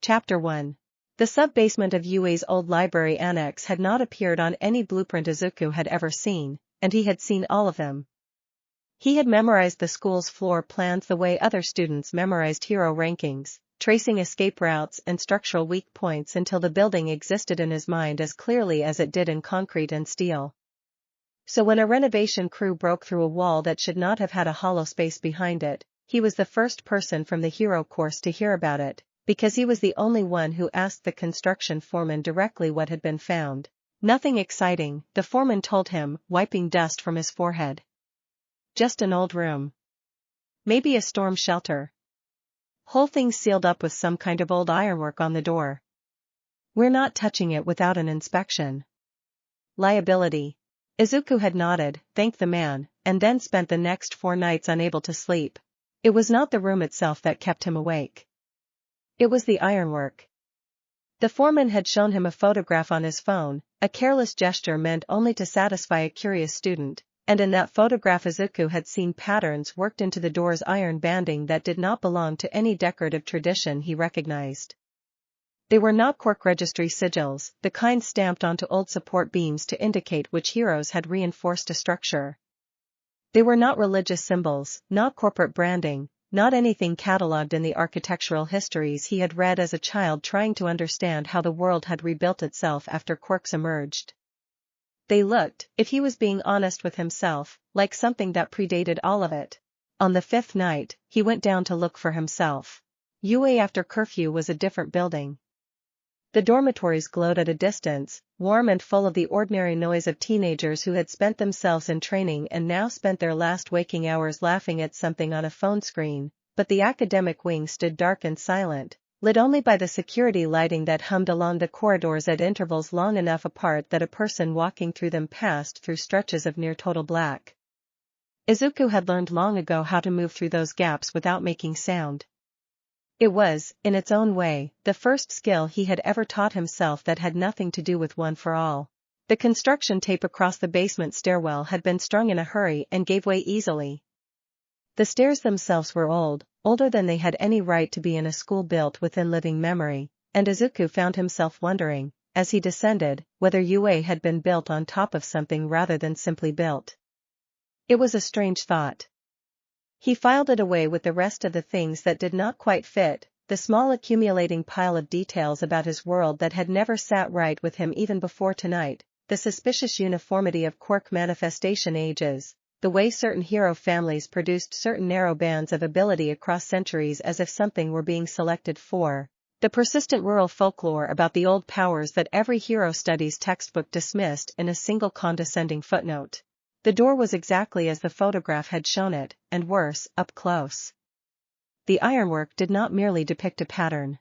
Chapter 1. The sub-basement of Yue's old library annex had not appeared on any blueprint Izuku had ever seen, and he had seen all of them. He had memorized the school's floor plans the way other students memorized hero rankings, tracing escape routes and structural weak points until the building existed in his mind as clearly as it did in concrete and steel. So when a renovation crew broke through a wall that should not have had a hollow space behind it, he was the first person from the hero course to hear about it, because he was the only one who asked the construction foreman directly what had been found. Nothing exciting, the foreman told him, wiping dust from his forehead. Just an old room. Maybe a storm shelter. Whole thing sealed up with some kind of old ironwork on the door. We're not touching it without an inspection. Liability. Izuku had nodded, thanked the man, and then spent the next 4 nights unable to sleep. It was not the room itself that kept him awake. It was the ironwork. The foreman had shown him a photograph on his phone, a careless gesture meant only to satisfy a curious student, and in that photograph Izuku had seen patterns worked into the door's iron banding that did not belong to any decorative tradition he recognized. They were not quirk registry sigils, the kind stamped onto old support beams to indicate which heroes had reinforced a structure. They were not religious symbols, not corporate branding, not anything catalogued in the architectural histories he had read as a child trying to understand how the world had rebuilt itself after quirks emerged. They looked, if he was being honest with himself, like something that predated all of it. On the 5th night, he went down to look for himself. Yue after curfew was a different building. The dormitories glowed at a distance, warm and full of the ordinary noise of teenagers who had spent themselves in training and now spent their last waking hours laughing at something on a phone screen, but the academic wing stood dark and silent, lit only by the security lighting that hummed along the corridors at intervals long enough apart that a person walking through them passed through stretches of near total black. Izuku had learned long ago how to move through those gaps without making sound. It was, in its own way, the first skill he had ever taught himself that had nothing to do with One for All. The construction tape across the basement stairwell had been strung in a hurry and gave way easily. The stairs themselves were old, older than they had any right to be in a school built within living memory, and Izuku found himself wondering, as he descended, whether Yue had been built on top of something rather than simply built. It was a strange thought. He filed it away with the rest of the things that did not quite fit, the small accumulating pile of details about his world that had never sat right with him even before tonight, the suspicious uniformity of quirk manifestation ages, the way certain hero families produced certain narrow bands of ability across centuries as if something were being selected for, the persistent rural folklore about the old powers that every hero studies textbook dismissed in a single condescending footnote. The door was exactly as the photograph had shown it, and worse, up close. The ironwork did not merely depict a pattern.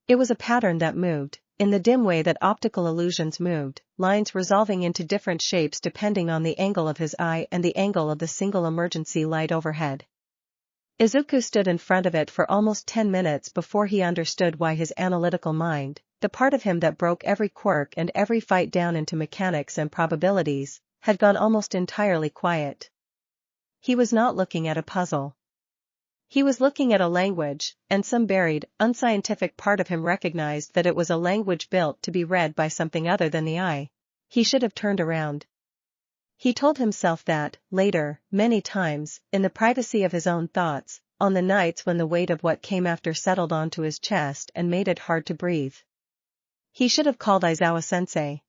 It was a pattern that moved, in the dim way that optical illusions moved, lines resolving into different shapes depending on the angle of his eye and the angle of the single emergency light overhead. Izuku stood in front of it for almost 10 minutes before he understood why his analytical mind, the part of him that broke every quirk and every fight down into mechanics and probabilities, had gone almost entirely quiet. He was not looking at a puzzle. He was looking at a language, and some buried, unscientific part of him recognized that it was a language built to be read by something other than the eye. He should have turned around. He told himself that, later, many times, in the privacy of his own thoughts, on the nights when the weight of what came after settled onto his chest and made it hard to breathe. He should have called Aizawa-sensei.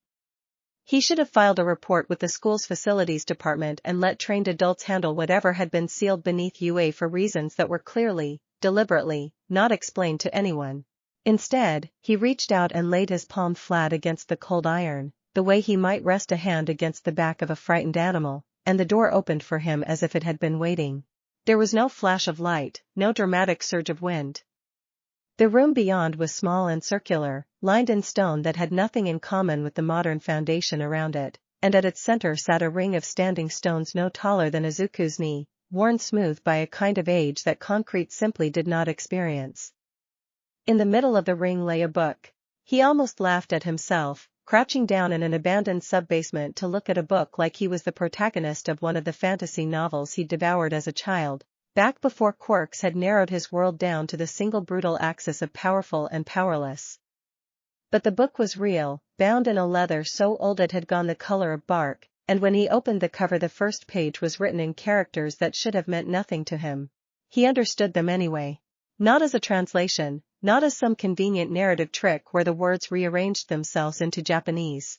He should have filed a report with the school's facilities department and let trained adults handle whatever had been sealed beneath Yue for reasons that were clearly, deliberately, not explained to anyone. Instead, he reached out and laid his palm flat against the cold iron, the way he might rest a hand against the back of a frightened animal, and the door opened for him as if it had been waiting. There was no flash of light, no dramatic surge of wind. The room beyond was small and circular, lined in stone that had nothing in common with the modern foundation around it, and at its center sat a ring of standing stones no taller than Izuku's knee, worn smooth by a kind of age that concrete simply did not experience. In the middle of the ring lay a book. He almost laughed at himself, crouching down in an abandoned sub-basement to look at a book like he was the protagonist of one of the fantasy novels he devoured as a child, back before Quirks had narrowed his world down to the single brutal axis of powerful and powerless. But the book was real, bound in a leather so old it had gone the color of bark, and when he opened the cover the first page was written in characters that should have meant nothing to him. He understood them anyway. Not as a translation, not as some convenient narrative trick where the words rearranged themselves into Japanese.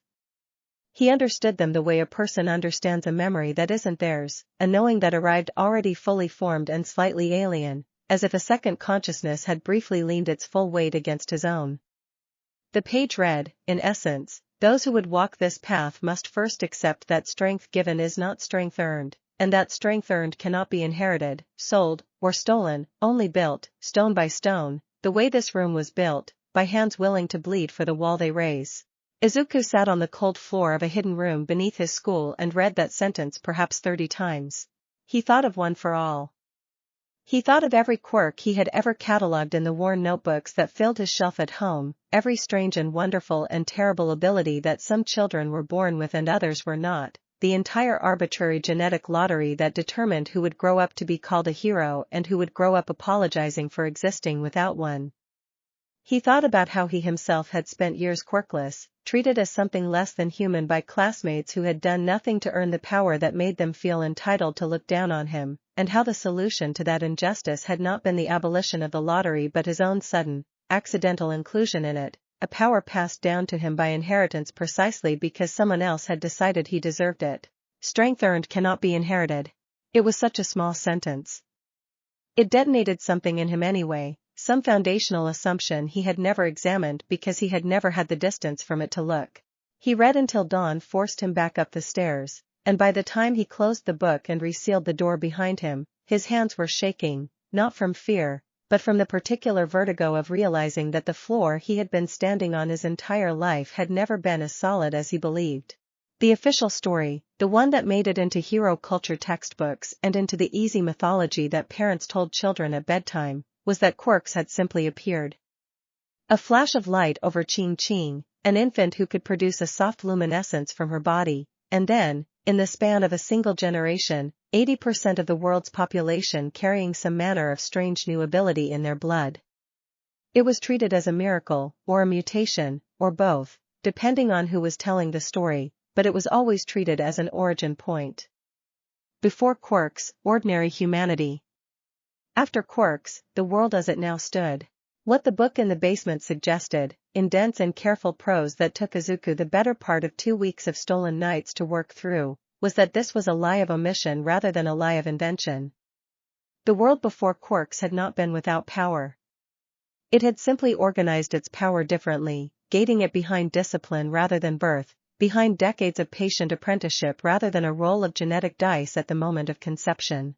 He understood them the way a person understands a memory that isn't theirs, a knowing that arrived already fully formed and slightly alien, as if a second consciousness had briefly leaned its full weight against his own. The page read, in essence, those who would walk this path must first accept that strength given is not strength earned, and that strength earned cannot be inherited, sold, or stolen, only built, stone by stone, the way this room was built, by hands willing to bleed for the wall they raise. Izuku sat on the cold floor of a hidden room beneath his school and read that sentence perhaps 30 times. He thought of one for all. He thought of every quirk he had ever catalogued in the worn notebooks that filled his shelf at home, every strange and wonderful and terrible ability that some children were born with and others were not, the entire arbitrary genetic lottery that determined who would grow up to be called a hero and who would grow up apologizing for existing without one. He thought about how he himself had spent years quirkless, treated as something less than human by classmates who had done nothing to earn the power that made them feel entitled to look down on him, and how the solution to that injustice had not been the abolition of the lottery but his own sudden, accidental inclusion in it, a power passed down to him by inheritance precisely because someone else had decided he deserved it. Strength earned cannot be inherited. It was such a small sentence. It detonated something in him anyway. Some foundational assumption he had never examined because he had never had the distance from it to look. He read until dawn forced him back up the stairs, and by the time he closed the book and resealed the door behind him, his hands were shaking, not from fear, but from the particular vertigo of realizing that the floor he had been standing on his entire life had never been as solid as he believed. The official story, the one that made it into hero culture textbooks and into the easy mythology that parents told children at bedtime, was that Quirks had simply appeared. A flash of light over Ching-Ching, an infant who could produce a soft luminescence from her body, and then, in the span of a single generation, 80% of the world's population carrying some manner of strange new ability in their blood. It was treated as a miracle, or a mutation, or both, depending on who was telling the story, but it was always treated as an origin point. Before Quirks, ordinary humanity. After Quirks, the world as it now stood. What the book in the basement suggested, in dense and careful prose that took Izuku the better part of 2 weeks of stolen nights to work through, was that this was a lie of omission rather than a lie of invention. The world before Quirks had not been without power. It had simply organized its power differently, gating it behind discipline rather than birth, behind decades of patient apprenticeship rather than a roll of genetic dice at the moment of conception.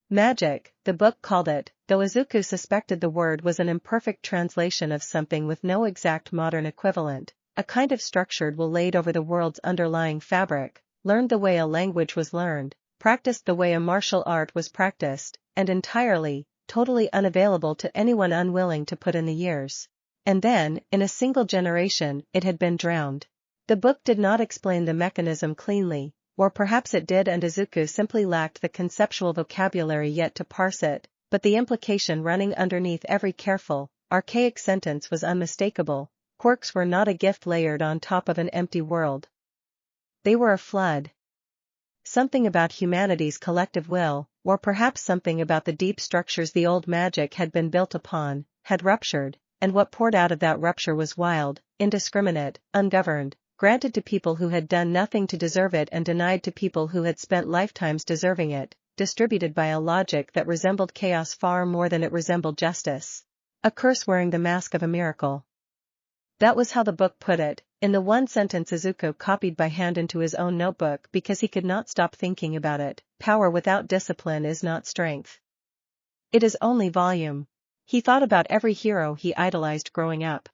Magic, the book called it, though Izuku suspected the word was an imperfect translation of something with no exact modern equivalent, a kind of structured will laid over the world's underlying fabric, learned the way a language was learned, practiced the way a martial art was practiced, and entirely, totally unavailable to anyone unwilling to put in the years. And then, in a single generation, it had been drowned. The book did not explain the mechanism cleanly, or perhaps it did and Izuku simply lacked the conceptual vocabulary yet to parse it, but the implication running underneath every careful, archaic sentence was unmistakable. Quirks were not a gift layered on top of an empty world. They were a flood. Something about humanity's collective will, or perhaps something about the deep structures the old magic had been built upon, had ruptured, and what poured out of that rupture was wild, indiscriminate, ungoverned, granted to people who had done nothing to deserve it and denied to people who had spent lifetimes deserving it, distributed by a logic that resembled chaos far more than it resembled justice. A curse wearing the mask of a miracle. That was how the book put it, in the one sentence Izuku copied by hand into his own notebook because he could not stop thinking about it. Power without discipline is not strength. It is only volume. He thought about every hero he idolized growing up.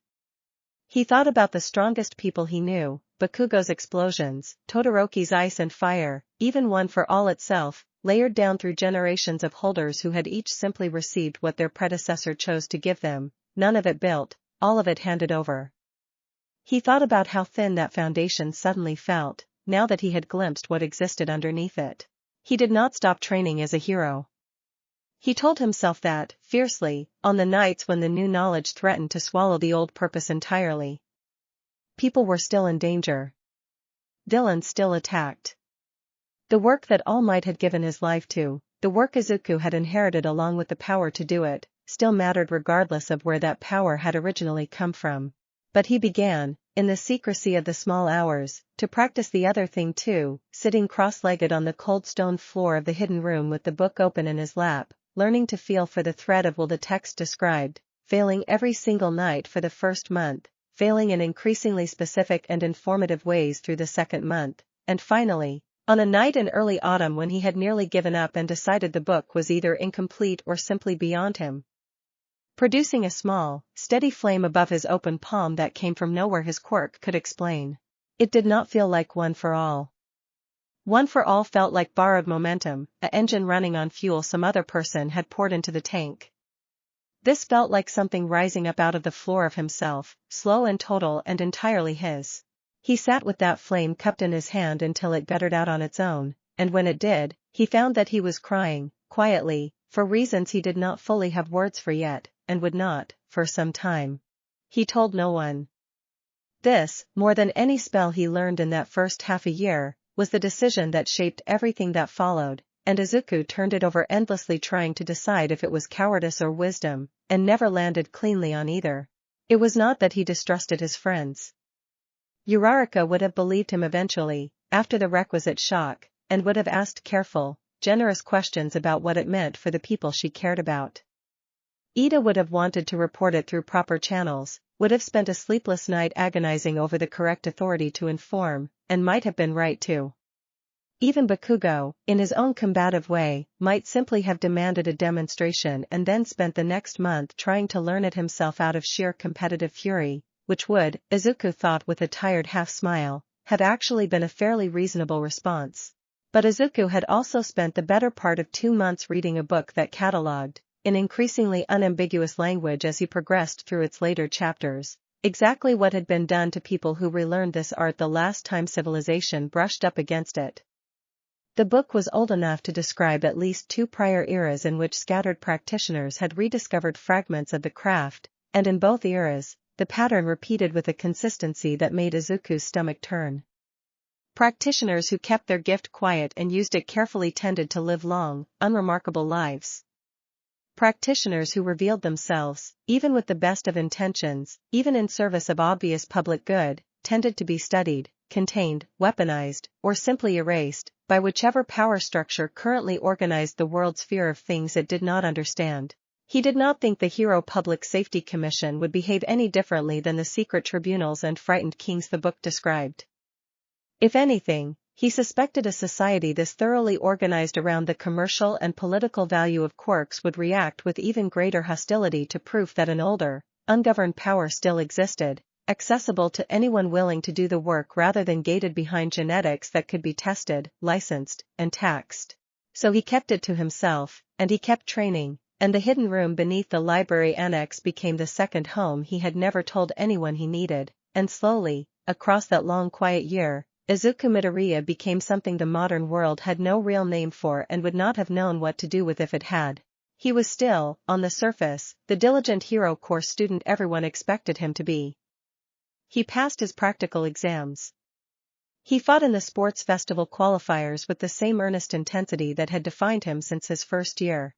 He thought about the strongest people he knew, Bakugo's explosions, Todoroki's ice and fire, even One for All itself, layered down through generations of holders who had each simply received what their predecessor chose to give them, none of it built, all of it handed over. He thought about how thin that foundation suddenly felt, now that he had glimpsed what existed underneath it. He did not stop training as a hero. He told himself that, fiercely, on the nights when the new knowledge threatened to swallow the old purpose entirely. People were still in danger. Dylan still attacked. The work that All Might had given his life to, the work Izuku had inherited along with the power to do it, still mattered regardless of where that power had originally come from. But he began, in the secrecy of the small hours, to practice the other thing too, sitting cross-legged on the cold stone floor of the hidden room with the book open in his lap, learning to feel for the thread of will the text described, failing every single night for the first month, failing in increasingly specific and informative ways through the second month, and finally, on a night in early autumn when he had nearly given up and decided the book was either incomplete or simply beyond him, producing a small, steady flame above his open palm that came from nowhere his quirk could explain. It did not feel like One for All. One for All felt like borrowed momentum, an engine running on fuel some other person had poured into the tank. This felt like something rising up out of the floor of himself, slow and total and entirely his. He sat with that flame cupped in his hand until it guttered out on its own, and when it did, he found that he was crying, quietly, for reasons he did not fully have words for yet, and would not, for some time. He told no one. This, more than any spell he learned in that first half a year, was the decision that shaped everything that followed, and Izuku turned it over endlessly trying to decide if it was cowardice or wisdom, and never landed cleanly on either. It was not that he distrusted his friends. Uraraka would have believed him eventually, after the requisite shock, and would have asked careful, generous questions about what it meant for the people she cared about. Ida would have wanted to report it through proper channels, would have spent a sleepless night agonizing over the correct authority to inform, and might have been right too. Even Bakugo, in his own combative way, might simply have demanded a demonstration and then spent the next month trying to learn it himself out of sheer competitive fury, which would, Izuku thought with a tired half-smile, have actually been a fairly reasonable response. But Izuku had also spent the better part of 2 months reading a book that catalogued, in increasingly unambiguous language as he progressed through its later chapters, exactly what had been done to people who relearned this art the last time civilization brushed up against it. The book was old enough to describe at least 2 prior eras in which scattered practitioners had rediscovered fragments of the craft, and in both eras, the pattern repeated with a consistency that made Izuku's stomach turn. Practitioners who kept their gift quiet and used it carefully tended to live long, unremarkable lives. Practitioners who revealed themselves, even with the best of intentions, even in service of obvious public good, tended to be studied, contained, weaponized, or simply erased, by whichever power structure currently organized the world's sphere of things it did not understand. He did not think the Hero Public Safety Commission would behave any differently than the secret tribunals and frightened kings the book described. If anything, he suspected a society this thoroughly organized around the commercial and political value of quirks would react with even greater hostility to proof that an older, ungoverned power still existed, accessible to anyone willing to do the work rather than gated behind genetics that could be tested, licensed, and taxed. So he kept it to himself, and he kept training, and the hidden room beneath the library annex became the second home he had never told anyone he needed, and slowly, across that long quiet year, Izuku Midoriya became something the modern world had no real name for and would not have known what to do with if it had. He was still, on the surface, the diligent hero course student everyone expected him to be. He passed his practical exams. He fought in the sports festival qualifiers with the same earnest intensity that had defined him since his first year.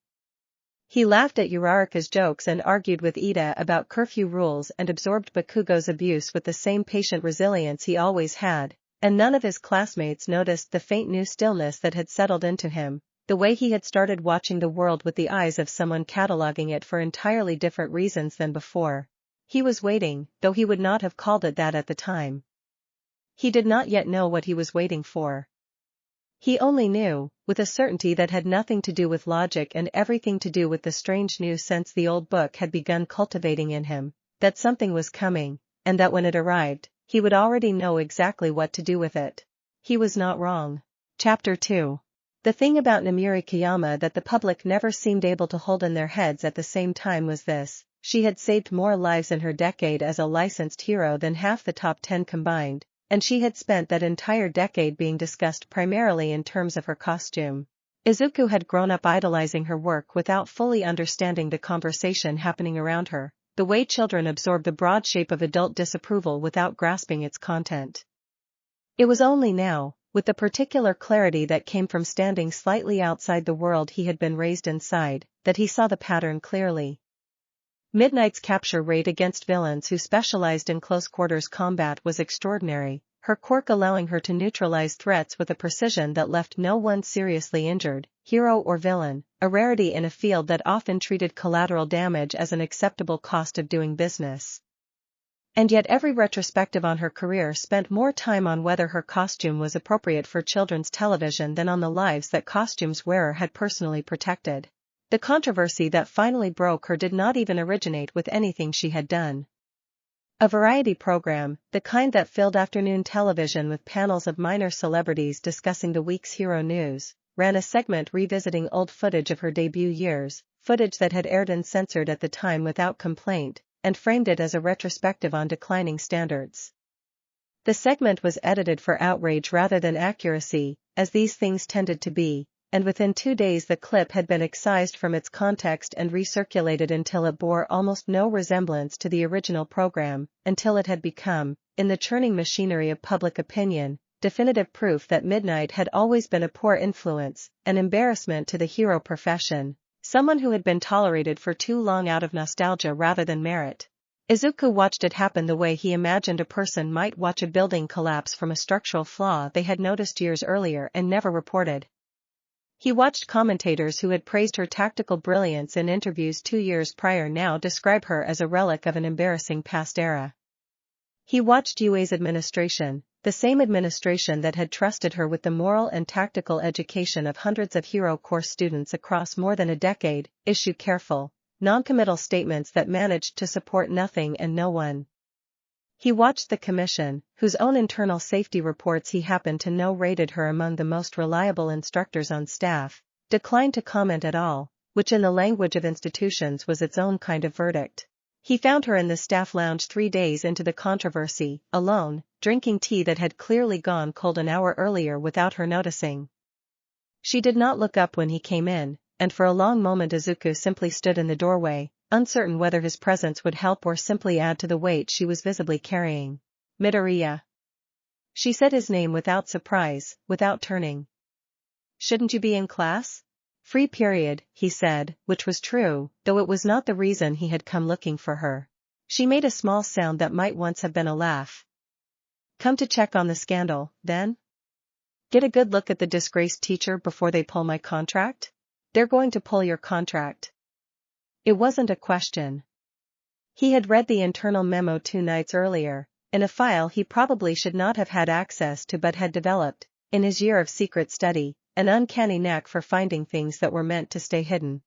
He laughed at Uraraka's jokes and argued with Ida about curfew rules and absorbed Bakugo's abuse with the same patient resilience he always had, and none of his classmates noticed the faint new stillness that had settled into him, the way he had started watching the world with the eyes of someone cataloging it for entirely different reasons than before. He was waiting, though he would not have called it that at the time. He did not yet know what he was waiting for. He only knew, with a certainty that had nothing to do with logic and everything to do with the strange new sense the old book had begun cultivating in him, that something was coming, and that when it arrived, he would already know exactly what to do with it. He was not wrong. Chapter 2. The thing about Namiri Kiyama that the public never seemed able to hold in their heads at the same time was this: she had saved more lives in her decade as a licensed hero than half the top 10 combined, and she had spent that entire decade being discussed primarily in terms of her costume. Izuku had grown up idolizing her work without fully understanding the conversation happening around her, the way children absorb the broad shape of adult disapproval without grasping its content. It was only now, with the particular clarity that came from standing slightly outside the world he had been raised inside, that he saw the pattern clearly. Midnight's capture rate against villains who specialized in close-quarters combat was extraordinary, her quirk allowing her to neutralize threats with a precision that left no one seriously injured, hero or villain, a rarity in a field that often treated collateral damage as an acceptable cost of doing business. And yet every retrospective on her career spent more time on whether her costume was appropriate for children's television than on the lives that costume's wearer had personally protected. The controversy that finally broke her did not even originate with anything she had done. A variety program, the kind that filled afternoon television with panels of minor celebrities discussing the week's hero news, ran a segment revisiting old footage of her debut years, footage that had aired uncensored at the time without complaint, and framed it as a retrospective on declining standards. The segment was edited for outrage rather than accuracy, as these things tended to be, and within 2 days the clip had been excised from its context and recirculated until it bore almost no resemblance to the original program, until it had become, in the churning machinery of public opinion, definitive proof that Midnight had always been a poor influence, an embarrassment to the hero profession, someone who had been tolerated for too long out of nostalgia rather than merit. Izuku watched it happen the way he imagined a person might watch a building collapse from a structural flaw they had noticed years earlier and never reported. He watched commentators who had praised her tactical brilliance in interviews 2 years prior now describe her as a relic of an embarrassing past era. He watched UA's administration, the same administration that had trusted her with the moral and tactical education of hundreds of Hero Course students across more than a decade, issue careful, non-committal statements that managed to support nothing and no one. He watched the commission, whose own internal safety reports he happened to know rated her among the most reliable instructors on staff, decline to comment at all, which in the language of institutions was its own kind of verdict. He found her in the staff lounge 3 days into the controversy, alone, drinking tea that had clearly gone cold an hour earlier without her noticing. She did not look up when he came in, and for a long moment Izuku simply stood in the doorway, uncertain whether his presence would help or simply add to the weight she was visibly carrying. Midoriya. She said his name without surprise, without turning. Shouldn't you be in class? Free period, he said, which was true, though it was not the reason he had come looking for her. She made a small sound that might once have been a laugh. Come to check on the scandal, then? Get a good look at the disgraced teacher before they pull my contract? They're going to pull your contract. It wasn't a question. He had read the internal memo 2 nights earlier, in a file he probably should not have had access to but had developed, in his year of secret study, an uncanny knack for finding things that were meant to stay hidden.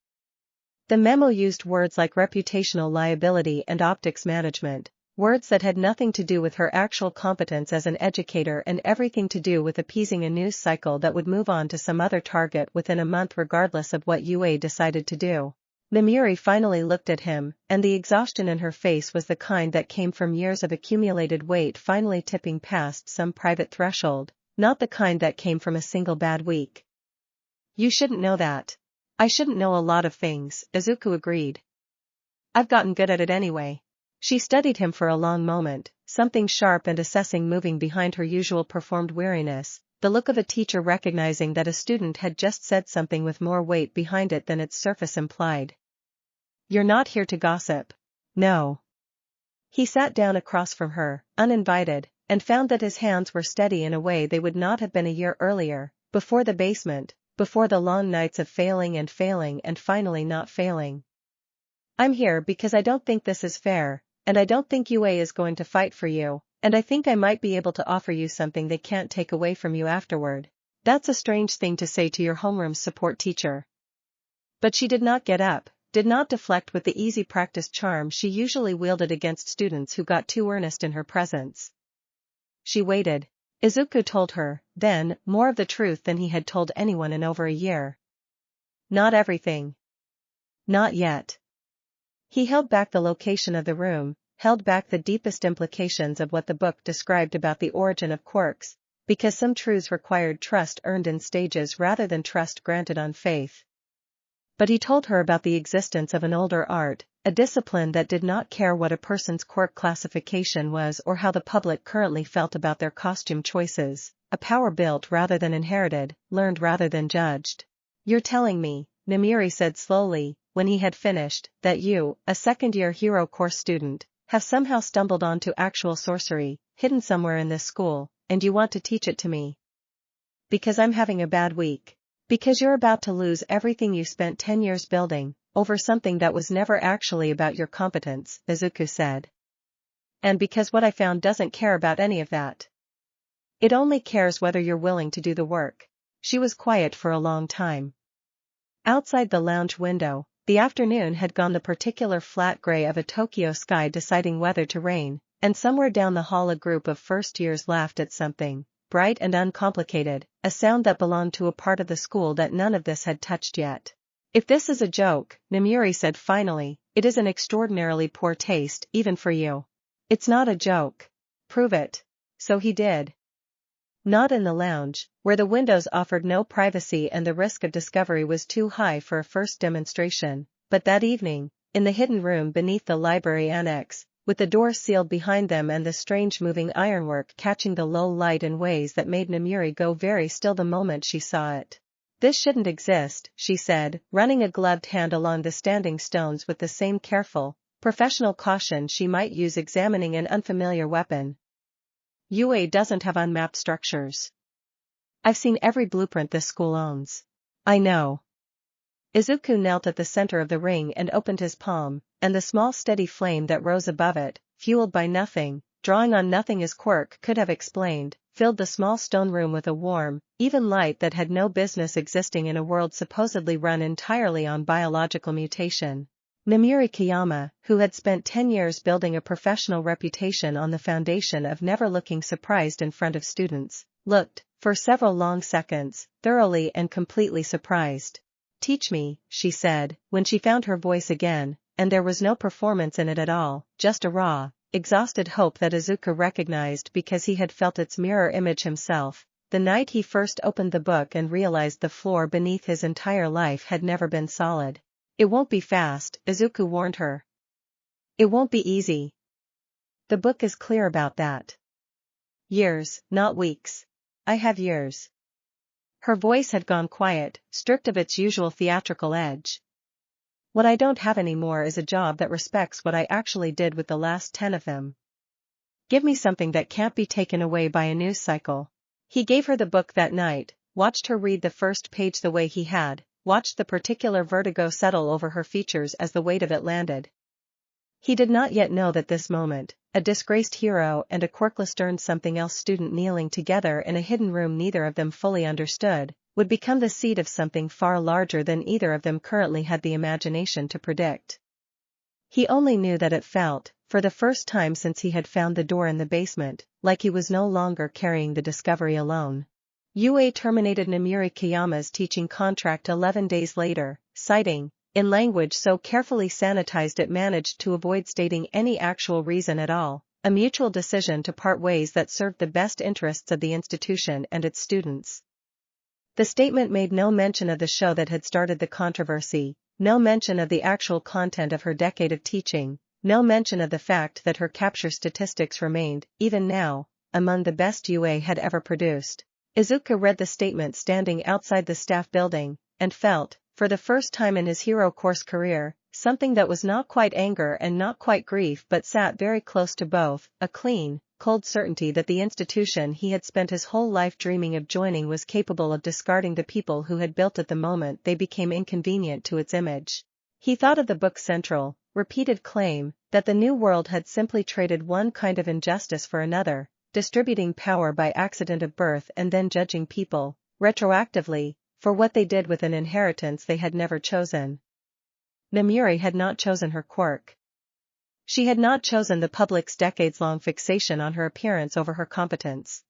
The memo used words like reputational liability and optics management, words that had nothing to do with her actual competence as an educator and everything to do with appeasing a news cycle that would move on to some other target within a month regardless of what UA decided to do. Mimuri finally looked at him, and the exhaustion in her face was the kind that came from years of accumulated weight finally tipping past some private threshold, not the kind that came from a single bad week. You shouldn't know that. I shouldn't know a lot of things, Izuku agreed. I've gotten good at it anyway. She studied him for a long moment, something sharp and assessing moving behind her usual performed weariness, the look of a teacher recognizing that a student had just said something with more weight behind it than its surface implied. You're not here to gossip. No. He sat down across from her, uninvited, and found that his hands were steady in a way they would not have been a year earlier, before the basement, before the long nights of failing and finally not failing. I'm here because I don't think this is fair, and I don't think UA is going to fight for you, and I think I might be able to offer you something they can't take away from you afterward. That's a strange thing to say to your homeroom's support teacher. But she did not get up, did not deflect with the easy practice charm she usually wielded against students who got too earnest in her presence. She waited. Izuku told her, then, more of the truth than he had told anyone in over a year. Not everything. Not yet. He held back the location of the room, held back the deepest implications of what the book described about the origin of quirks, Because some truths required trust earned in stages rather than trust granted on faith. But he told her about the existence of an older art, a discipline that did not care what a person's quirk classification was or how the public currently felt about their costume choices, a power built rather than inherited, learned rather than judged. You're telling me, Namiri said slowly, when he had finished, that you, a second-year hero course student, have somehow stumbled onto actual sorcery, hidden somewhere in this school, and you want to teach it to me. Because I'm having a bad week. Because you're about to lose everything you spent 10 years building, over something that was never actually about your competence, Izuku said. And because what I found doesn't care about any of that. It only cares whether you're willing to do the work. She was quiet for a long time. Outside the lounge window, the afternoon had gone the particular flat gray of a Tokyo sky deciding whether to rain, and somewhere down the hall a group of first years laughed at something, bright and uncomplicated, a sound that belonged to a part of the school that none of this had touched yet. If this is a joke, Namiri said finally, it is an extraordinarily poor taste, even for you. It's not a joke. Prove it. So he did. Not in the lounge, where the windows offered no privacy and the risk of discovery was too high for a first demonstration, but that evening, in the hidden room beneath the library annex, with the doors sealed behind them and the strange moving ironwork catching the low light in ways that made Namiri go very still the moment she saw it. This shouldn't exist, she said, running a gloved hand along the standing stones with the same careful, professional caution she might use examining an unfamiliar weapon. UA doesn't have unmapped structures. I've seen every blueprint this school owns. I know. Izuku knelt at the center of the ring and opened his palm, and the small steady flame that rose above it, fueled by nothing, drawing on nothing as Quirk could have explained, filled the small stone room with a warm, even light that had no business existing in a world supposedly run entirely on biological mutation. Namiri Kiyama, who had spent 10 years building a professional reputation on the foundation of never looking surprised in front of students, looked, for several long seconds, thoroughly and completely surprised. Teach me, she said, when she found her voice again, and there was no performance in it at all, just a raw, exhausted hope that Izuku recognized because he had felt its mirror image himself, the night he first opened the book and realized the floor beneath his entire life had never been solid. It won't be fast, Izuku warned her. It won't be easy. The book is clear about that. Years, not weeks. I have years. Her voice had gone quiet, stripped of its usual theatrical edge. What I don't have anymore is a job that respects what I actually did with the last 10 of them. Give me something that can't be taken away by a news cycle. He gave her the book that night, watched her read the first page the way he had, watched the particular vertigo settle over her features as the weight of it landed. He did not yet know that this moment, a disgraced hero and a quirkless earned something else student kneeling together in a hidden room neither of them fully understood, would become the seed of something far larger than either of them currently had the imagination to predict. He only knew that it felt, for the first time since he had found the door in the basement, like he was no longer carrying the discovery alone. UA terminated Namiri Kiyama's teaching contract 11 days later, citing, in language so carefully sanitized it managed to avoid stating any actual reason at all, a mutual decision to part ways that served the best interests of the institution and its students. The statement made no mention of the show that had started the controversy, no mention of the actual content of her decade of teaching, no mention of the fact that her capture statistics remained, even now, among the best UA had ever produced. Izuku read the statement standing outside the staff building, and felt, for the first time in his hero course career, something that was not quite anger and not quite grief but sat very close to both, a clean, cold certainty that the institution he had spent his whole life dreaming of joining was capable of discarding the people who had built it the moment they became inconvenient to its image. He thought of the book's central, repeated claim, that the new world had simply traded one kind of injustice for another, distributing power by accident of birth and then judging people, retroactively, for what they did with an inheritance they had never chosen. Namiri had not chosen her quirk. She had not chosen the public's decades-long fixation on her appearance over her competence.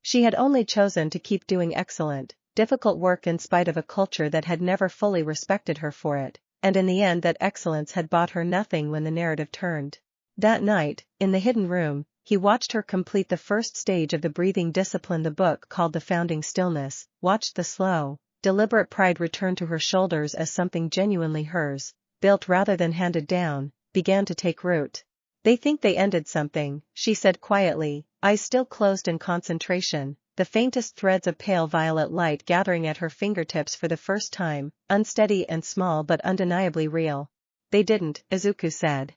She had only chosen to keep doing excellent, difficult work in spite of a culture that had never fully respected her for it, and in the end that excellence had bought her nothing when the narrative turned. That night, in the hidden room, he watched her complete the first stage of the breathing discipline the book called the founding stillness, watched the slow, deliberate pride return to her shoulders as something genuinely hers, built rather than handed down, began to take root. They think they ended something, she said quietly, eyes still closed in concentration, the faintest threads of pale violet light gathering at her fingertips for the first time, unsteady and small but undeniably real. They didn't, Izuku said.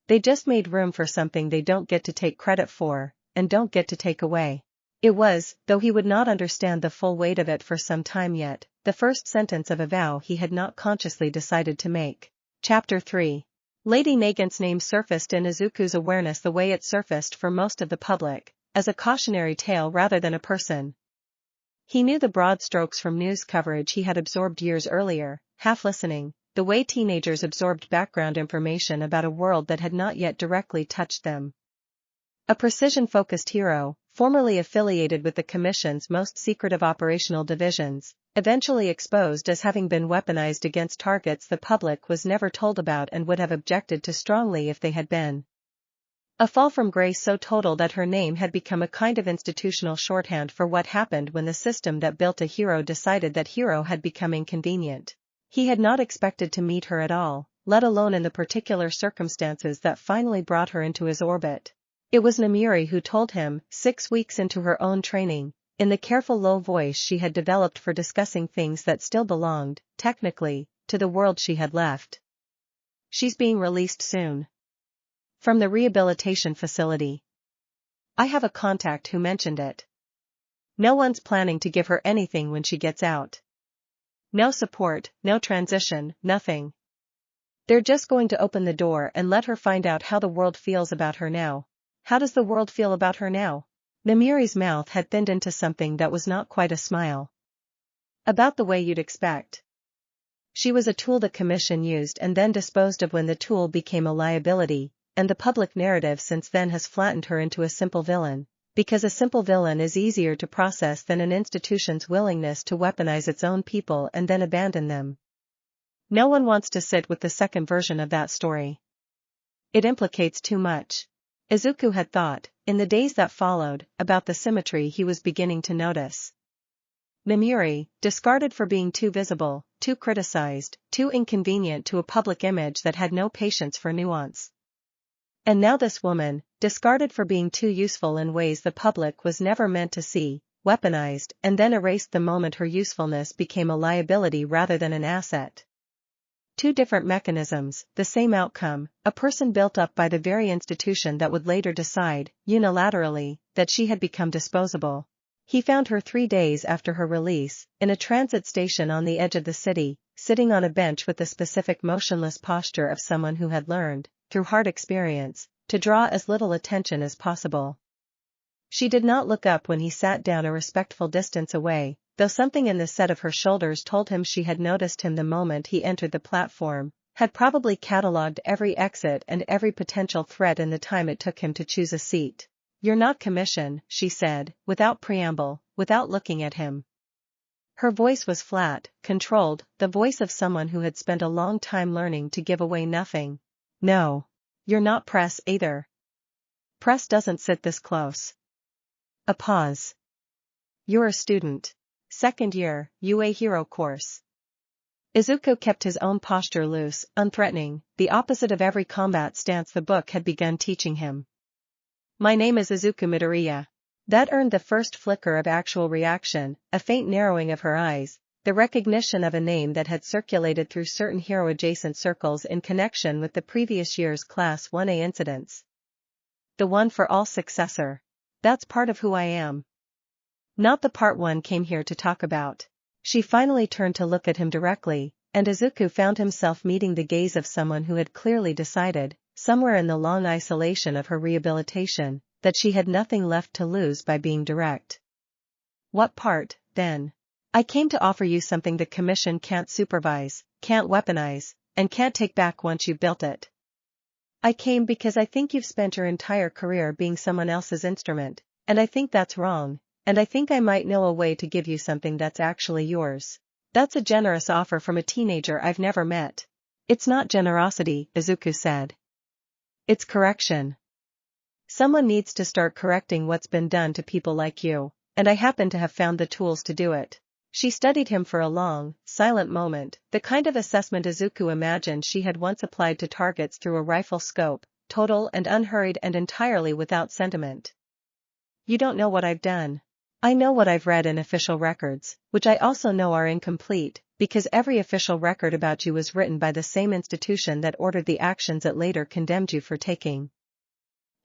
They just made room for something they don't get to take credit for, and don't get to take away. It was, though he would not understand the full weight of it for some time yet, the first sentence of a vow he had not consciously decided to make. Chapter 3. Lady Nagant's name surfaced in Izuku's awareness the way it surfaced for most of the public, as a cautionary tale rather than a person. He knew the broad strokes from news coverage he had absorbed years earlier, half listening, the way teenagers absorbed background information about a world that had not yet directly touched them. A precision-focused hero, formerly affiliated with the Commission's most secretive operational divisions, eventually exposed as having been weaponized against targets the public was never told about and would have objected to strongly if they had been. A fall from grace so total that her name had become a kind of institutional shorthand for what happened when the system that built a hero decided that hero had become inconvenient. He had not expected to meet her at all, let alone in the particular circumstances that finally brought her into his orbit. It was Namuri who told him, 6 weeks into her own training, in the careful low voice she had developed for discussing things that still belonged, technically, to the world she had left. She's being released soon. From the rehabilitation facility. I have a contact who mentioned it. No one's planning to give her anything when she gets out. No support, no transition, nothing. They're just going to open the door and let her find out how the world feels about her now. How does the world feel about her now? Namuri's mouth had thinned into something that was not quite a smile. About the way you'd expect. She was a tool the Commission used and then disposed of when the tool became a liability, and the public narrative since then has flattened her into a simple villain, because a simple villain is easier to process than an institution's willingness to weaponize its own people and then abandon them. No one wants to sit with the second version of that story. It implicates too much. Izuku had thought, in the days that followed, about the symmetry he was beginning to notice. Namuri, discarded for being too visible, too criticized, too inconvenient to a public image that had no patience for nuance. And now this woman, discarded for being too useful in ways the public was never meant to see, weaponized and then erased the moment her usefulness became a liability rather than an asset. Two different mechanisms, the same outcome, a person built up by the very institution that would later decide, unilaterally, that she had become disposable. He found her 3 days after her release, in a transit station on the edge of the city, sitting on a bench with the specific motionless posture of someone who had learned, through hard experience, to draw as little attention as possible. She did not look up when he sat down a respectful distance away, though something in the set of her shoulders told him she had noticed him the moment he entered the platform, had probably catalogued every exit and every potential threat in the time it took him to choose a seat. You're not Commission, she said, without preamble, without looking at him. Her voice was flat, controlled, the voice of someone who had spent a long time learning to give away nothing. No. You're not press either. Press doesn't sit this close. A pause. You're a student. Second year, UA Hero course. Izuku kept his own posture loose, unthreatening, the opposite of every combat stance the book had begun teaching him. My name is Izuku Midoriya. That earned the first flicker of actual reaction, a faint narrowing of her eyes, the recognition of a name that had circulated through certain hero-adjacent circles in connection with the previous year's Class 1A incidents. The one for all successor. That's part of who I am. Not the part one came here to talk about. She finally turned to look at him directly, and Izuku found himself meeting the gaze of someone who had clearly decided, somewhere in the long isolation of her rehabilitation, that she had nothing left to lose by being direct. What part, then? I came to offer you something the Commission can't supervise, can't weaponize, and can't take back once you've built it. I came because I think you've spent your entire career being someone else's instrument, and I think that's wrong, and I think I might know a way to give you something that's actually yours. That's a generous offer from a teenager I've never met. It's not generosity, Izuku said. It's correction. Someone needs to start correcting what's been done to people like you, and I happen to have found the tools to do it. She studied him for a long, silent moment, the kind of assessment Izuku imagined she had once applied to targets through a rifle scope, total and unhurried and entirely without sentiment. You don't know what I've done. I know what I've read in official records, which I also know are incomplete, because every official record about you was written by the same institution that ordered the actions it later condemned you for taking.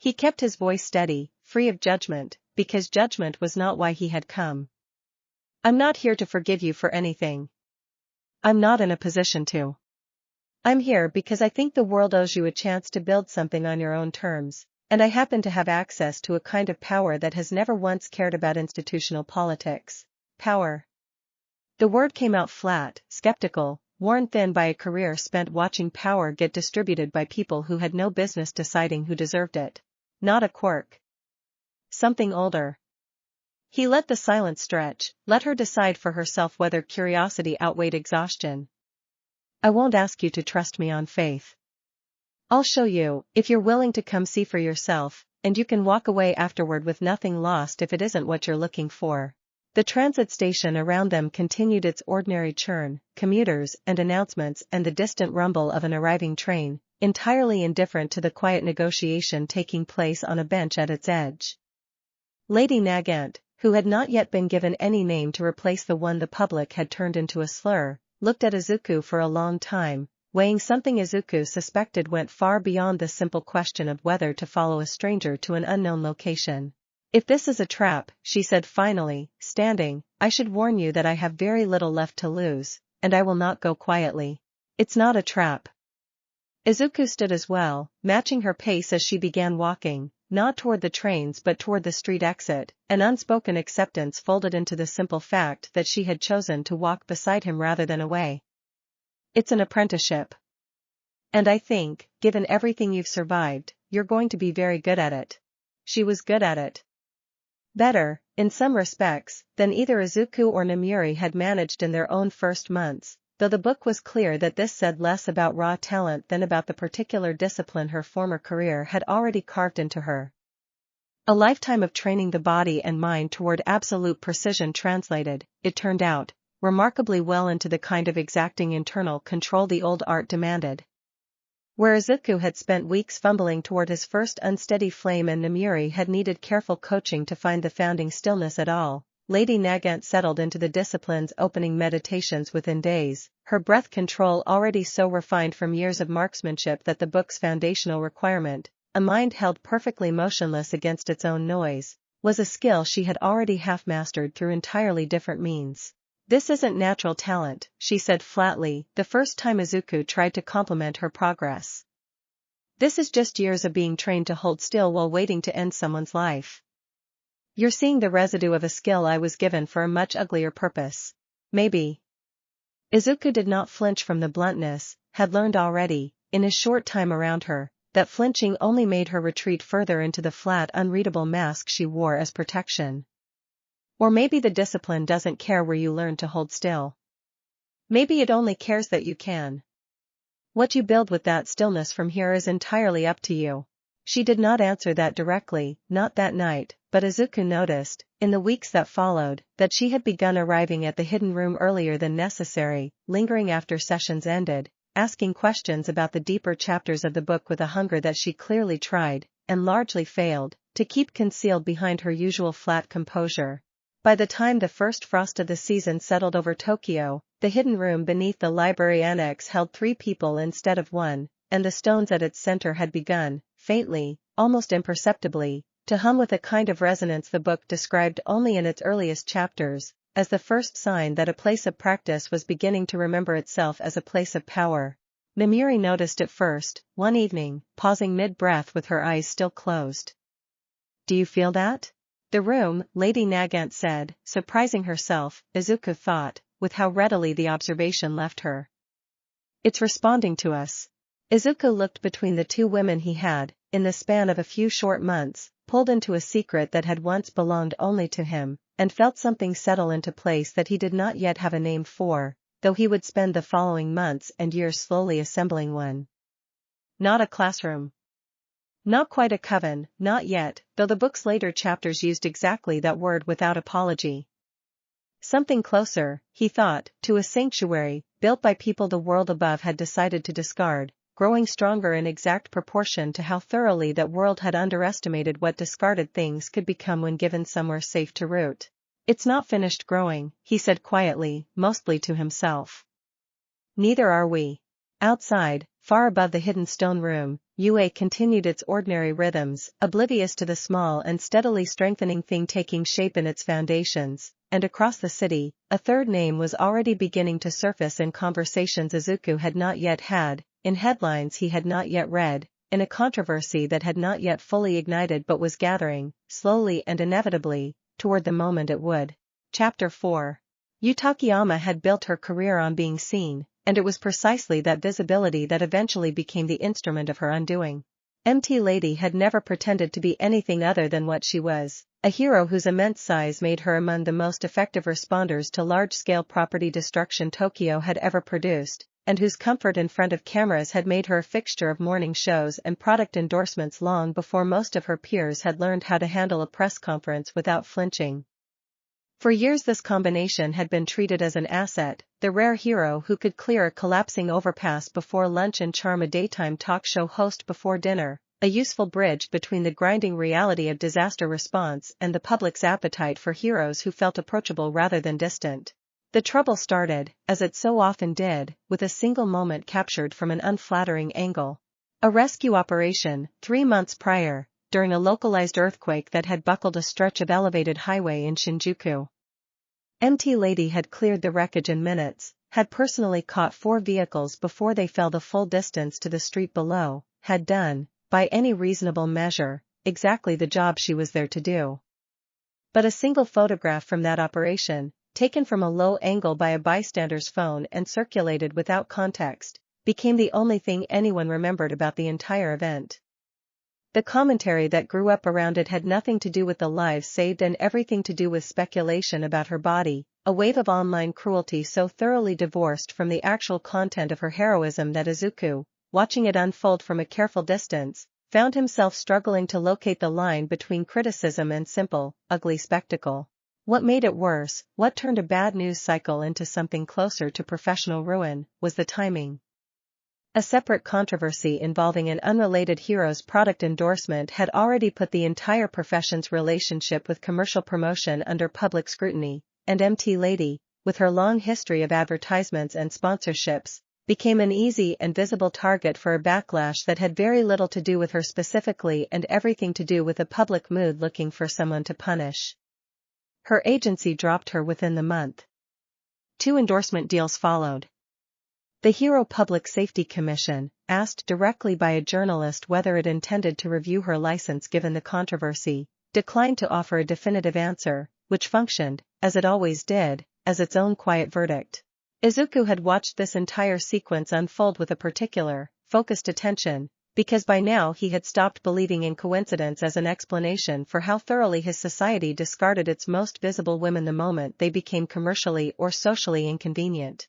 He kept his voice steady, free of judgment, because judgment was not why he had come. I'm not here to forgive you for anything. I'm not in a position to. I'm here because I think the world owes you a chance to build something on your own terms, and I happen to have access to a kind of power that has never once cared about institutional politics. Power. The word came out flat, skeptical, worn thin by a career spent watching power get distributed by people who had no business deciding who deserved it. Not a quirk. Something older. He let the silence stretch, let her decide for herself whether curiosity outweighed exhaustion. I won't ask you to trust me on faith. I'll show you, if you're willing to come see for yourself, and you can walk away afterward with nothing lost if it isn't what you're looking for. The transit station around them continued its ordinary churn, commuters and announcements and the distant rumble of an arriving train, entirely indifferent to the quiet negotiation taking place on a bench at its edge. Lady Nagant, who had not yet been given any name to replace the one the public had turned into a slur, looked at Izuku for a long time, weighing something Izuku suspected went far beyond the simple question of whether to follow a stranger to an unknown location. If this is a trap, she said finally, standing, I should warn you that I have very little left to lose, and I will not go quietly. It's not a trap. Izuku stood as well, matching her pace as she began walking, not toward the trains but toward the street exit, an unspoken acceptance folded into the simple fact that she had chosen to walk beside him rather than away. It's an apprenticeship. And I think, given everything you've survived, you're going to be very good at it. She was good at it. Better, in some respects, than either Izuku or Namuri had managed in their own first months, though the book was clear that this said less about raw talent than about the particular discipline her former career had already carved into her. A lifetime of training the body and mind toward absolute precision translated, it turned out, remarkably well into the kind of exacting internal control the old art demanded. Where Izuku had spent weeks fumbling toward his first unsteady flame and Namuri had needed careful coaching to find the founding stillness at all, Lady Nagant settled into the discipline's opening meditations within days, her breath control already so refined from years of marksmanship that the book's foundational requirement, a mind held perfectly motionless against its own noise, was a skill she had already half-mastered through entirely different means. This isn't natural talent, she said flatly, the first time Izuku tried to compliment her progress. This is just years of being trained to hold still while waiting to end someone's life. You're seeing the residue of a skill I was given for a much uglier purpose. Maybe. Izuku did not flinch from the bluntness, had learned already, in his short time around her, that flinching only made her retreat further into the flat unreadable mask she wore as protection. Or maybe the discipline doesn't care where you learn to hold still. Maybe it only cares that you can. What you build with that stillness from here is entirely up to you. She did not answer that directly, not that night, but Izuku noticed, in the weeks that followed, that she had begun arriving at the hidden room earlier than necessary, lingering after sessions ended, asking questions about the deeper chapters of the book with a hunger that she clearly tried, and largely failed, to keep concealed behind her usual flat composure. By the time the first frost of the season settled over Tokyo, the hidden room beneath the library annex held 3 people instead of 1, and the stones at its center had begun, faintly, almost imperceptibly, to hum with a kind of resonance the book described only in its earliest chapters, as the first sign that a place of practice was beginning to remember itself as a place of power. Namuri noticed it first, one evening, pausing mid-breath with her eyes still closed. Do you feel that? The room, Lady Nagant said, surprising herself, Izuku thought, with how readily the observation left her. It's responding to us. Izuku looked between the 2 women he had, in the span of a few short months, pulled into a secret that had once belonged only to him, and felt something settle into place that he did not yet have a name for, though he would spend the following months and years slowly assembling one. Not a classroom. Not quite a coven, not yet, though the book's later chapters used exactly that word without apology. Something closer, he thought, to a sanctuary, built by people the world above had decided to discard, growing stronger in exact proportion to how thoroughly that world had underestimated what discarded things could become when given somewhere safe to root. It's not finished growing, he said quietly, mostly to himself. Neither are we. Outside, far above the hidden stone room, UA continued its ordinary rhythms, oblivious to the small and steadily strengthening thing taking shape in its foundations, and across the city, a third name was already beginning to surface in conversations Izuku had not yet had, in headlines he had not yet read, in a controversy that had not yet fully ignited but was gathering, slowly and inevitably, toward the moment it would. Chapter 4. Utakayama had built her career on being seen, and it was precisely that visibility that eventually became the instrument of her undoing. Lady had never pretended to be anything other than what she was, a hero whose immense size made her among the most effective responders to large-scale property destruction Tokyo had ever produced, and whose comfort in front of cameras had made her a fixture of morning shows and product endorsements long before most of her peers had learned how to handle a press conference without flinching. For years this combination had been treated as an asset, the rare hero who could clear a collapsing overpass before lunch and charm a daytime talk show host before dinner, a useful bridge between the grinding reality of disaster response and the public's appetite for heroes who felt approachable rather than distant. The trouble started, as it so often did, with a single moment captured from an unflattering angle. A rescue operation, 3 months prior, during a localized earthquake that had buckled a stretch of elevated highway in Shinjuku. Lady had cleared the wreckage in minutes, had personally caught 4 vehicles before they fell the full distance to the street below, had done, by any reasonable measure, exactly the job she was there to do. But a single photograph from that operation, taken from a low angle by a bystander's phone and circulated without context, became the only thing anyone remembered about the entire event. The commentary that grew up around it had nothing to do with the lives saved and everything to do with speculation about her body, a wave of online cruelty so thoroughly divorced from the actual content of her heroism that Izuku, watching it unfold from a careful distance, found himself struggling to locate the line between criticism and simple, ugly spectacle. What made it worse, what turned a bad news cycle into something closer to professional ruin, was the timing. A separate controversy involving an unrelated hero's product endorsement had already put the entire profession's relationship with commercial promotion under public scrutiny, and Lady, with her long history of advertisements and sponsorships, became an easy and visible target for a backlash that had very little to do with her specifically and everything to do with a public mood looking for someone to punish. Her agency dropped her within the month. 2 endorsement deals followed. The Hero Public Safety Commission, asked directly by a journalist whether it intended to review her license given the controversy, declined to offer a definitive answer, which functioned, as it always did, as its own quiet verdict. Izuku had watched this entire sequence unfold with a particular, focused attention, because by now he had stopped believing in coincidence as an explanation for how thoroughly his society discarded its most visible women the moment they became commercially or socially inconvenient.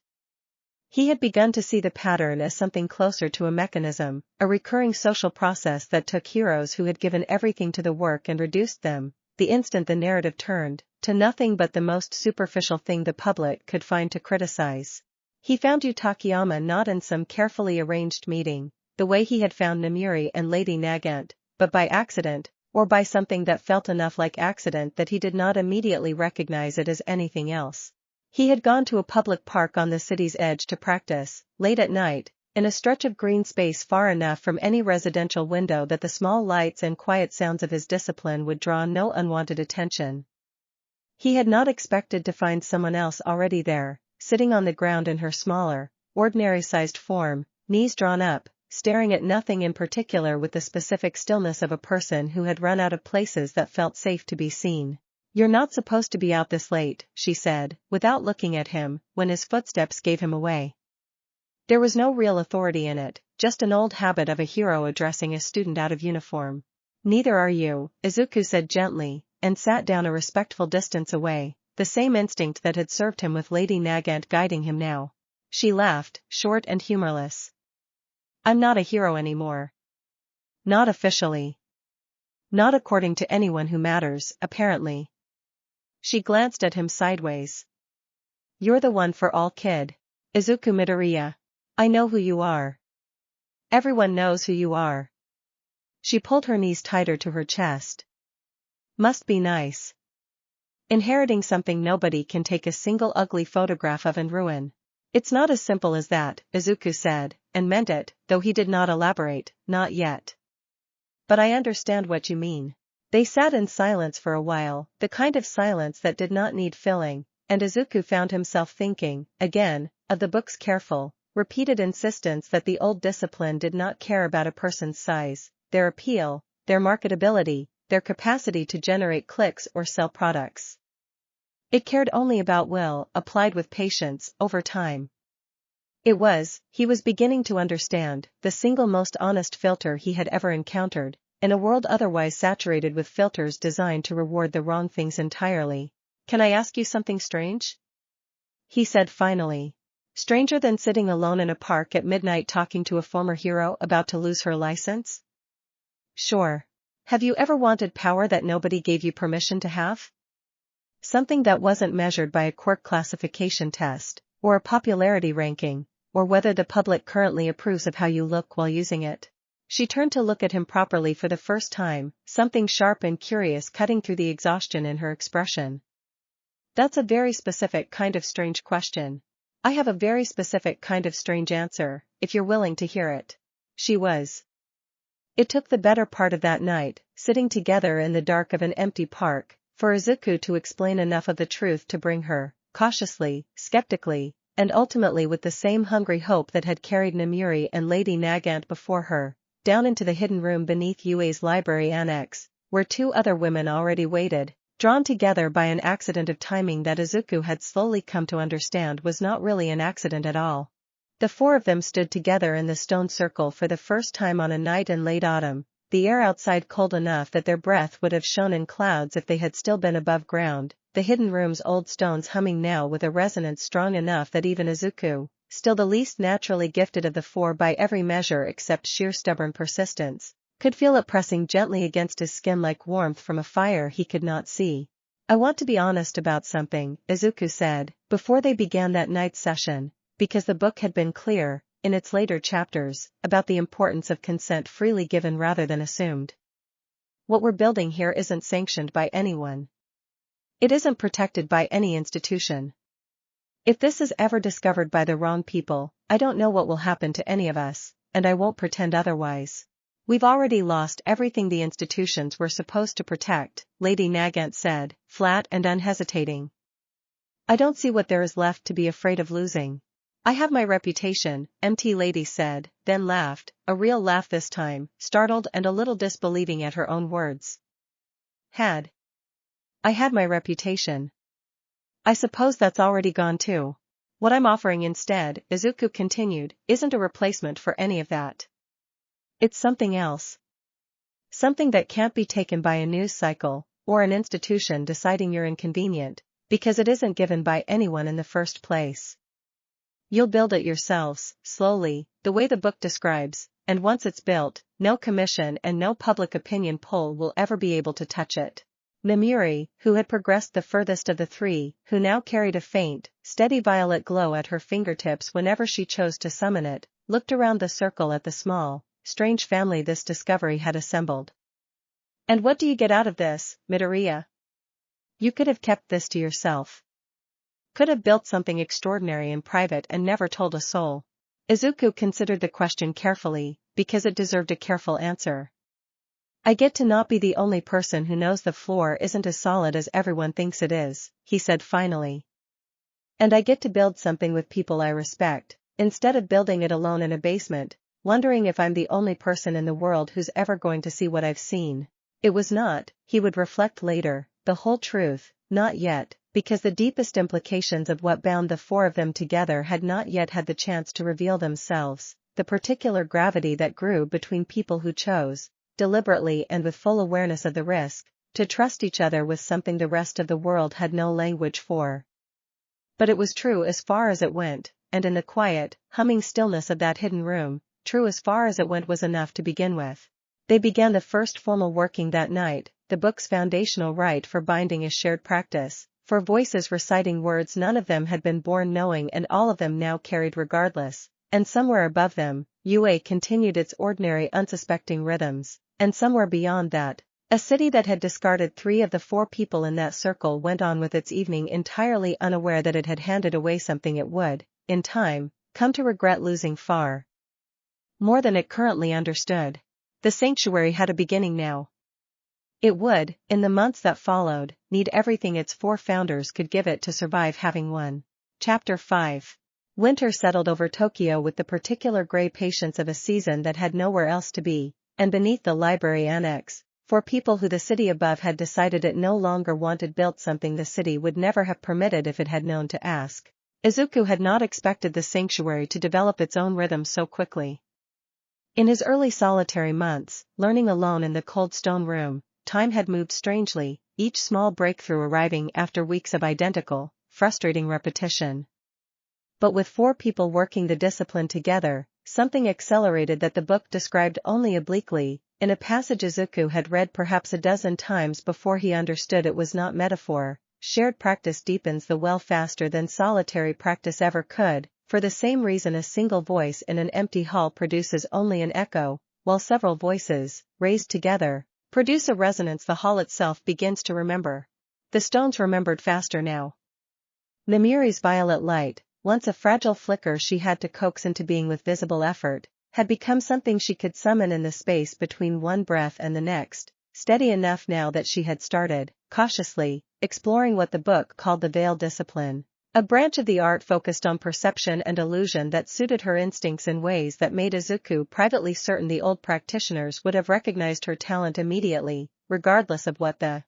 He had begun to see the pattern as something closer to a mechanism, a recurring social process that took heroes who had given everything to the work and reduced them, the instant the narrative turned, to nothing but the most superficial thing the public could find to criticize. He found Utakayama not in some carefully arranged meeting, the way he had found Namuri and Lady Nagant, but by accident, or by something that felt enough like accident that he did not immediately recognize it as anything else. He had gone to a public park on the city's edge to practice, late at night, in a stretch of green space far enough from any residential window that the small lights and quiet sounds of his discipline would draw no unwanted attention. He had not expected to find someone else already there, sitting on the ground in her smaller, ordinary-sized form, knees drawn up, staring at nothing in particular with the specific stillness of a person who had run out of places that felt safe to be seen. "You're not supposed to be out this late," she said, without looking at him, when his footsteps gave him away. There was no real authority in it, just an old habit of a hero addressing a student out of uniform. "Neither are you," Izuku said gently, and sat down a respectful distance away, the same instinct that had served him with Lady Nagant guiding him now. She laughed, short and humorless. "I'm not a hero anymore." Not officially. Not according to anyone who matters, apparently. She glanced at him sideways. You're the one for all, kid. Izuku Midoriya. I know who you are. Everyone knows who you are. She pulled her knees tighter to her chest. Must be nice. Inheriting something nobody can take a single ugly photograph of and ruin. It's not as simple as that, Izuku said, and meant it, though he did not elaborate, not yet. But I understand what you mean. They sat in silence for a while, the kind of silence that did not need filling, and Izuku found himself thinking, again, of the book's careful, repeated insistence that the old discipline did not care about a person's size, their appeal, their marketability, their capacity to generate clicks or sell products. It cared only about will, applied with patience, over time. It was, he was beginning to understand, the single most honest filter he had ever encountered, in a world otherwise saturated with filters designed to reward the wrong things entirely. Can I ask you something strange? He said finally. Stranger than sitting alone in a park at midnight talking to a former hero about to lose her license? Sure. Have you ever wanted power that nobody gave you permission to have? Something that wasn't measured by a quirk classification test, or a popularity ranking, or whether the public currently approves of how you look while using it. She turned to look at him properly for the first time, something sharp and curious cutting through the exhaustion in her expression. That's a very specific kind of strange question. I have a very specific kind of strange answer, if you're willing to hear it. She was. It took the better part of that night, sitting together in the dark of an empty park, for Izuku to explain enough of the truth to bring her, cautiously, skeptically, and ultimately with the same hungry hope that had carried Namuri and Lady Nagant before her, down into the hidden room beneath UA's library annex, where two other women already waited, drawn together by an accident of timing that Izuku had slowly come to understand was not really an accident at all. The four of them stood together in the stone circle for the first time on a night in late autumn, the air outside cold enough that their breath would have shone in clouds if they had still been above ground, the hidden room's old stones humming now with a resonance strong enough that even Izuku, still the least naturally gifted of the four by every measure except sheer stubborn persistence, could feel it pressing gently against his skin like warmth from a fire he could not see. I want to be honest about something, Izuku said, before they began that night's session, because the book had been clear, in its later chapters, about the importance of consent freely given rather than assumed. What we're building here isn't sanctioned by anyone. It isn't protected by any institution. If this is ever discovered by the wrong people, I don't know what will happen to any of us, and I won't pretend otherwise. We've already lost everything the institutions were supposed to protect, Lady Nagant said, flat and unhesitating. I don't see what there is left to be afraid of losing. I have my reputation, MT Lady said, then laughed, a real laugh this time, startled and a little disbelieving at her own words. I had my reputation. I suppose that's already gone too. What I'm offering instead, Izuku continued, isn't a replacement for any of that. It's something else. Something that can't be taken by a news cycle, or an institution deciding you're inconvenient, because it isn't given by anyone in the first place. You'll build it yourselves, slowly, the way the book describes, and once it's built, no commission and no public opinion poll will ever be able to touch it. Namuri, who had progressed the furthest of the three, who now carried a faint, steady violet glow at her fingertips whenever she chose to summon it, looked around the circle at the small, strange family this discovery had assembled. And what do you get out of this, Midoriya? You could have kept this to yourself. Could have built something extraordinary in private and never told a soul. Izuku considered the question carefully, because it deserved a careful answer. I get to not be the only person who knows the floor isn't as solid as everyone thinks it is, he said finally. And I get to build something with people I respect, instead of building it alone in a basement, wondering if I'm the only person in the world who's ever going to see what I've seen. It was not, he would reflect later, the whole truth, not yet, because the deepest implications of what bound the four of them together had not yet had the chance to reveal themselves, the particular gravity that grew between people who chose, deliberately and with full awareness of the risk, to trust each other with something the rest of the world had no language for. But it was true as far as it went, and in the quiet, humming stillness of that hidden room, true as far as it went was enough to begin with. They began the first formal working that night. The book's foundational rite for binding is shared practice, for voices reciting words none of them had been born knowing and all of them now carried regardless, and somewhere above them, UA continued its ordinary unsuspecting rhythms, and somewhere beyond that, a city that had discarded 3 of the 4 people in that circle went on with its evening entirely unaware that it had handed away something it would, in time, come to regret losing far more than it currently understood. The sanctuary had a beginning now. It would, in the months that followed, need everything its 4 founders could give it to survive having won. Chapter 5. Winter settled over Tokyo with the particular gray patience of a season that had nowhere else to be, and beneath the library annex, for people who the city above had decided it no longer wanted built something the city would never have permitted if it had known to ask. Izuku had not expected the sanctuary to develop its own rhythm so quickly. In his early solitary months, learning alone in the cold stone room, time had moved strangely, each small breakthrough arriving after weeks of identical, frustrating repetition. But with 4 people working the discipline together, something accelerated that the book described only obliquely, in a passage Izuku had read perhaps a dozen times before he understood it was not metaphor. Shared practice deepens the well faster than solitary practice ever could, for the same reason a single voice in an empty hall produces only an echo, while several voices, raised together, produce a resonance the hall itself begins to remember. The stones remembered faster now. Namiri's violet light, once a fragile flicker she had to coax into being with visible effort, had become something she could summon in the space between one breath and the next, steady enough now that she had started, cautiously, exploring what the book called the veil discipline. A branch of the art focused on perception and illusion that suited her instincts in ways that made Izuku privately certain the old practitioners would have recognized her talent immediately, regardless of what the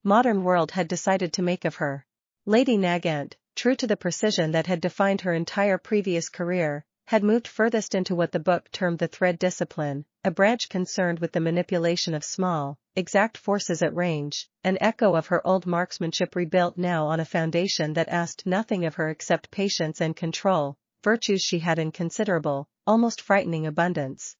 modern world had decided to make of her. Lady Nagant, true to the precision that had defined her entire previous career, had moved furthest into what the book termed the thread discipline, a branch concerned with the manipulation of small, exact forces at range, an echo of her old marksmanship rebuilt now on a foundation that asked nothing of her except patience and control, virtues she had in considerable, almost frightening abundance.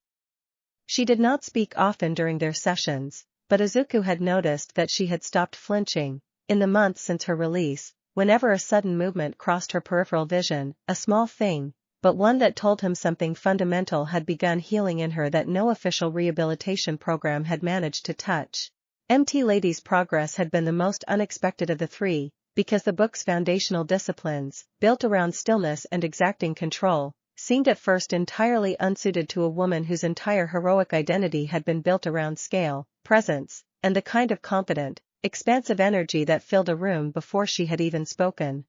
She did not speak often during their sessions, but Izuku had noticed that she had stopped flinching, in the months since her release, whenever a sudden movement crossed her peripheral vision, a small thing, but one that told him something fundamental had begun healing in her that no official rehabilitation program had managed to touch. Lady's progress had been the most unexpected of the 3, because the book's foundational disciplines, built around stillness and exacting control, seemed at first entirely unsuited to a woman whose entire heroic identity had been built around scale, presence, and the kind of confident, expansive energy that filled a room before she had even spoken.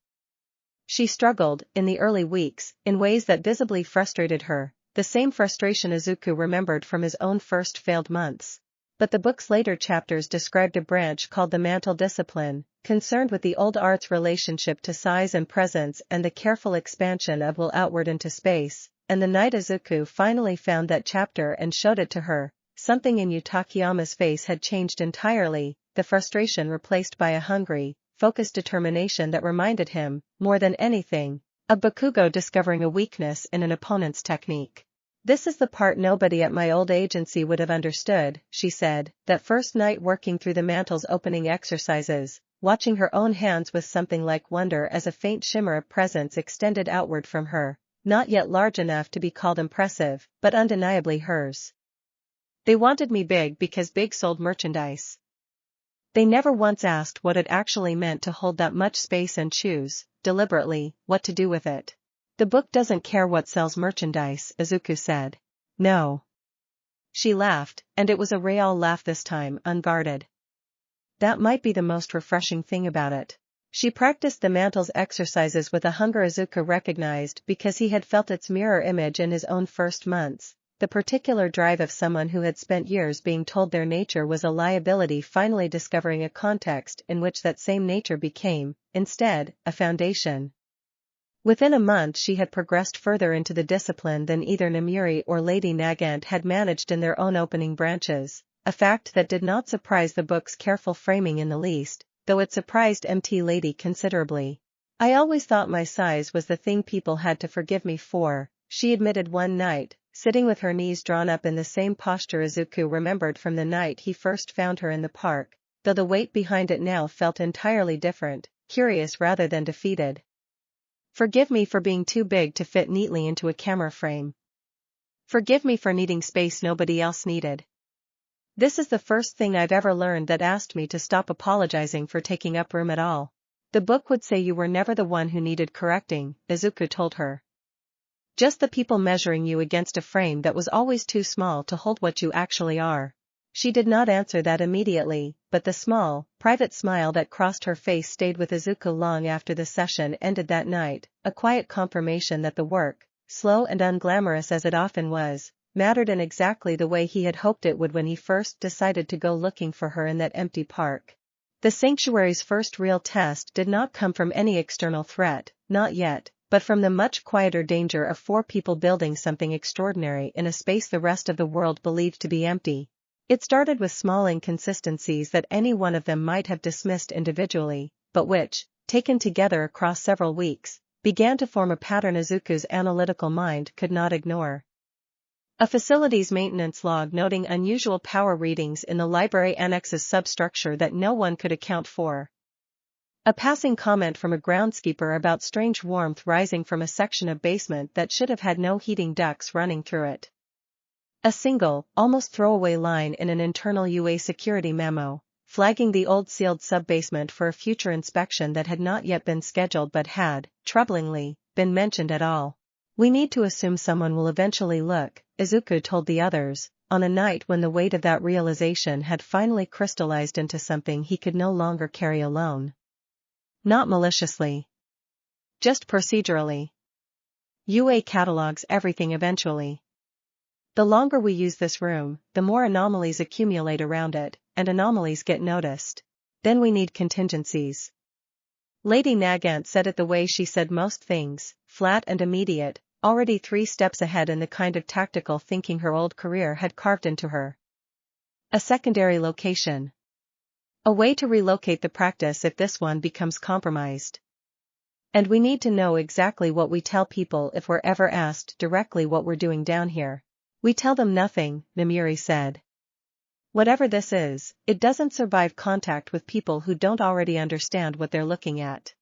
She struggled, in the early weeks, in ways that visibly frustrated her, the same frustration Izuku remembered from his own first failed months. But the book's later chapters described a branch called the mantle discipline, concerned with the old art's relationship to size and presence and the careful expansion of will outward into space, and the night Izuku finally found that chapter and showed it to her, something in Yutakiyama's face had changed entirely, the frustration replaced by a hungry, focused determination that reminded him, more than anything, of Bakugo discovering a weakness in an opponent's technique. "This is the part nobody at my old agency would have understood," she said, that first night working through the mantle's opening exercises, watching her own hands with something like wonder as a faint shimmer of presence extended outward from her, not yet large enough to be called impressive, but undeniably hers. "They wanted me big because big sold merchandise. They never once asked what it actually meant to hold that much space and choose, deliberately, what to do with it." "The book doesn't care what sells merchandise," Izuku said. "No." She laughed, and it was a real laugh this time, unguarded. That might be the most refreshing thing about it. She practiced the mantle's exercises with a hunger Izuku recognized because he had felt its mirror image in his own first months. The particular drive of someone who had spent years being told their nature was a liability finally discovering a context in which that same nature became, instead, a foundation. Within a month she had progressed further into the discipline than either Namiri or Lady Nagant had managed in their own opening branches, a fact that did not surprise the book's careful framing in the least, though it surprised Lady considerably. "I always thought my size was the thing people had to forgive me for," she admitted one night, sitting with her knees drawn up in the same posture Izuku remembered from the night he first found her in the park, though the weight behind it now felt entirely different, curious rather than defeated. Forgive me for being too big to fit neatly into a camera frame. Forgive me for needing space nobody else needed. This is the first thing I've ever learned that asked me to stop apologizing for taking up room at all. The book would say you were never the one who needed correcting, Izuku told her. Just the people measuring you against a frame that was always too small to hold what you actually are. She did not answer that immediately, but the small, private smile that crossed her face stayed with Izuku long after the session ended that night, a quiet confirmation that the work, slow and unglamorous as it often was, mattered in exactly the way he had hoped it would when he first decided to go looking for her in that empty park. The sanctuary's first real test did not come from any external threat, not yet, but from the much quieter danger of 4 people building something extraordinary in a space the rest of the world believed to be empty. It started with small inconsistencies that any one of them might have dismissed individually, but which, taken together across several weeks, began to form a pattern Izuku's analytical mind could not ignore. A facilities maintenance log noting unusual power readings in the library annex's substructure that no one could account for. A passing comment from a groundskeeper about strange warmth rising from a section of basement that should have had no heating ducts running through it. A single, almost throwaway line in an internal UA security memo, flagging the old sealed sub-basement for a future inspection that had not yet been scheduled but had, troublingly, been mentioned at all. We need to assume someone will eventually look, Izuku told the others, on a night when the weight of that realization had finally crystallized into something he could no longer carry alone. Not maliciously. Just procedurally. UA catalogs everything eventually. The longer we use this room, the more anomalies accumulate around it, and anomalies get noticed. Then we need contingencies. Lady Nagant said it the way she said most things, flat and immediate, already 3 steps ahead in the kind of tactical thinking her old career had carved into her. A secondary location. A way to relocate the practice if this one becomes compromised. And we need to know exactly what we tell people if we're ever asked directly what we're doing down here. We tell them nothing, Namiri said. Whatever this is, it doesn't survive contact with people who don't already understand what they're looking at.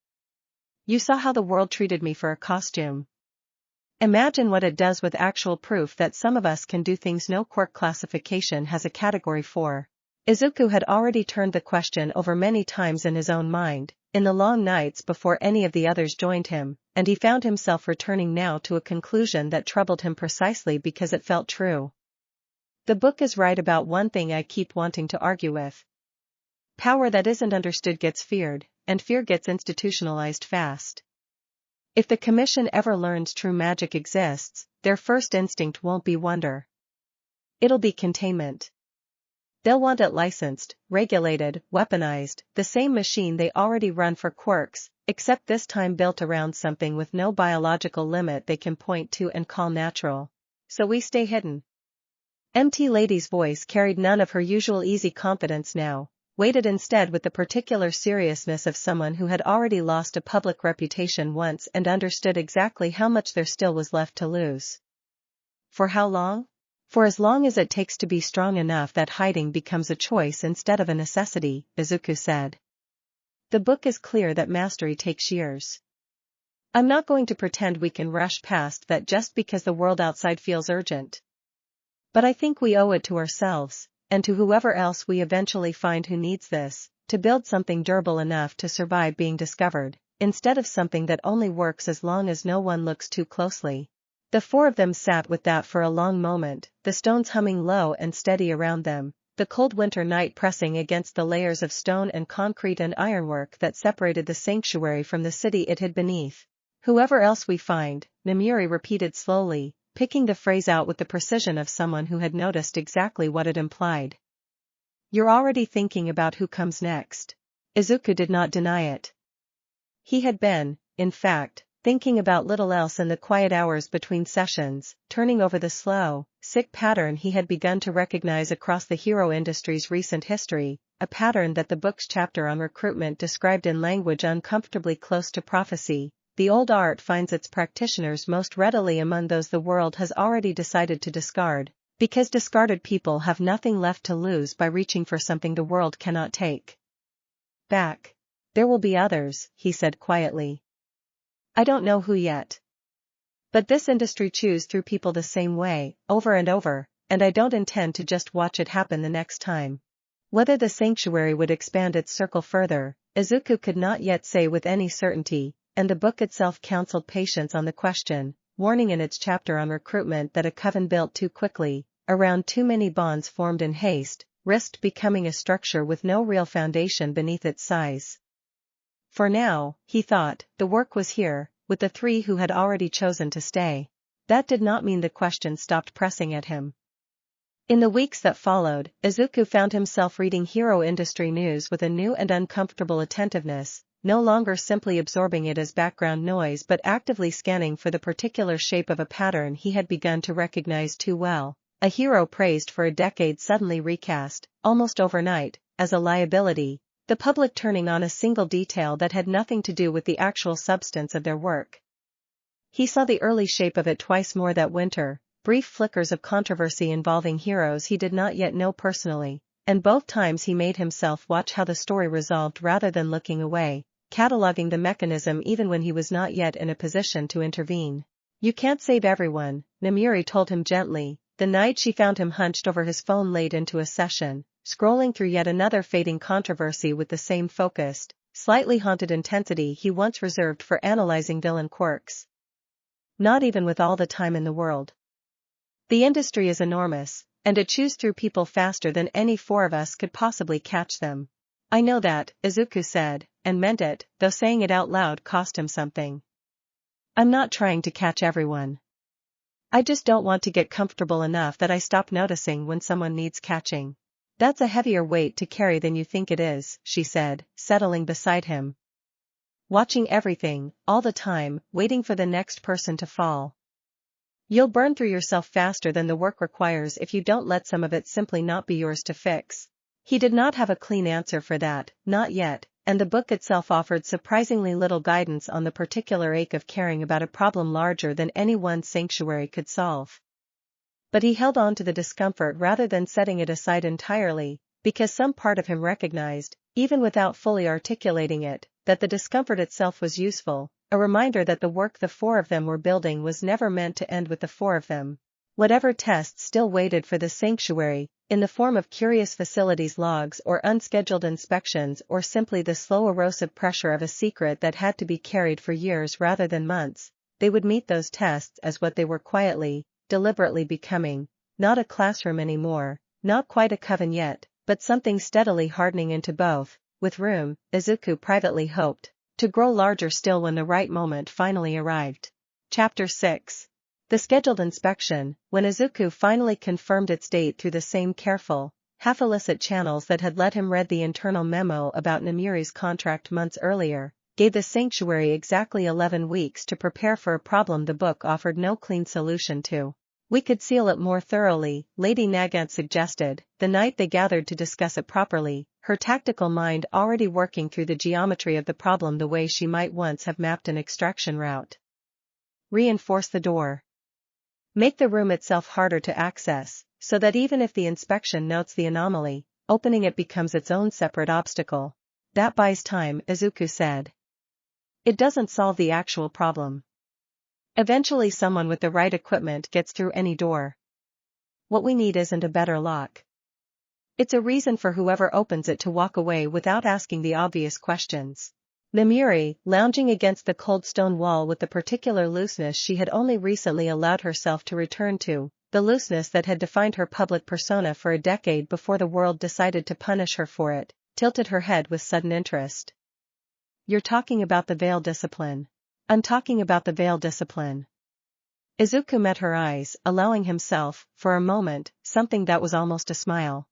You saw how the world treated me for a costume. Imagine what it does with actual proof that some of us can do things no quirk classification has a category for. Izuku had already turned the question over many times in his own mind, in the long nights before any of the others joined him, and he found himself returning now to a conclusion that troubled him precisely because it felt true. The book is right about one thing I keep wanting to argue with. Power that isn't understood gets feared, and fear gets institutionalized fast. If the Commission ever learns true magic exists, their first instinct won't be wonder. It'll be containment. They'll want it licensed, regulated, weaponized, the same machine they already run for Quirks, except this time built around something with no biological limit they can point to and call natural. So we stay hidden. MT Lady's voice carried none of her usual easy confidence now, weighted instead with the particular seriousness of someone who had already lost a public reputation once and understood exactly how much there still was left to lose. For how long? For as long as it takes to be strong enough that hiding becomes a choice instead of a necessity, Izuku said. The book is clear that mastery takes years. I'm not going to pretend we can rush past that just because the world outside feels urgent. But I think we owe it to ourselves, and to whoever else we eventually find who needs this, to build something durable enough to survive being discovered, instead of something that only works as long as no one looks too closely. The 4 of them sat with that for a long moment, the stones humming low and steady around them, the cold winter night pressing against the layers of stone and concrete and ironwork that separated the sanctuary from the city it hid beneath. Whoever else we find, Namiri repeated slowly, picking the phrase out with the precision of someone who had noticed exactly what it implied. You're already thinking about who comes next. Izuku did not deny it. He had been, in fact, thinking about little else in the quiet hours between sessions, turning over the slow, sick pattern he had begun to recognize across the hero industry's recent history, a pattern that the book's chapter on recruitment described in language uncomfortably close to prophecy, the old art finds its practitioners most readily among those the world has already decided to discard, because discarded people have nothing left to lose by reaching for something the world cannot take back. There will be others, he said quietly. I don't know who yet. But this industry chews through people the same way, over and over, and I don't intend to just watch it happen the next time. Whether the sanctuary would expand its circle further, Izuku could not yet say with any certainty, and the book itself counseled patience on the question, warning in its chapter on recruitment that a coven built too quickly, around too many bonds formed in haste, risked becoming a structure with no real foundation beneath its size. For now, he thought, the work was here, with the three who had already chosen to stay. That did not mean the question stopped pressing at him. In the weeks that followed, Izuku found himself reading hero industry news with a new and uncomfortable attentiveness, no longer simply absorbing it as background noise but actively scanning for the particular shape of a pattern he had begun to recognize too well. A hero praised for a decade suddenly recast, almost overnight, as a liability, the public turning on a single detail that had nothing to do with the actual substance of their work. He saw the early shape of it twice more that winter, brief flickers of controversy involving heroes he did not yet know personally, and both times he made himself watch how the story resolved rather than looking away, cataloging the mechanism even when he was not yet in a position to intervene. You can't save everyone, Namiri told him gently, the night she found him hunched over his phone late into a session, scrolling through yet another fading controversy with the same focused, slightly haunted intensity he once reserved for analyzing villain quirks. Not even with all the time in the world. The industry is enormous, and it chews through people faster than any four of us could possibly catch them. I know that, Izuku said, and meant it, though saying it out loud cost him something. I'm not trying to catch everyone. I just don't want to get comfortable enough that I stop noticing when someone needs catching. That's a heavier weight to carry than you think it is, she said, settling beside him. Watching everything, all the time, waiting for the next person to fall. You'll burn through yourself faster than the work requires if you don't let some of it simply not be yours to fix. He did not have a clean answer for that, not yet, and the book itself offered surprisingly little guidance on the particular ache of caring about a problem larger than any one sanctuary could solve. But he held on to the discomfort rather than setting it aside entirely, because some part of him recognized, even without fully articulating it, that the discomfort itself was useful, a reminder that the work the four of them were building was never meant to end with the four of them. Whatever tests still waited for the sanctuary, in the form of curious facilities logs or unscheduled inspections or simply the slow erosive pressure of a secret that had to be carried for years rather than months, they would meet those tests as what they were quietly, deliberately becoming, not a classroom anymore, not quite a coven yet, but something steadily hardening into both, with room, Izuku privately hoped, to grow larger still when the right moment finally arrived. Chapter 6. The scheduled inspection, when Izuku finally confirmed its date through the same careful, half-illicit channels that had let him read the internal memo about Namiri's contract months earlier, gave the sanctuary exactly 11 weeks to prepare for a problem the book offered no clean solution to. We could seal it more thoroughly, Lady Nagant suggested, the night they gathered to discuss it properly, her tactical mind already working through the geometry of the problem the way she might once have mapped an extraction route. Reinforce the door. Make the room itself harder to access, so that even if the inspection notes the anomaly, opening it becomes its own separate obstacle. That buys time, Izuku said. It doesn't solve the actual problem. Eventually someone with the right equipment gets through any door. What we need isn't a better lock. It's a reason for whoever opens it to walk away without asking the obvious questions. Namiri, lounging against the cold stone wall with the particular looseness she had only recently allowed herself to return to, the looseness that had defined her public persona for a decade before the world decided to punish her for it, tilted her head with sudden interest. You're talking about the veil discipline. I'm talking about the veil discipline. Izuku met her eyes, allowing himself, for a moment, something that was almost a smile.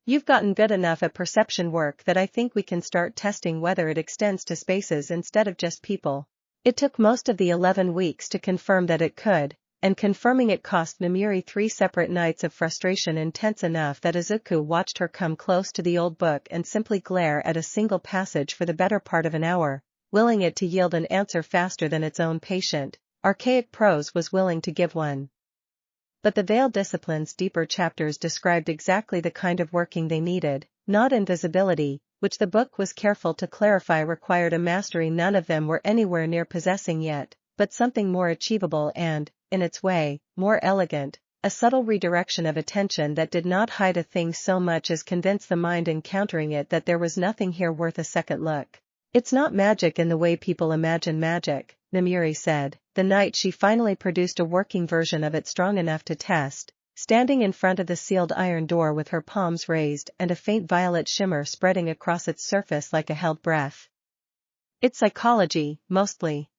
You've gotten good enough at perception work that I think we can start testing whether it extends to spaces instead of just people. It took most of the 11 weeks to confirm that it could, and confirming it cost Namiri 3 separate nights of frustration intense enough that Izuku watched her come close to the old book and simply glare at a single passage for the better part of an hour, willing it to yield an answer faster than its own patient, archaic prose was willing to give one. But the Veiled Discipline's deeper chapters described exactly the kind of working they needed, not invisibility, which the book was careful to clarify required a mastery none of them were anywhere near possessing yet, but something more achievable and, in its way, more elegant, a subtle redirection of attention that did not hide a thing so much as convince the mind encountering it that there was nothing here worth a second look. It's not magic in the way people imagine magic, Namiri said, the night she finally produced a working version of it strong enough to test, standing in front of the sealed iron door with her palms raised and a faint violet shimmer spreading across its surface like a held breath. It's psychology, mostly.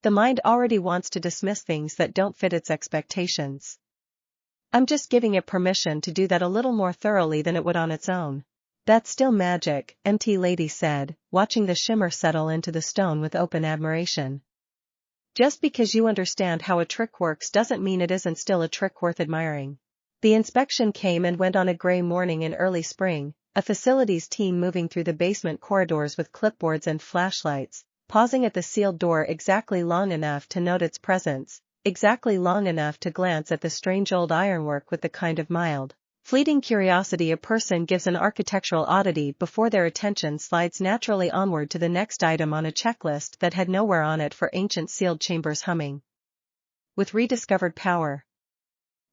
The mind already wants to dismiss things that don't fit its expectations. I'm just giving it permission to do that a little more thoroughly than it would on its own. That's still magic, MT Lady said, watching the shimmer settle into the stone with open admiration. Just because you understand how a trick works doesn't mean it isn't still a trick worth admiring. The inspection came and went on a gray morning in early spring, a facilities team moving through the basement corridors with clipboards and flashlights, pausing at the sealed door exactly long enough to note its presence, exactly long enough to glance at the strange old ironwork with the kind of mild, fleeting curiosity a person gives an architectural oddity before their attention slides naturally onward to the next item on a checklist that had nowhere on it for ancient sealed chambers humming with rediscovered power.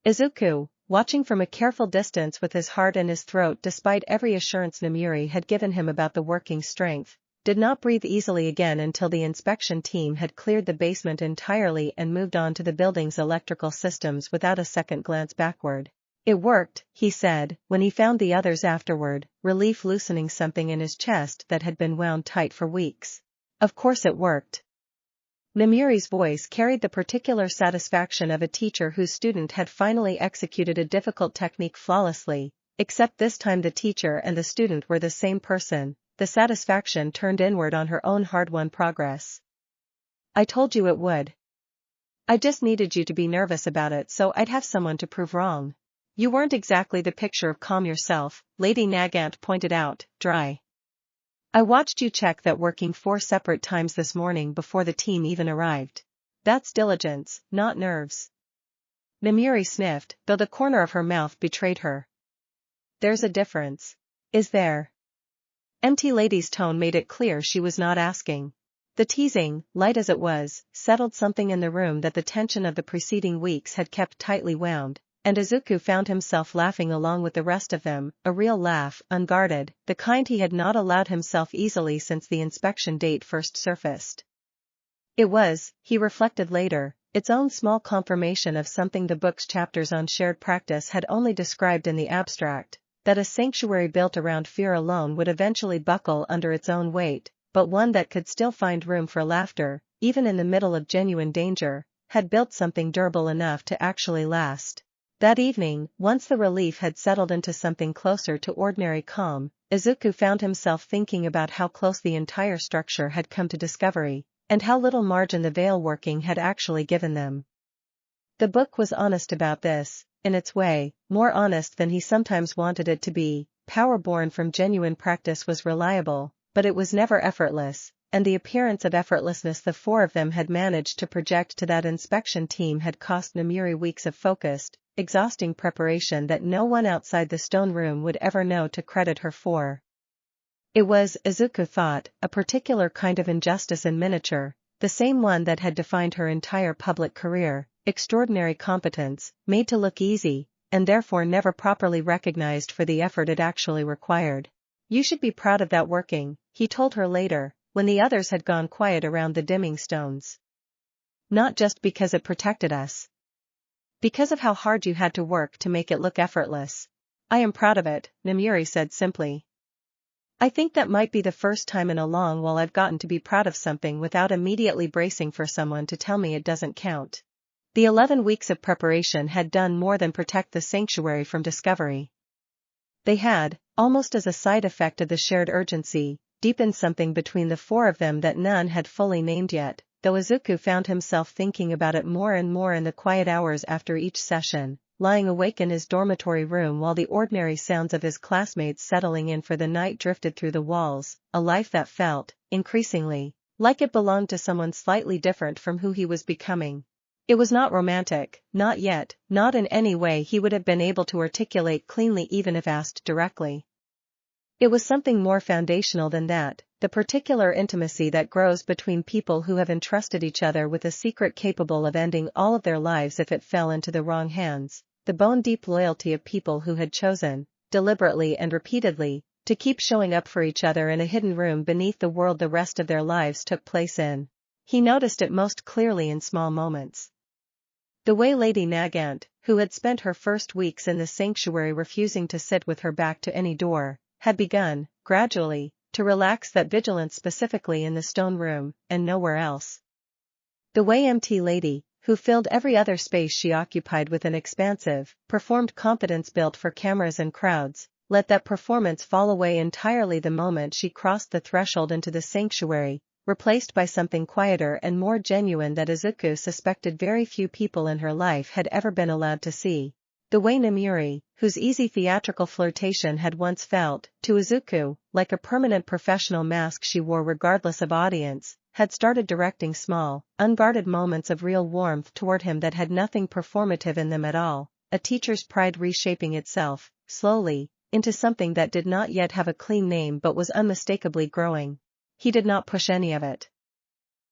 Izuku, watching from a careful distance with his heart in his throat despite every assurance Namiri had given him about the working strength, did not breathe easily again until the inspection team had cleared the basement entirely and moved on to the building's electrical systems without a second glance backward. It worked, he said, when he found the others afterward, relief loosening something in his chest that had been wound tight for weeks. Of course it worked. Namiri's voice carried the particular satisfaction of a teacher whose student had finally executed a difficult technique flawlessly, except this time the teacher and the student were the same person. The satisfaction turned inward on her own hard-won progress. I told you it would. I just needed you to be nervous about it so I'd have someone to prove wrong. You weren't exactly the picture of calm yourself, Lady Nagant pointed out, dry. I watched you check that working 4 separate times this morning before the team even arrived. That's diligence, not nerves. Namiri sniffed, though the corner of her mouth betrayed her. There's a difference. Is there? MT Lady's tone made it clear she was not asking. The teasing, light as it was, settled something in the room that the tension of the preceding weeks had kept tightly wound, and Izuku found himself laughing along with the rest of them, a real laugh, unguarded, the kind he had not allowed himself easily since the inspection date first surfaced. It was, he reflected later, its own small confirmation of something the book's chapters on shared practice had only described in the abstract, that a sanctuary built around fear alone would eventually buckle under its own weight, but one that could still find room for laughter, even in the middle of genuine danger, had built something durable enough to actually last. That evening, once the relief had settled into something closer to ordinary calm, Izuku found himself thinking about how close the entire structure had come to discovery, and how little margin the veil working had actually given them. The book was honest about this, in its way, more honest than he sometimes wanted it to be. Power born from genuine practice was reliable, but it was never effortless, and the appearance of effortlessness the 4 of them had managed to project to that inspection team had cost Namiri weeks of focused, exhausting preparation that no one outside the stone room would ever know to credit her for. It was, Izuku thought, a particular kind of injustice in miniature, the same one that had defined her entire public career, extraordinary competence, made to look easy, and therefore never properly recognized for the effort it actually required. You should be proud of that working, he told her later, when the others had gone quiet around the dimming stones. Not just because it protected us. Because of how hard you had to work to make it look effortless. I am proud of it, Namiri said simply. I think that might be the first time in a long while I've gotten to be proud of something without immediately bracing for someone to tell me it doesn't count. The 11 weeks of preparation had done more than protect the sanctuary from discovery. They had, almost as a side effect of the shared urgency, deepened something between the 4 of them that none had fully named yet, though Izuku found himself thinking about it more and more in the quiet hours after each session, lying awake in his dormitory room while the ordinary sounds of his classmates settling in for the night drifted through the walls, a life that felt, increasingly, like it belonged to someone slightly different from who he was becoming. It was not romantic, not yet, not in any way he would have been able to articulate cleanly even if asked directly. It was something more foundational than that, the particular intimacy that grows between people who have entrusted each other with a secret capable of ending all of their lives if it fell into the wrong hands, the bone-deep loyalty of people who had chosen, deliberately and repeatedly, to keep showing up for each other in a hidden room beneath the world the rest of their lives took place in. He noticed it most clearly in small moments. The way Lady Nagant, who had spent her first weeks in the sanctuary refusing to sit with her back to any door, had begun, gradually, to relax that vigilance specifically in the stone room, and nowhere else. The way MT Lady, who filled every other space she occupied with an expansive, performed confidence built for cameras and crowds, let that performance fall away entirely the moment she crossed the threshold into the sanctuary, replaced by something quieter and more genuine that Izuku suspected very few people in her life had ever been allowed to see. The way Namuri, whose easy theatrical flirtation had once felt, to Izuku, like a permanent professional mask she wore regardless of audience, had started directing small, unguarded moments of real warmth toward him that had nothing performative in them at all, a teacher's pride reshaping itself, slowly, into something that did not yet have a clean name but was unmistakably growing. He did not push any of it.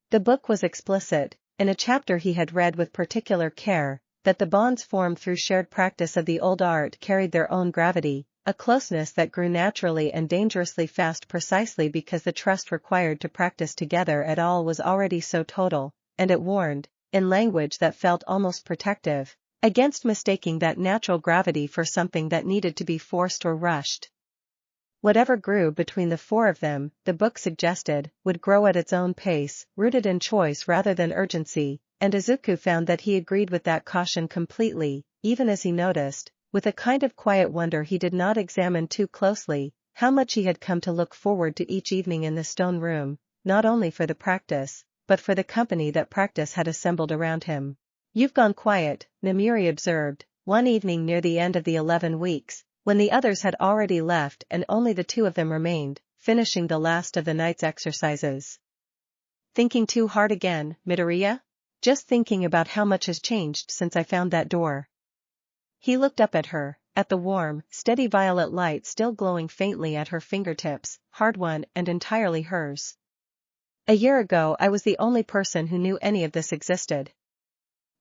The book was explicit, in a chapter he had read with particular care, that the bonds formed through shared practice of the old art carried their own gravity, a closeness that grew naturally and dangerously fast precisely because the trust required to practice together at all was already so total, and it warned, in language that felt almost protective, against mistaking that natural gravity for something that needed to be forced or rushed. Whatever grew between the four of them, the book suggested, would grow at its own pace, rooted in choice rather than urgency, and Izuku found that he agreed with that caution completely, even as he noticed, with a kind of quiet wonder he did not examine too closely, how much he had come to look forward to each evening in the stone room, not only for the practice, but for the company that practice had assembled around him. "You've gone quiet," Namuri observed, one evening near the end of the 11 weeks, when the others had already left and only the two of them remained, finishing the last of the night's exercises. "Thinking too hard again, Midoriya? Just thinking about how much has changed since I found that door." He looked up at her, at the warm, steady violet light still glowing faintly at her fingertips, hard-won and entirely hers. "A year ago I was the only person who knew any of this existed.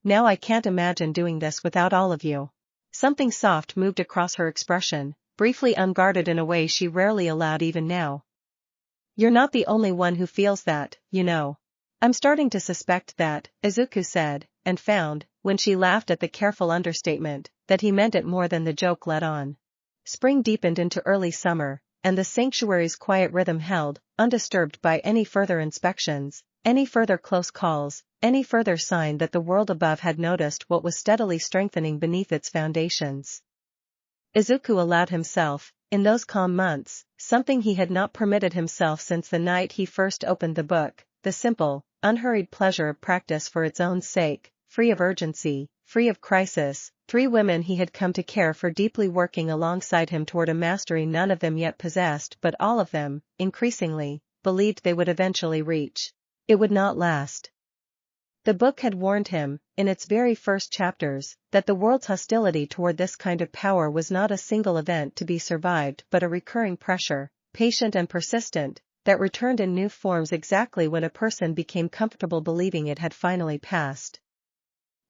Now I can't imagine doing this without all of you." Something soft moved across her expression, briefly unguarded in a way she rarely allowed even now. "You're not the only one who feels that, you know. I'm starting to suspect that," Izuku said, and found, when she laughed at the careful understatement, that he meant it more than the joke let on. Spring deepened into early summer, and the sanctuary's quiet rhythm held, undisturbed by any further inspections, any further close calls, any further sign that the world above had noticed what was steadily strengthening beneath its foundations. Izuku allowed himself, in those calm months, something he had not permitted himself since the night he first opened the book, the simple, unhurried pleasure of practice for its own sake, free of urgency, free of crisis. 3 women he had come to care for deeply working alongside him toward a mastery none of them yet possessed but all of them, increasingly, believed they would eventually reach. It would not last. The book had warned him, in its very first chapters, that the world's hostility toward this kind of power was not a single event to be survived but a recurring pressure, patient and persistent, that returned in new forms exactly when a person became comfortable believing it had finally passed.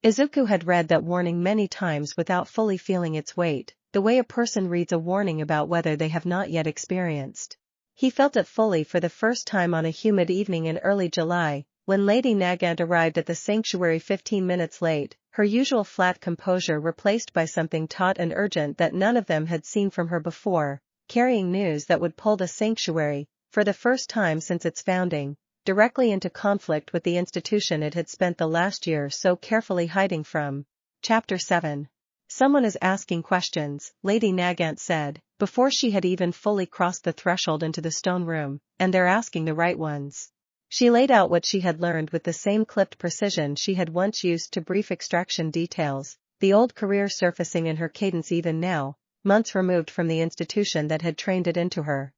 Izuku had read that warning many times without fully feeling its weight, the way a person reads a warning about weather they have not yet experienced. He felt it fully for the first time on a humid evening in early July, when Lady Nagant arrived at the sanctuary 15 minutes late, her usual flat composure replaced by something taut and urgent that none of them had seen from her before, carrying news that would pull the sanctuary, for the first time since its founding, directly into conflict with the institution it had spent the last year so carefully hiding from. Chapter 7. "Someone is asking questions," Lady Nagant said, before she had even fully crossed the threshold into the stone room, "and they're asking the right ones." She laid out what she had learned with the same clipped precision she had once used to brief extraction details, the old career surfacing in her cadence even now, months removed from the institution that had trained it into her.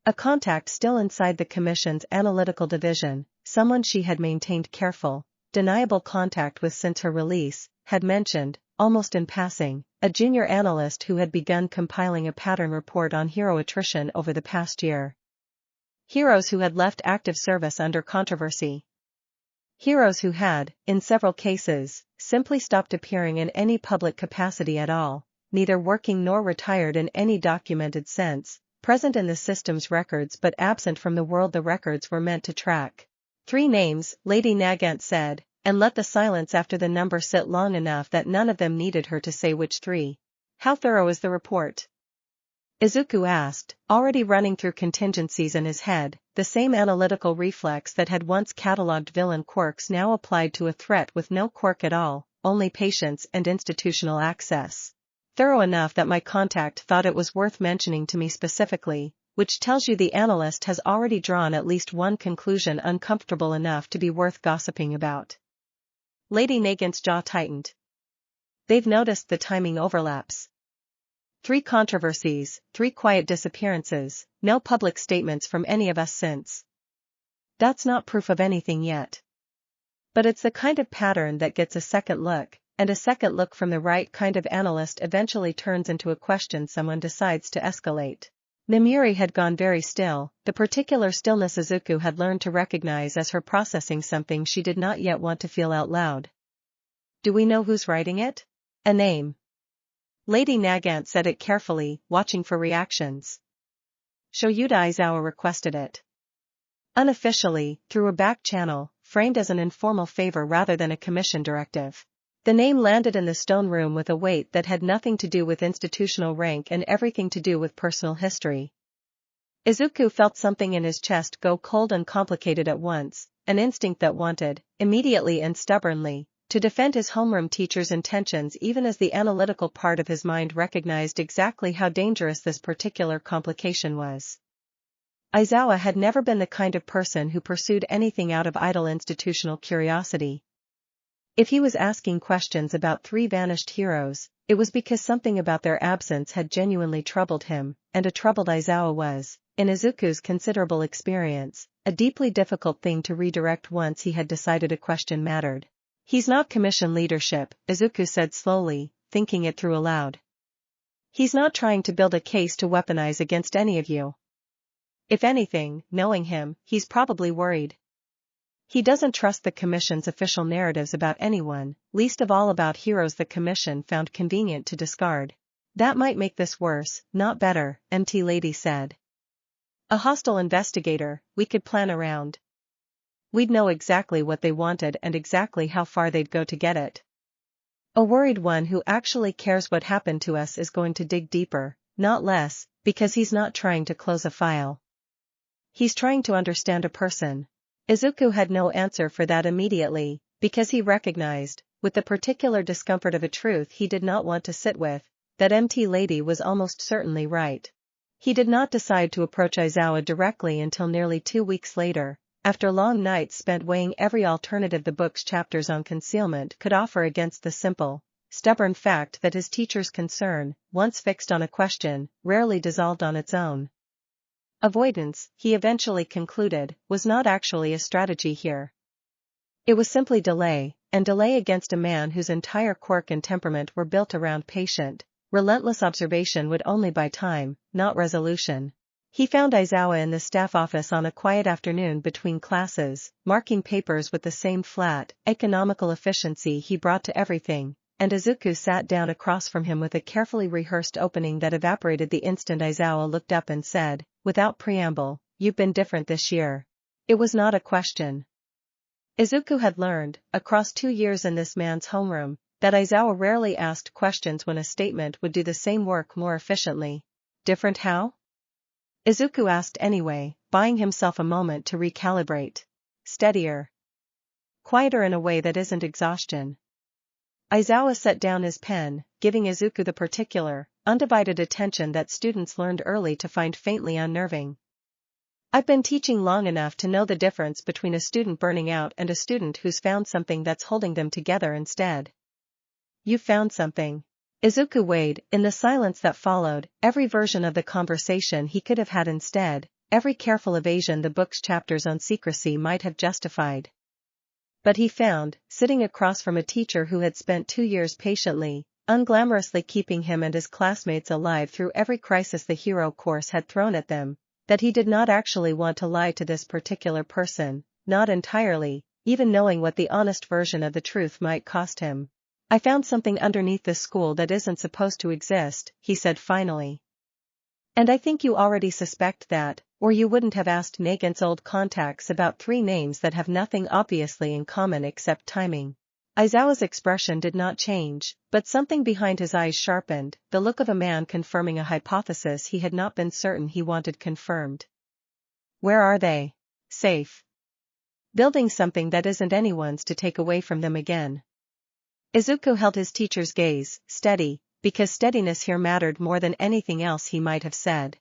A contact still inside the Commission's analytical division, someone she had maintained careful, deniable contact with since her release, had mentioned, almost in passing, a junior analyst who had begun compiling a pattern report on hero attrition over the past year. Heroes who had left active service under controversy. Heroes who had, in several cases, simply stopped appearing in any public capacity at all, neither working nor retired in any documented sense, present in the system's records but absent from the world the records were meant to track. 3 names, Lady Nagant said, and let the silence after the number sit long enough that none of them needed her to say which 3. How thorough is the report? Izuku asked, already running through contingencies in his head, the same analytical reflex that had once catalogued villain quirks now applied to a threat with no quirk at all, only patience and institutional access. Thorough enough that my contact thought it was worth mentioning to me specifically, which tells you the analyst has already drawn at least one conclusion uncomfortable enough to be worth gossiping about. Lady Nagant's jaw tightened. They've noticed the timing overlaps. 3 controversies, 3 quiet disappearances, no public statements from any of us since. That's not proof of anything yet. But it's the kind of pattern that gets a second look, and a second look from the right kind of analyst eventually turns into a question someone decides to escalate. Mimuri had gone very still, the particular stillness Izuku had learned to recognize as her processing something she did not yet want to feel out loud. Do we know who's writing it? A name. Lady Nagant said it carefully, watching for reactions. Shoyuda Aizawa requested it. Unofficially, through a back channel, framed as an informal favor rather than a commission directive. The name landed in the stone room with a weight that had nothing to do with institutional rank and everything to do with personal history. Izuku felt something in his chest go cold and complicated at once, an instinct that wanted, immediately and stubbornly, to defend his homeroom teacher's intentions even as the analytical part of his mind recognized exactly how dangerous this particular complication was. Aizawa had never been the kind of person who pursued anything out of idle institutional curiosity. If he was asking questions about 3 vanished heroes, it was because something about their absence had genuinely troubled him, and a troubled Aizawa was, in Izuku's considerable experience, a deeply difficult thing to redirect once he had decided a question mattered. He's not commission leadership, Izuku said slowly, thinking it through aloud. He's not trying to build a case to weaponize against any of you. If anything, knowing him, he's probably worried. He doesn't trust the Commission's official narratives about anyone, least of all about heroes the Commission found convenient to discard. That might make this worse, not better, MT Lady said. A hostile investigator, we could plan around. We'd know exactly what they wanted and exactly how far they'd go to get it. A worried one who actually cares what happened to us is going to dig deeper, not less, because he's not trying to close a file. He's trying to understand a person. Izuku had no answer for that immediately, because he recognized, with the particular discomfort of a truth he did not want to sit with, that MT Lady was almost certainly right. He did not decide to approach Aizawa directly until nearly 2 weeks later, after long nights spent weighing every alternative the book's chapters on concealment could offer against the simple, stubborn fact that his teacher's concern, once fixed on a question, rarely dissolved on its own. Avoidance, he eventually concluded, was not actually a strategy here. It was simply delay, and delay against a man whose entire quirk and temperament were built around patient, relentless observation would only buy time, not resolution. He found Aizawa in the staff office on a quiet afternoon between classes, marking papers with the same flat, economical efficiency he brought to everything, and Izuku sat down across from him with a carefully rehearsed opening that evaporated the instant Aizawa looked up and said, without preamble, "You've been different this year." It was not a question. Izuku had learned, across 2 years in this man's homeroom, that Aizawa rarely asked questions when a statement would do the same work more efficiently. Different how? Izuku asked anyway, buying himself a moment to recalibrate. Steadier. Quieter in a way that isn't exhaustion. Aizawa set down his pen, giving Izuku the particular, undivided attention that students learned early to find faintly unnerving. I've been teaching long enough to know the difference between a student burning out and a student who's found something that's holding them together instead. You found something. Izuku weighed, in the silence that followed, every version of the conversation he could have had instead, every careful evasion the book's chapters on secrecy might have justified. But he found, sitting across from a teacher who had spent 2 years patiently, unglamorously keeping him and his classmates alive through every crisis the hero course had thrown at them, that he did not actually want to lie to this particular person, not entirely, even knowing what the honest version of the truth might cost him. "I found something underneath this school that isn't supposed to exist," he said finally. "And I think you already suspect that, or you wouldn't have asked Nagant's old contacts about 3 names that have nothing obviously in common except timing." Aizawa's expression did not change, but something behind his eyes sharpened, the look of a man confirming a hypothesis he had not been certain he wanted confirmed. "Where are they?" "Safe. Building something that isn't anyone's to take away from them again." Izuku held his teacher's gaze, steady, because steadiness here mattered more than anything else he might have said.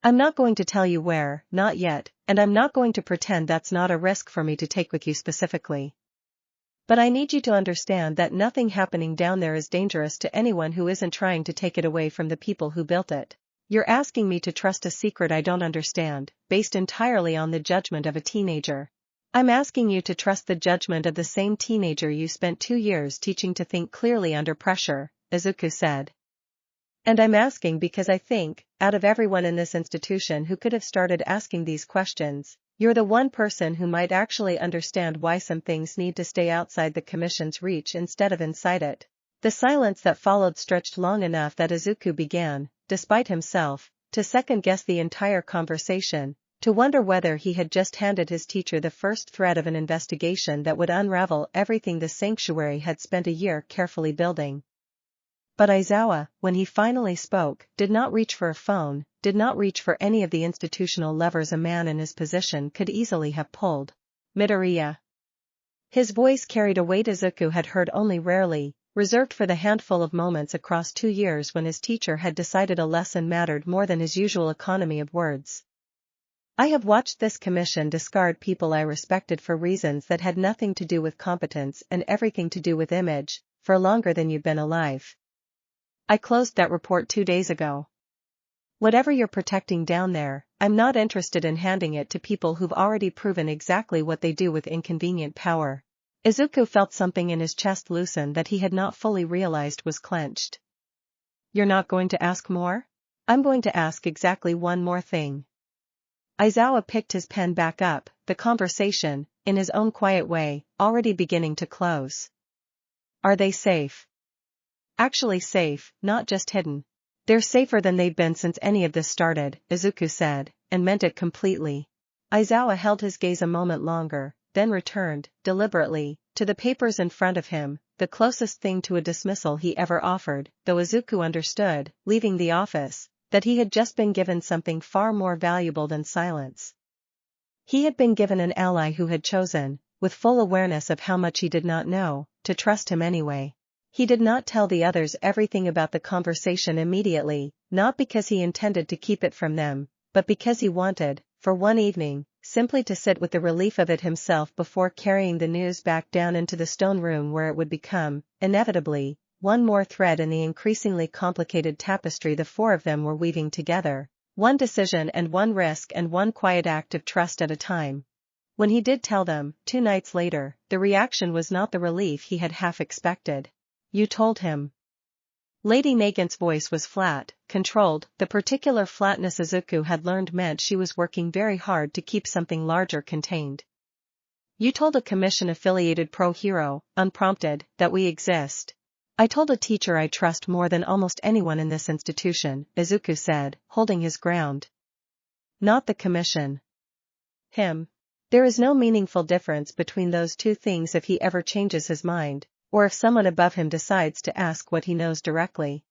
"I'm not going to tell you where, not yet, and I'm not going to pretend that's not a risk for me to take with you specifically. But I need you to understand that nothing happening down there is dangerous to anyone who isn't trying to take it away from the people who built it. You're asking me to trust a secret I don't understand, based entirely on the judgment of a teenager. I'm asking you to trust the judgment of the same teenager you spent 2 years teaching to think clearly under pressure," Izuku said. "And I'm asking because I think, out of everyone in this institution who could have started asking these questions, you're the one person who might actually understand why some things need to stay outside the Commission's reach instead of inside it." The silence that followed stretched long enough that Izuku began, despite himself, to second-guess the entire conversation, to wonder whether he had just handed his teacher the first thread of an investigation that would unravel everything the sanctuary had spent a year carefully building. But Aizawa, when he finally spoke, did not reach for a phone, did not reach for any of the institutional levers a man in his position could easily have pulled. "Midoriya." His voice carried a weight Izuku had heard only rarely, reserved for the handful of moments across 2 years when his teacher had decided a lesson mattered more than his usual economy of words. "I have watched this commission discard people I respected for reasons that had nothing to do with competence and everything to do with image, for longer than you've been alive. I closed that report 2 days ago. Whatever you're protecting down there, I'm not interested in handing it to people who've already proven exactly what they do with inconvenient power." Izuku felt something in his chest loosen that he had not fully realized was clenched. "You're not going to ask more?" "I'm going to ask exactly one more thing." Aizawa picked his pen back up, the conversation, in his own quiet way, already beginning to close. "Are they safe?" "Actually safe, not just hidden." "They're safer than they've been since any of this started," Izuku said, and meant it completely. Aizawa held his gaze a moment longer, then returned, deliberately, to the papers in front of him, the closest thing to a dismissal he ever offered, though Izuku understood, leaving the office, that he had just been given something far more valuable than silence. He had been given an ally who had chosen, with full awareness of how much he did not know, to trust him anyway. He did not tell the others everything about the conversation immediately, not because he intended to keep it from them, but because he wanted, for one evening, simply to sit with the relief of it himself before carrying the news back down into the stone room where it would become, inevitably, one more thread in the increasingly complicated tapestry the 4 of them were weaving together, one decision and one risk and one quiet act of trust at a time. When he did tell them, 2 nights later, the reaction was not the relief he had half expected. "You told him?" Lady Nagant's voice was flat, controlled, the particular flatness Izuku had learned meant she was working very hard to keep something larger contained. "You told a commission-affiliated pro-hero, unprompted, that we exist." "I told a teacher I trust more than almost anyone in this institution," Izuku said, holding his ground. "Not the commission. Him. There is no meaningful difference between those 2 things if he ever changes his mind, or if someone above him decides to ask what he knows directly."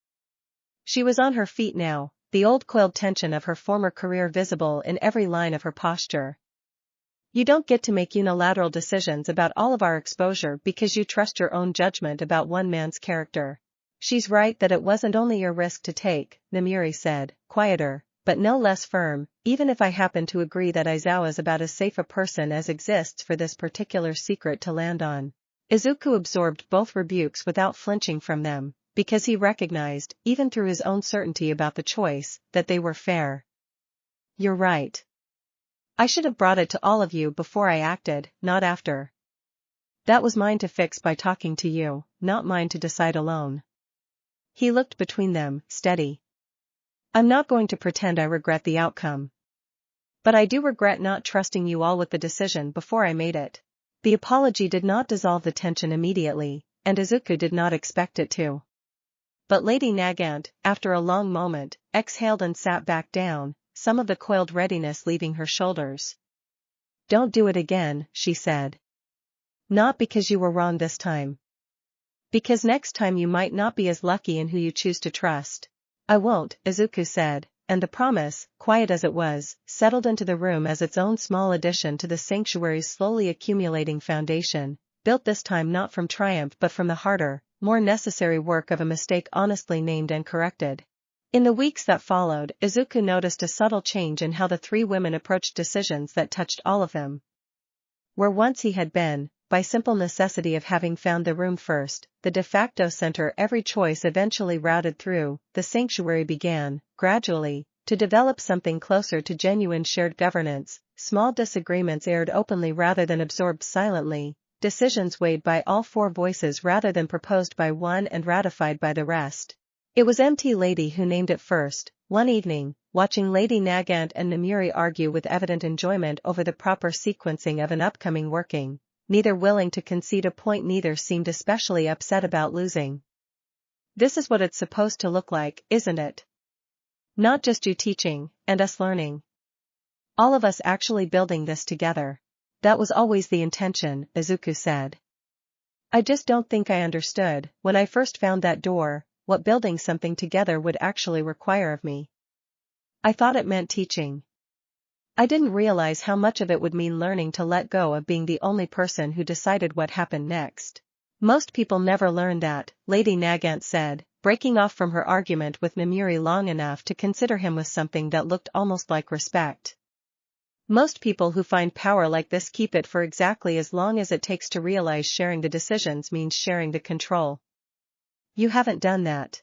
She was on her feet now, the old coiled tension of her former career visible in every line of her posture. "You don't get to make unilateral decisions about all of our exposure because you trust your own judgment about one man's character." "She's right that it wasn't only your risk to take," Namiri said, quieter, but no less firm, "even if I happen to agree that Aizawa's about as safe a person as exists for this particular secret to land on." Izuku absorbed both rebukes without flinching from them, because he recognized, even through his own certainty about the choice, that they were fair. You're right. I should have brought it to all of you before I acted, not after. That was mine to fix by talking to you, not mine to decide alone. He looked between them, steady. I'm not going to pretend I regret the outcome. But I do regret not trusting you all with the decision before I made it. The apology did not dissolve the tension immediately, and Izuku did not expect it to. But Lady Nagant, after a long moment, exhaled and sat back down, some of the coiled readiness leaving her shoulders. Don't do it again, she said. Not because you were wrong this time. Because next time you might not be as lucky in who you choose to trust. I won't, Izuku said, and the promise, quiet as it was, settled into the room as its own small addition to the sanctuary's slowly accumulating foundation, built this time not from triumph but from the harder, more necessary work of a mistake honestly named and corrected. In the weeks that followed, Izuku noticed a subtle change in how the three women approached decisions that touched all of them. Where once he had been, by simple necessity of having found the room first, the de facto center every choice eventually routed through, the sanctuary began, gradually, to develop something closer to genuine shared governance. Small disagreements aired openly rather than absorbed silently, decisions weighed by all four voices rather than proposed by one and ratified by the rest. It was MT Lady who named it first. One evening, watching Lady Nagant and Namuri argue with evident enjoyment over the proper sequencing of an upcoming working, neither willing to concede a point, neither seemed especially upset about losing. This is what it's supposed to look like, isn't it? Not just you teaching, and us learning. All of us actually building this together. That was always the intention, Izuku said. I just don't think I understood, when I first found that door, what building something together would actually require of me. I thought it meant teaching. I didn't realize how much of it would mean learning to let go of being the only person who decided what happened next. Most people never learn that, Lady Nagant said, breaking off from her argument with Namuri long enough to consider him with something that looked almost like respect. Most people who find power like this keep it for exactly as long as it takes to realize sharing the decisions means sharing the control. You haven't done that.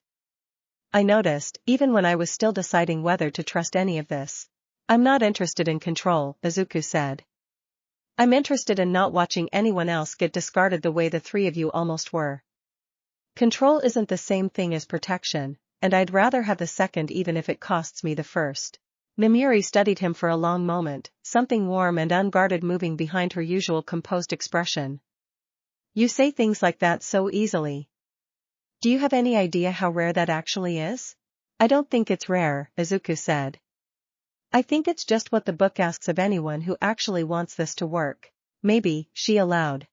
I noticed, even when I was still deciding whether to trust any of this. I'm not interested in control, Izuku said. I'm interested in not watching anyone else get discarded the way the three of you almost were. Control isn't the same thing as protection, and I'd rather have the second even if it costs me the first. Namuri studied him for a long moment, something warm and unguarded moving behind her usual composed expression. You say things like that so easily. Do you have any idea how rare that actually is? I don't think it's rare, Izuku said. I think it's just what the book asks of anyone who actually wants this to work. Maybe, she allowed.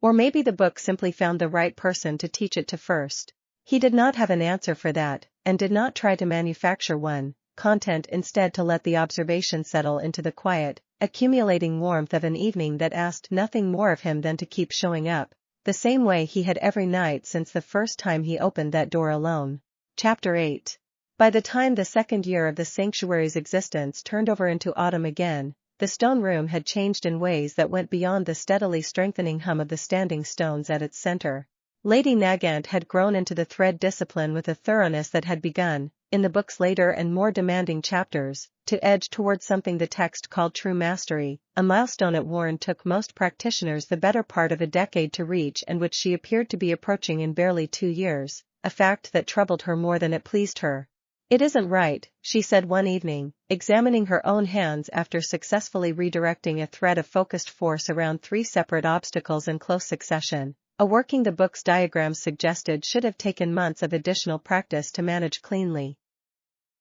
Or maybe the book simply found the right person to teach it to first. He did not have an answer for that, and did not try to manufacture one, content instead to let the observation settle into the quiet, accumulating warmth of an evening that asked nothing more of him than to keep showing up, the same way he had every night since the first time he opened that door alone. Chapter 8. By the time the second year of the sanctuary's existence turned over into autumn again, the stone room had changed in ways that went beyond the steadily strengthening hum of the standing stones at its center. Lady Nagant had grown into the thread discipline with a thoroughness that had begun, in the book's later and more demanding chapters, to edge towards something the text called true mastery, a milestone it warned took most practitioners the better part of a decade to reach and which she appeared to be approaching in barely 2 years, a fact that troubled her more than it pleased her. It isn't right, she said one evening, examining her own hands after successfully redirecting a thread of focused force around 3 separate obstacles in close succession, a working the book's diagrams suggested should have taken months of additional practice to manage cleanly.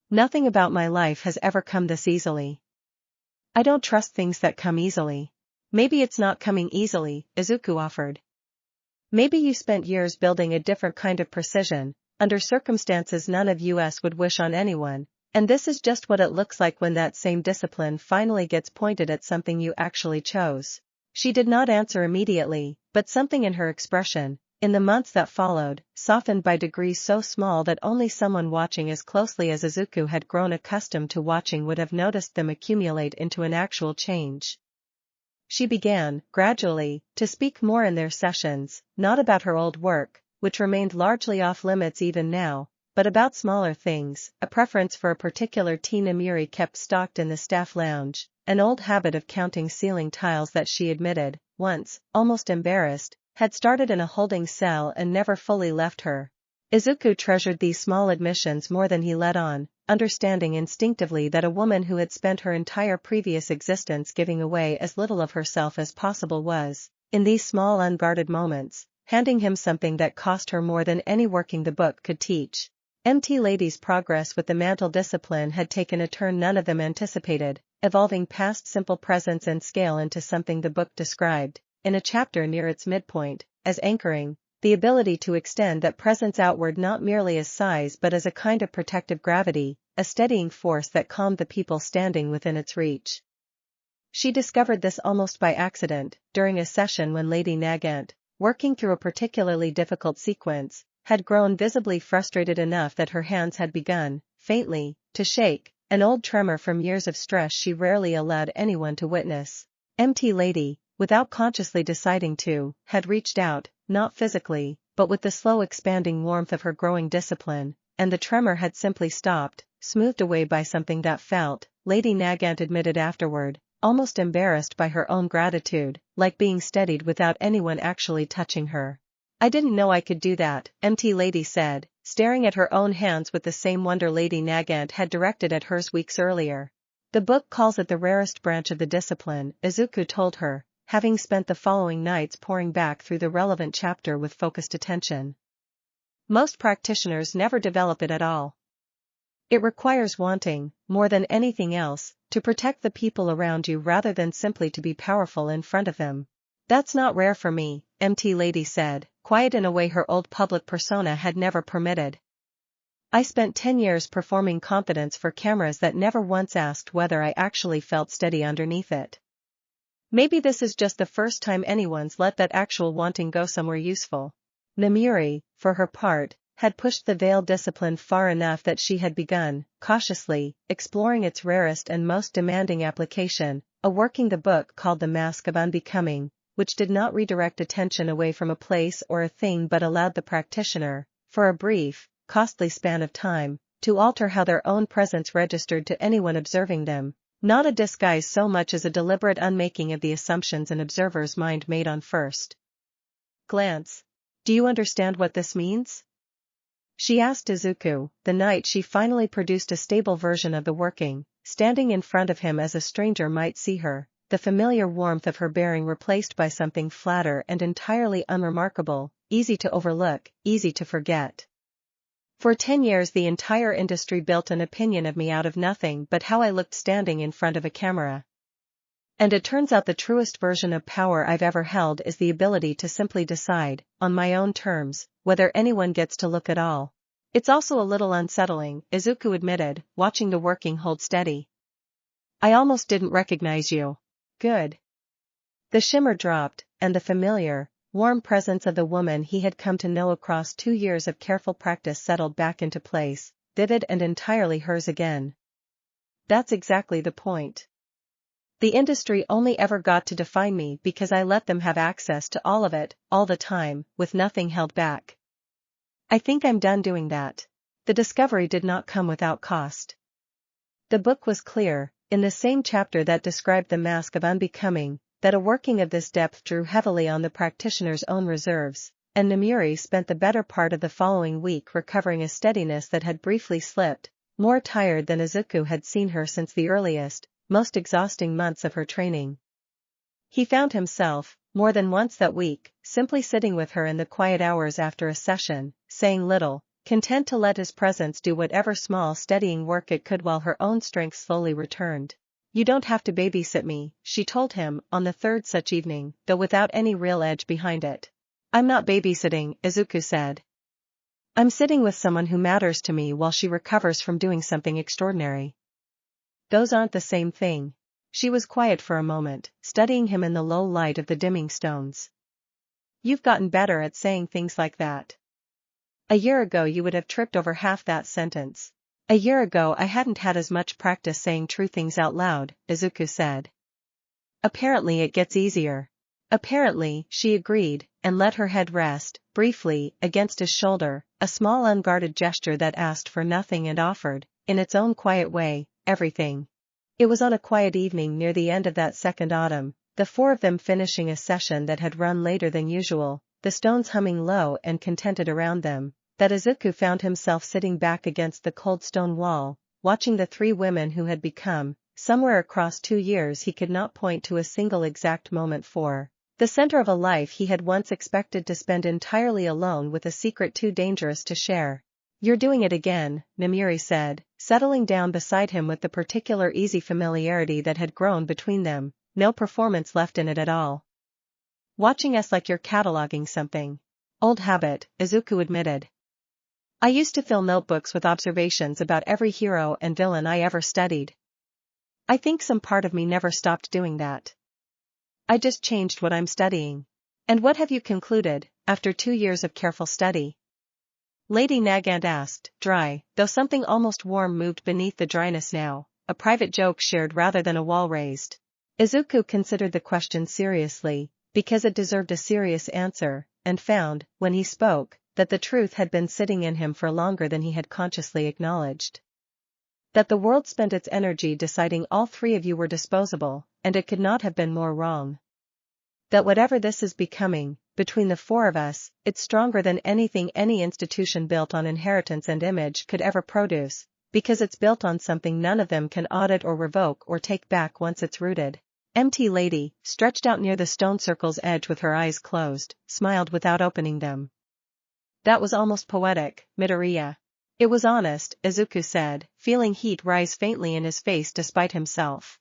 Nothing about my life has ever come this easily. I don't trust things that come easily. Maybe it's not coming easily, Izuku offered. Maybe you spent years building a different kind of precision, under circumstances none of us would wish on anyone, and this is just what it looks like when that same discipline finally gets pointed at something you actually chose. She did not answer immediately, but something in her expression, in the months that followed, softened by degrees so small that only someone watching as closely as Izuku had grown accustomed to watching would have noticed them accumulate into an actual change. She began, gradually, to speak more in their sessions, not about her old work, which remained largely off limits even now, but about smaller things, a preference for a particular tea Namiri kept stocked in the staff lounge, an old habit of counting ceiling tiles that she admitted, once, almost embarrassed, had started in a holding cell and never fully left her. Izuku treasured these small admissions more than he let on, understanding instinctively that a woman who had spent her entire previous existence giving away as little of herself as possible was, in these small unguarded moments, handing him something that cost her more than any working the book could teach. MT Lady's progress with the mantle discipline had taken a turn none of them anticipated, evolving past simple presence and scale into something the book described, in a chapter near its midpoint, as anchoring, the ability to extend that presence outward not merely as size but as a kind of protective gravity, a steadying force that calmed the people standing within its reach. She discovered this almost by accident, during a session when Lady Nagant, working through a particularly difficult sequence, had grown visibly frustrated enough that her hands had begun, faintly, to shake, an old tremor from years of stress she rarely allowed anyone to witness. MT Lady, without consciously deciding to, had reached out, not physically, but with the slow expanding warmth of her growing discipline, and the tremor had simply stopped, smoothed away by something that felt, Lady Nagant admitted afterward, almost embarrassed by her own gratitude, like being steadied without anyone actually touching her. I didn't know I could do that, MT Lady said, staring at her own hands with the same wonder Lady Nagant had directed at hers weeks earlier. The book calls it the rarest branch of the discipline, Izuku told her, having spent the following nights poring back through the relevant chapter with focused attention. Most practitioners never develop it at all. It requires wanting, more than anything else, to protect the people around you rather than simply to be powerful in front of them. That's not rare for me, MT Lady said, quiet in a way her old public persona had never permitted. I spent 10 years performing confidence for cameras that never once asked whether I actually felt steady underneath it. Maybe this is just the first time anyone's let that actual wanting go somewhere useful. Namiri, for her part, had pushed the veiled discipline far enough that she had begun, cautiously, exploring its rarest and most demanding application, a working the book called the Mask of Unbecoming, which did not redirect attention away from a place or a thing but allowed the practitioner, for a brief, costly span of time, to alter how their own presence registered to anyone observing them, not a disguise so much as a deliberate unmaking of the assumptions an observer's mind made on first glance. Do you understand what this means? She asked Izuku, the night she finally produced a stable version of the working, standing in front of him as a stranger might see her, the familiar warmth of her bearing replaced by something flatter and entirely unremarkable, easy to overlook, easy to forget. For 10 years the entire industry built an opinion of me out of nothing but how I looked standing in front of a camera. And it turns out the truest version of power I've ever held is the ability to simply decide, on my own terms, whether anyone gets to look at all. It's also a little unsettling, Izuku admitted, watching the working hold steady. I almost didn't recognize you. Good. The shimmer dropped, and the familiar, warm presence of the woman he had come to know across 2 years of careful practice settled back into place, vivid and entirely hers again. That's exactly the point. The industry only ever got to define me because I let them have access to all of it, all the time, with nothing held back. I think I'm done doing that. The discovery did not come without cost. The book was clear, in the same chapter that described the Mask of Unbecoming, that a working of this depth drew heavily on the practitioner's own reserves, and Namiri spent the better part of the following week recovering a steadiness that had briefly slipped, more tired than Izuku had seen her since the earliest, most exhausting months of her training. He found himself, more than once that week, simply sitting with her in the quiet hours after a session, saying little, content to let his presence do whatever small steadying work it could while her own strength slowly returned. You don't have to babysit me, she told him, on the third such evening, though without any real edge behind it. I'm not babysitting, Izuku said. I'm sitting with someone who matters to me while she recovers from doing something extraordinary. Those aren't the same thing. She was quiet for a moment, studying him in the low light of the dimming stones. You've gotten better at saying things like that. A year ago you would have tripped over half that sentence. A year ago I hadn't had as much practice saying true things out loud, Izuku said. Apparently it gets easier. Apparently, she agreed, and let her head rest, briefly, against his shoulder, a small unguarded gesture that asked for nothing and offered, in its own quiet way, everything. It was on a quiet evening near the end of that second autumn, the four of them finishing a session that had run later than usual, the stones humming low and contented around them, that Izuku found himself sitting back against the cold stone wall, watching the three women who had become, somewhere across 2 years he could not point to a single exact moment for, the center of a life he had once expected to spend entirely alone with a secret too dangerous to share. "You're doing it again," Namiri said, settling down beside him with the particular easy familiarity that had grown between them, no performance left in it at all. "Watching us like you're cataloging something." "Old habit," Izuku admitted. "I used to fill notebooks with observations about every hero and villain I ever studied. I think some part of me never stopped doing that. I just changed what I'm studying." "And what have you concluded, after 2 years of careful study?" Lady Nagant asked, dry, though something almost warm moved beneath the dryness now, a private joke shared rather than a wall raised. Izuku considered the question seriously, because it deserved a serious answer, and found, when he spoke, that the truth had been sitting in him for longer than he had consciously acknowledged. That the world spent its energy deciding all three of you were disposable, and it could not have been more wrong. That whatever this is becoming, between the four of us, it's stronger than anything any institution built on inheritance and image could ever produce, because it's built on something none of them can audit or revoke or take back once it's rooted. MT Lady, stretched out near the stone circle's edge with her eyes closed, smiled without opening them. "That was almost poetic, Midoriya." "It was honest," Izuku said, feeling heat rise faintly in his face despite himself.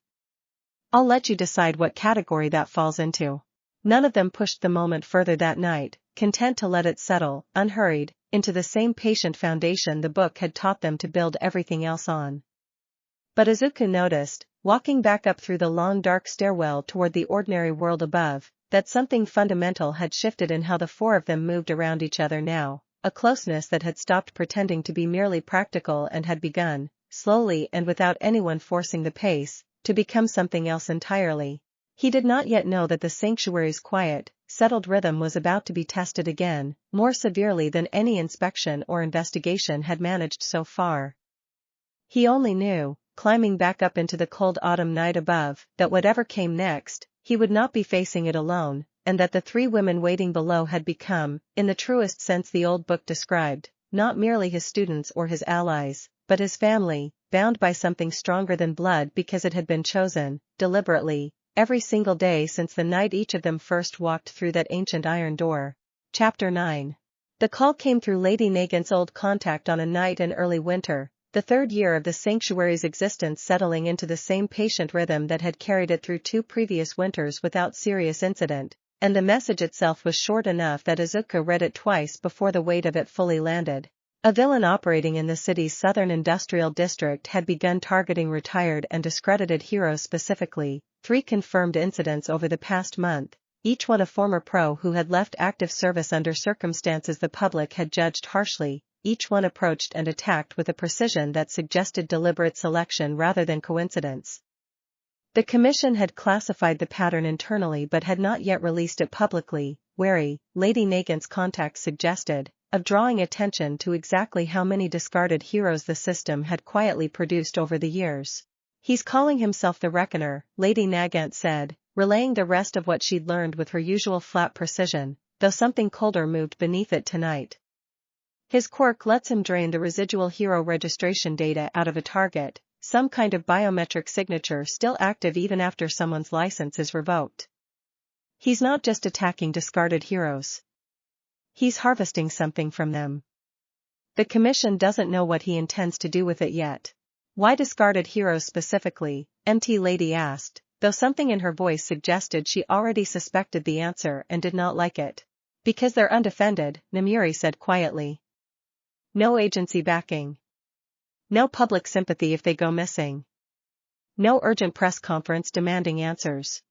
"I'll let you decide what category that falls into." None of them pushed the moment further that night, content to let it settle, unhurried, into the same patient foundation the book had taught them to build everything else on. But Izuku noticed, walking back up through the long dark stairwell toward the ordinary world above, that something fundamental had shifted in how the four of them moved around each other now, a closeness that had stopped pretending to be merely practical and had begun, slowly and without anyone forcing the pace, to become something else entirely. He did not yet know that the sanctuary's quiet, settled rhythm was about to be tested again, more severely than any inspection or investigation had managed so far. He only knew, climbing back up into the cold autumn night above, that whatever came next, he would not be facing it alone, and that the three women waiting below had become, in the truest sense the old book described, not merely his students or his allies, but his family, bound by something stronger than blood because it had been chosen, deliberately, every single day since the night each of them first walked through that ancient iron door. Chapter 9. The call came through Lady Nagant's old contact on a night in early winter, the third year of the sanctuary's existence settling into the same patient rhythm that had carried it through 2 previous winters without serious incident, and the message itself was short enough that Izuku read it twice before the weight of it fully landed. A villain operating in the city's southern industrial district had begun targeting retired and discredited heroes specifically, 3 confirmed incidents over the past month, each one a former pro who had left active service under circumstances the public had judged harshly, each one approached and attacked with a precision that suggested deliberate selection rather than coincidence. The commission had classified the pattern internally but had not yet released it publicly, wary, Lady Nagant's contacts suggested, of drawing attention to exactly how many discarded heroes the system had quietly produced over the years. "He's calling himself the Reckoner," Lady Nagant said, relaying the rest of what she'd learned with her usual flat precision, though something colder moved beneath it tonight. "His quirk lets him drain the residual hero registration data out of a target, some kind of biometric signature still active even after someone's license is revoked. He's not just attacking discarded heroes. He's harvesting something from them. The commission doesn't know what he intends to do with it yet." "Why discarded heroes specifically?" MT Lady asked, though something in her voice suggested she already suspected the answer and did not like it. "Because they're undefended," Namiri said quietly. "No agency backing. No public sympathy if they go missing. No urgent press conference demanding answers.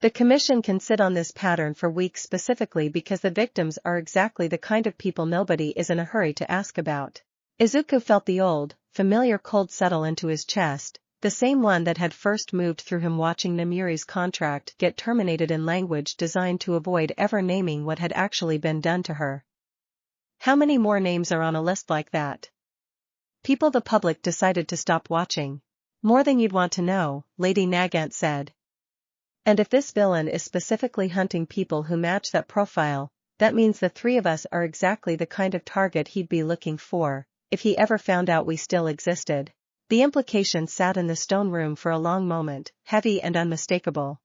The commission can sit on this pattern for weeks specifically because the victims are exactly the kind of people nobody is in a hurry to ask about." Izuku felt the old, familiar cold settle into his chest, the same one that had first moved through him watching Namiri's contract get terminated in language designed to avoid ever naming what had actually been done to her. How many more names are on a list like that? People the public decided to stop watching. More than you'd want to know, Lady Nagant said. And if this villain is specifically hunting people who match that profile, that means the three of us are exactly the kind of target he'd be looking for, if he ever found out we still existed. The implication sat in the stone room for a long moment, heavy and unmistakable.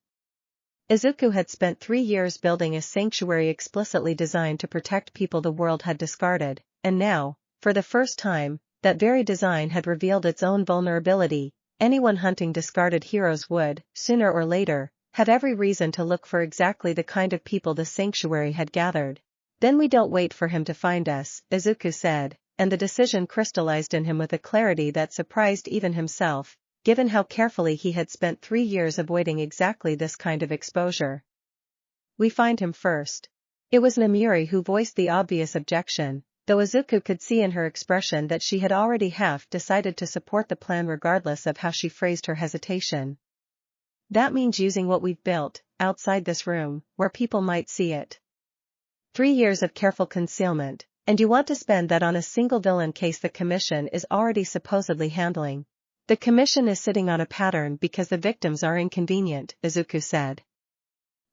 Izuku had spent 3 years building a sanctuary explicitly designed to protect people the world had discarded, and now, for the first time, that very design had revealed its own vulnerability. Anyone hunting discarded heroes would, sooner or later, have every reason to look for exactly the kind of people the sanctuary had gathered. Then we don't wait for him to find us, Izuku said, and the decision crystallized in him with a clarity that surprised even himself, given how carefully he had spent 3 years avoiding exactly this kind of exposure. We find him first. It was Namiri who voiced the obvious objection, though Izuku could see in her expression that she had already half decided to support the plan regardless of how she phrased her hesitation. That means using what we've built, outside this room, where people might see it. 3 years of careful concealment, and you want to spend that on a single villain case the Commission is already supposedly handling. The Commission is sitting on a pattern because the victims are inconvenient, Izuku said.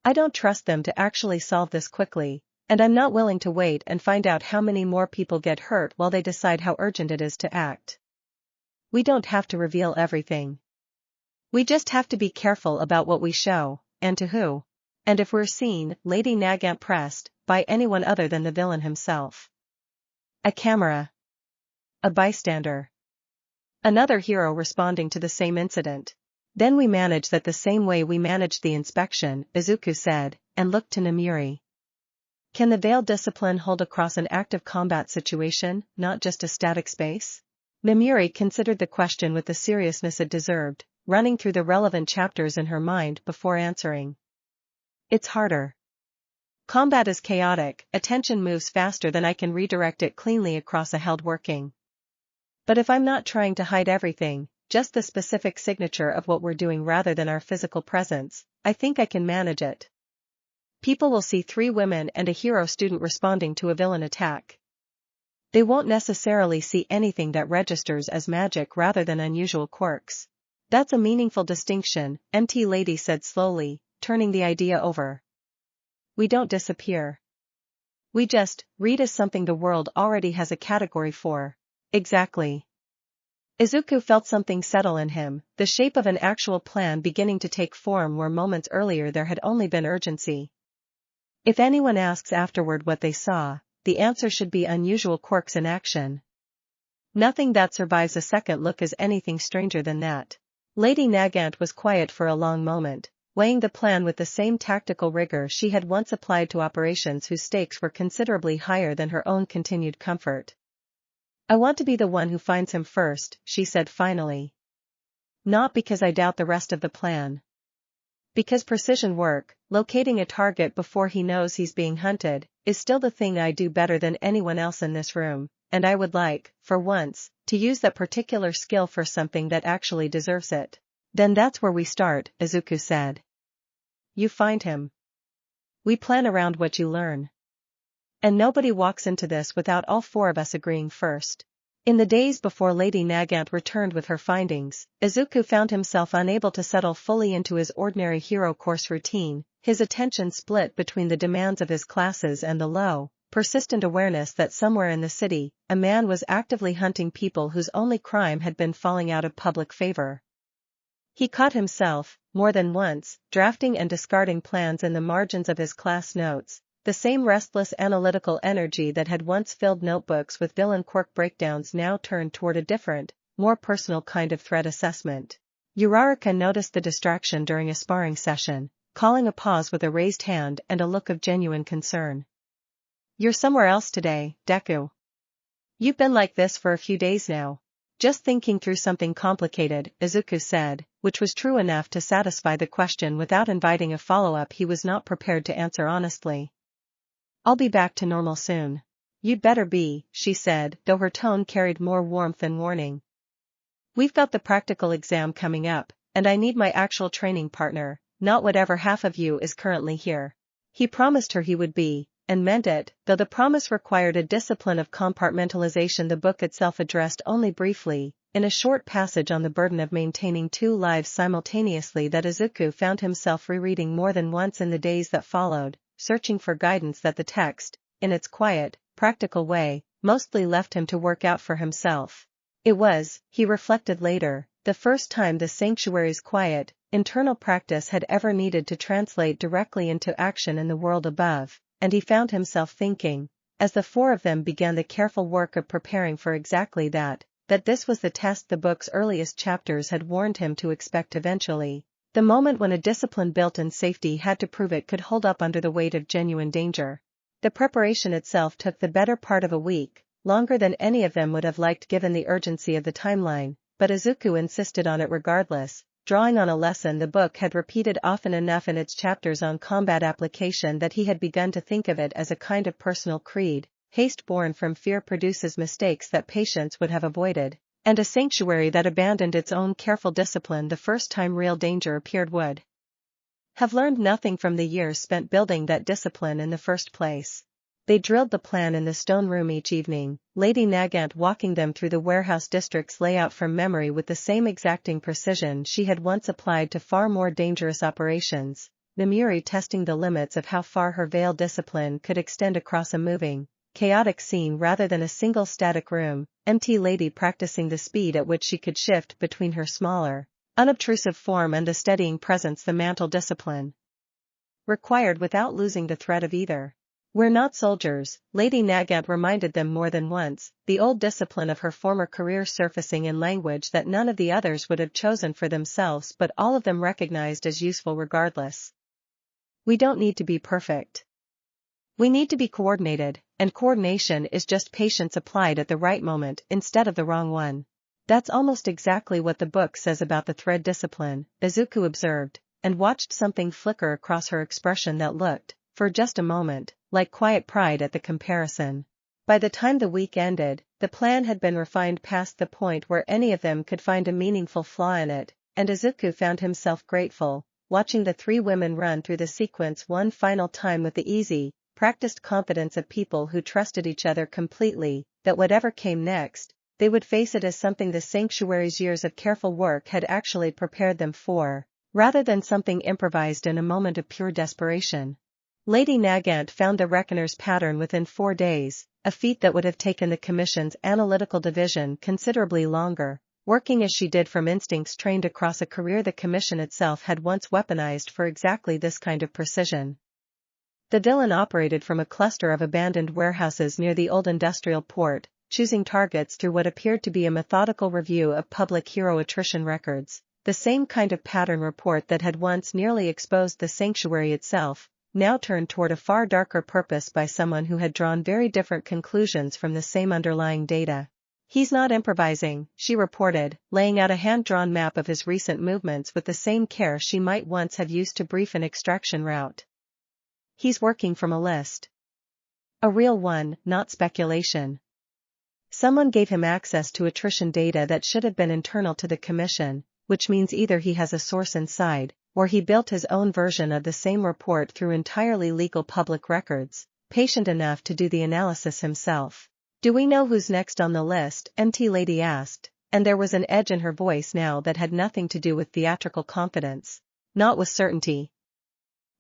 I don't trust them to actually solve this quickly, and I'm not willing to wait and find out how many more people get hurt while they decide how urgent it is to act. We don't have to reveal everything. We just have to be careful about what we show, and to who. And if we're seen, Lady Nagant pressed, by anyone other than the villain himself. A camera. A bystander. Another hero responding to the same incident. Then we manage that the same way we managed the inspection, Izuku said, and looked to Namiri. Can the veiled discipline hold across an active combat situation, not just a static space? Namiri considered the question with the seriousness it deserved, running through the relevant chapters in her mind before answering. It's harder. Combat is chaotic, attention moves faster than I can redirect it cleanly across a held working. But if I'm not trying to hide everything, just the specific signature of what we're doing rather than our physical presence, I think I can manage it. People will see 3 women and a hero student responding to a villain attack. They won't necessarily see anything that registers as magic rather than unusual quirks. That's a meaningful distinction, MT Lady said slowly, turning the idea over. We don't disappear. We just read as something the world already has a category for. Exactly. Izuku felt something settle in him, the shape of an actual plan beginning to take form where moments earlier there had only been urgency. If anyone asks afterward what they saw, the answer should be unusual quirks in action. Nothing that survives a second look is anything stranger than that. Lady Nagant was quiet for a long moment, weighing the plan with the same tactical rigor she had once applied to operations whose stakes were considerably higher than her own continued comfort. I want to be the one who finds him first, she said finally. Not because I doubt the rest of the plan. Because precision work, locating a target before he knows he's being hunted, is still the thing I do better than anyone else in this room, and I would like, for once, to use that particular skill for something that actually deserves it. Then that's where we start, Izuku said. You find him. We plan around what you learn. And nobody walks into this without all 4 of us agreeing first. In the days before Lady Nagant returned with her findings, Izuku found himself unable to settle fully into his ordinary hero course routine, his attention split between the demands of his classes and the low, persistent awareness that somewhere in the city, a man was actively hunting people whose only crime had been falling out of public favor. He caught himself, more than once, drafting and discarding plans in the margins of his class notes, the same restless analytical energy that had once filled notebooks with villain quirk breakdowns now turned toward a different, more personal kind of threat assessment. Uraraka noticed the distraction during a sparring session, calling a pause with a raised hand and a look of genuine concern. You're somewhere else today, Deku. You've been like this for a few days now. Just thinking through something complicated, Izuku said, which was true enough to satisfy the question without inviting a follow-up he was not prepared to answer honestly. I'll be back to normal soon. You'd better be, she said, though her tone carried more warmth than warning. We've got the practical exam coming up, and I need my actual training partner, not whatever half of you is currently here. He promised her he would be, and meant it, though the promise required a discipline of compartmentalization the book itself addressed only briefly, in a short passage on the burden of maintaining two lives simultaneously that Izuku found himself rereading more than once in the days that followed, searching for guidance that the text, in its quiet, practical way, mostly left him to work out for himself. It was, he reflected later, the first time the sanctuary's quiet, internal practice had ever needed to translate directly into action in the world above, and he found himself thinking, as the four of them began the careful work of preparing for exactly that this was the test the book's earliest chapters had warned him to expect eventually, the moment when a discipline built in safety had to prove it could hold up under the weight of genuine danger. The preparation itself took the better part of a week, longer than any of them would have liked given the urgency of the timeline, but Izuku insisted on it regardless, drawing on a lesson the book had repeated often enough in its chapters on combat application that he had begun to think of it as a kind of personal creed. Haste born from fear produces mistakes that patience would have avoided, and a sanctuary that abandoned its own careful discipline the first time real danger appeared would have learned nothing from the years spent building that discipline in the first place. They drilled the plan in the stone room each evening, Lady Nagant walking them through the warehouse district's layout from memory with the same exacting precision she had once applied to far more dangerous operations, Namuri testing the limits of how far her veiled discipline could extend across a moving, chaotic scene rather than a single static room, MT Lady practicing the speed at which she could shift between her smaller, unobtrusive form and the steadying presence the mantle discipline required without losing the thread of either. We're not soldiers, Lady Nagant reminded them more than once, the old discipline of her former career surfacing in language that none of the others would have chosen for themselves but all of them recognized as useful regardless. We don't need to be perfect. We need to be coordinated, and coordination is just patience applied at the right moment instead of the wrong one. That's almost exactly what the book says about the thread discipline, Izuku observed, and watched something flicker across her expression that looked, for just a moment, like quiet pride at the comparison. By the time the week ended, the plan had been refined past the point where any of them could find a meaningful flaw in it, and Izuku found himself grateful, watching the three women run through the sequence one final time with the easy, practiced confidence of people who trusted each other completely, that whatever came next, they would face it as something the sanctuary's years of careful work had actually prepared them for, rather than something improvised in a moment of pure desperation. Lady Nagant found the Reckoner's pattern within 4 days, a feat that would have taken the Commission's analytical division considerably longer, working as she did from instincts trained across a career the Commission itself had once weaponized for exactly this kind of precision. The villain operated from a cluster of abandoned warehouses near the old industrial port, choosing targets through what appeared to be a methodical review of public hero attrition records, the same kind of pattern report that had once nearly exposed the sanctuary itself, now turned toward a far darker purpose by someone who had drawn very different conclusions from the same underlying data. He's not improvising, she reported, laying out a hand-drawn map of his recent movements with the same care she might once have used to brief an extraction route. He's working from a list. A real one, not speculation. Someone gave him access to attrition data that should have been internal to the Commission, which means either he has a source inside, or he built his own version of the same report through entirely legal public records, patient enough to do the analysis himself. Do we know who's next on the list? MT Lady asked, and there was an edge in her voice now that had nothing to do with theatrical confidence. Not with certainty.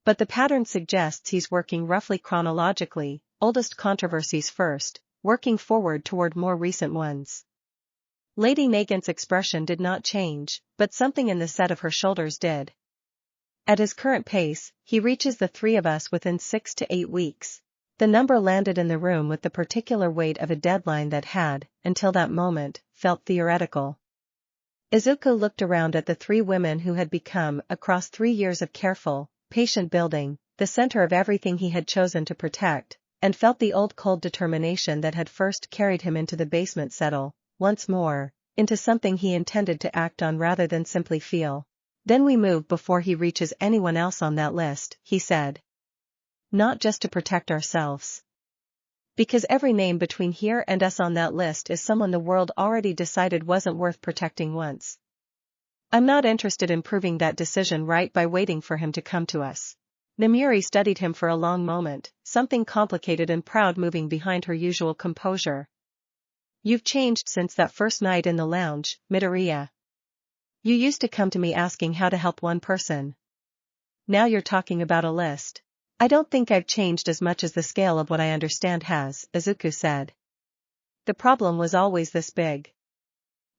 But the pattern suggests he's working roughly chronologically, oldest controversies first, working forward toward more recent ones. Lady Nagant's expression did not change, but something in the set of her shoulders did. At his current pace, he reaches the three of us within 6 to 8 weeks. The number landed in the room with the particular weight of a deadline that had, until that moment, felt theoretical. Izuku looked around at the three women who had become, across 3 years of careful, patient building, the center of everything he had chosen to protect, and felt the old cold determination that had first carried him into the basement settle, once more, into something he intended to act on rather than simply feel. Then we move before he reaches anyone else on that list, he said. Not just to protect ourselves. Because every name between here and us on that list is someone the world already decided wasn't worth protecting once. I'm not interested in proving that decision right by waiting for him to come to us. Namiri studied him for a long moment, something complicated and proud moving behind her usual composure. You've changed since that first night in the lounge, Midoriya. You used to come to me asking how to help one person. Now you're talking about a list. I don't think I've changed as much as the scale of what I understand has, Izuku said. The problem was always this big.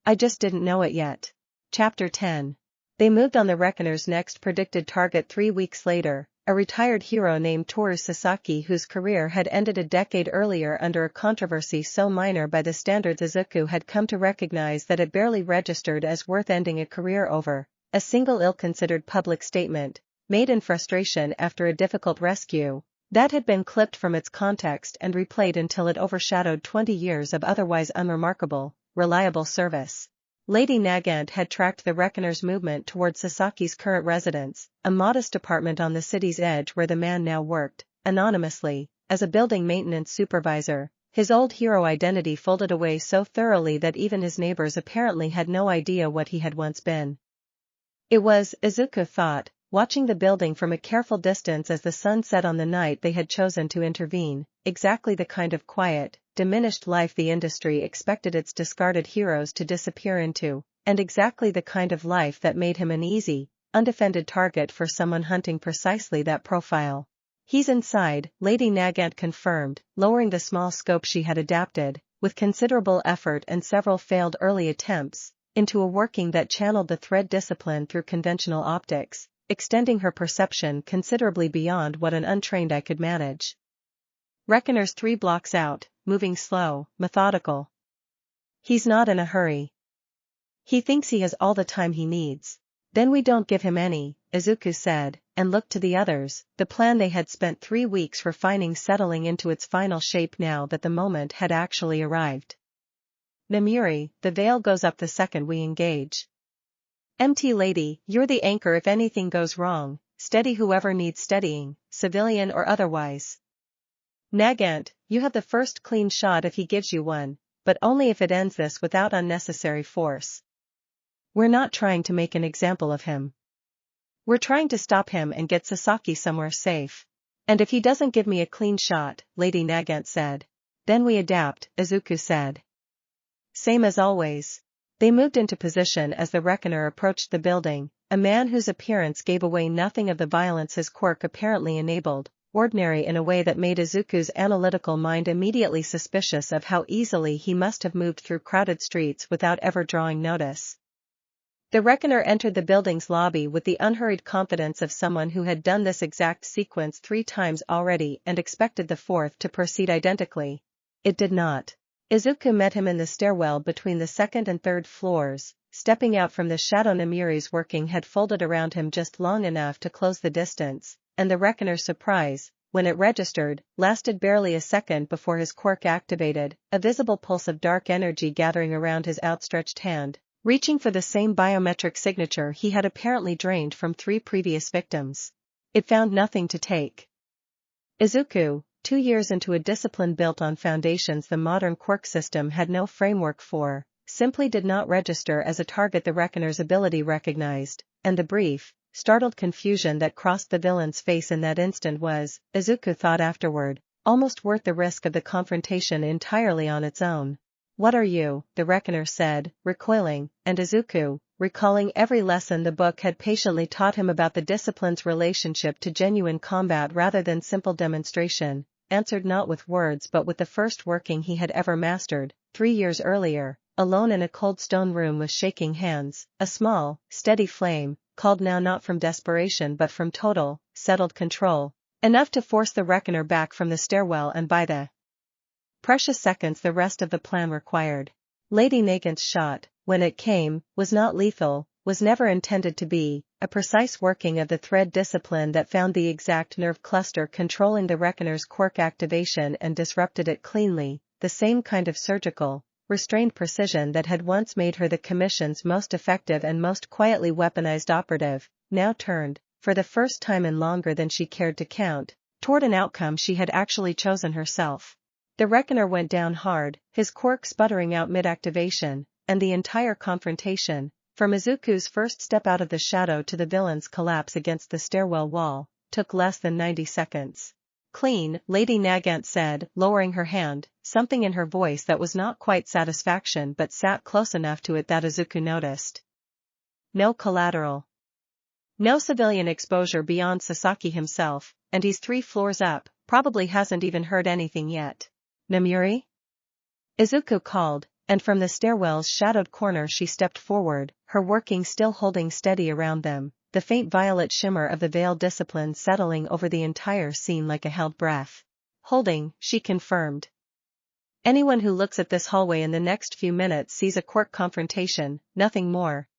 I just didn't know it yet. Chapter 10. They moved on the Reckoner's next predicted target 3 weeks later, a retired hero named Toru Sasaki whose career had ended a decade earlier under a controversy so minor by the standards Izuku had come to recognize that it barely registered as worth ending a career over, a single ill-considered public statement, made in frustration after a difficult rescue, that had been clipped from its context and replayed until it overshadowed 20 years of otherwise unremarkable, reliable service. Lady Nagant had tracked the Reckoner's movement toward Sasaki's current residence, a modest apartment on the city's edge where the man now worked, anonymously, as a building maintenance supervisor, his old hero identity folded away so thoroughly that even his neighbors apparently had no idea what he had once been. It was, Izuku thought, watching the building from a careful distance as the sun set on the night they had chosen to intervene, exactly the kind of quiet, diminished life the industry expected its discarded heroes to disappear into, and exactly the kind of life that made him an easy, undefended target for someone hunting precisely that profile. He's inside, Lady Nagant confirmed, lowering the small scope she had adapted, with considerable effort and several failed early attempts, into a working that channeled the thread discipline through conventional optics, extending her perception considerably beyond what an untrained eye could manage. Reckoner's 3 blocks out, moving slow, methodical. He's not in a hurry. He thinks he has all the time he needs. Then we don't give him any, Izuku said, and looked to the others, the plan they had spent 3 weeks refining settling into its final shape now that the moment had actually arrived. Namiri, the veil goes up the second we engage. MT Lady, you're the anchor if anything goes wrong, steady whoever needs steadying, civilian or otherwise. Nagant, you have the first clean shot if he gives you one, but only if it ends this without unnecessary force. We're not trying to make an example of him. We're trying to stop him and get Sasaki somewhere safe. And if he doesn't give me a clean shot, Lady Nagant said. Then we adapt, Izuku said. Same as always. They moved into position as the Reckoner approached the building, a man whose appearance gave away nothing of the violence his quirk apparently enabled, ordinary in a way that made Izuku's analytical mind immediately suspicious of how easily he must have moved through crowded streets without ever drawing notice. The Reckoner entered the building's lobby with the unhurried confidence of someone who had done this exact sequence 3 times already and expected the 4th to proceed identically. It did not. Izuku met him in the stairwell between the 2nd and 3rd floors, stepping out from the shadow Namiri's working had folded around him just long enough to close the distance, and the Reckoner's surprise, when it registered, lasted barely a second before his quirk activated, a visible pulse of dark energy gathering around his outstretched hand, reaching for the same biometric signature he had apparently drained from 3 previous victims. It found nothing to take. Izuku, 2 years into a discipline built on foundations the modern quirk system had no framework for, simply did not register as a target the Reckoner's ability recognized, and the brief, startled confusion that crossed the villain's face in that instant was, Izuku thought afterward, almost worth the risk of the confrontation entirely on its own. What are you? The Reckoner said, recoiling, and Izuku, recalling every lesson the book had patiently taught him about the discipline's relationship to genuine combat rather than simple demonstration, answered not with words but with the first working he had ever mastered, 3 years earlier, alone in a cold stone room with shaking hands, a small, steady flame, called now not from desperation but from total, settled control, enough to force the Reckoner back from the stairwell and by the precious seconds the rest of the plan required. Lady Nagant's shot, when it came, was not lethal, was never intended to be, a precise working of the thread discipline that found the exact nerve cluster controlling the Reckoner's quirk activation and disrupted it cleanly, the same kind of surgical, restrained precision that had once made her the Commission's most effective and most quietly weaponized operative, now turned, for the first time in longer than she cared to count, toward an outcome she had actually chosen herself. The reckoner went down hard, his quirk sputtering out mid-activation, and the entire confrontation, from Izuku's first step out of the shadow to the villain's collapse against the stairwell wall, took less than 90 seconds. Clean, Lady Nagant said, lowering her hand, something in her voice that was not quite satisfaction but sat close enough to it that Izuku noticed. No collateral. No civilian exposure beyond Sasaki himself, and he's 3 floors up, probably hasn't even heard anything yet. Namuri? Izuku called, and from the stairwell's shadowed corner she stepped forward, her working still holding steady around them, the faint violet shimmer of the veiled discipline settling over the entire scene like a held breath. Holding, she confirmed. Anyone who looks at this hallway in the next few minutes sees a quirk confrontation, nothing more.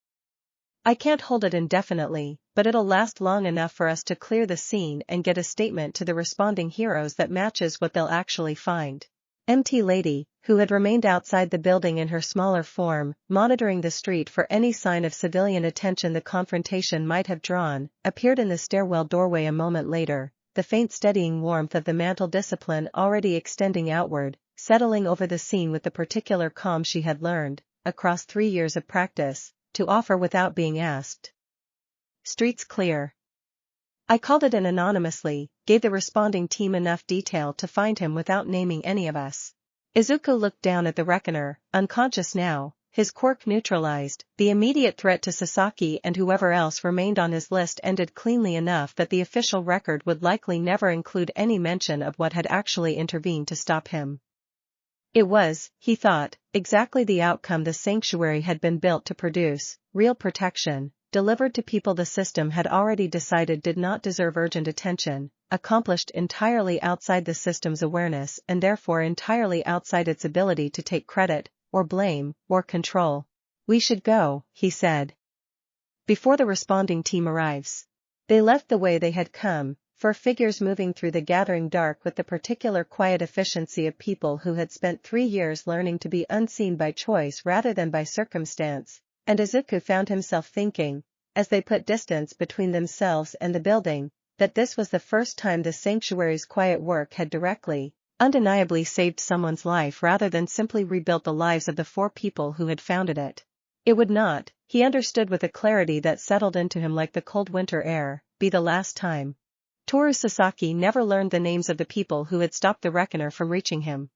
I can't hold it indefinitely, but it'll last long enough for us to clear the scene and get a statement to the responding heroes that matches what they'll actually find. MT Lady, who had remained outside the building in her smaller form, monitoring the street for any sign of civilian attention the confrontation might have drawn, appeared in the stairwell doorway a moment later, the faint steadying warmth of the mantle discipline already extending outward, settling over the scene with the particular calm she had learned, across 3 years of practice, to offer without being asked. Streets clear. I called it in anonymously, gave the responding team enough detail to find him without naming any of us. Izuku looked down at the reckoner, unconscious now, his quirk neutralized. The immediate threat to Sasaki and whoever else remained on his list ended cleanly enough that the official record would likely never include any mention of what had actually intervened to stop him. It was, he thought, exactly the outcome the sanctuary had been built to produce, real protection, delivered to people the system had already decided did not deserve urgent attention, accomplished entirely outside the system's awareness and therefore entirely outside its ability to take credit, or blame, or control. We should go, he said. Before the responding team arrives. They left the way they had come, 4 figures moving through the gathering dark with the particular quiet efficiency of people who had spent 3 years learning to be unseen by choice rather than by circumstance, and Izuku found himself thinking, as they put distance between themselves and the building, that this was the first time the sanctuary's quiet work had directly, undeniably saved someone's life rather than simply rebuilt the lives of the 4 people who had founded it. It would not, he understood with a clarity that settled into him like the cold winter air, be the last time. Toru Sasaki never learned the names of the people who had stopped the reckoner from reaching him.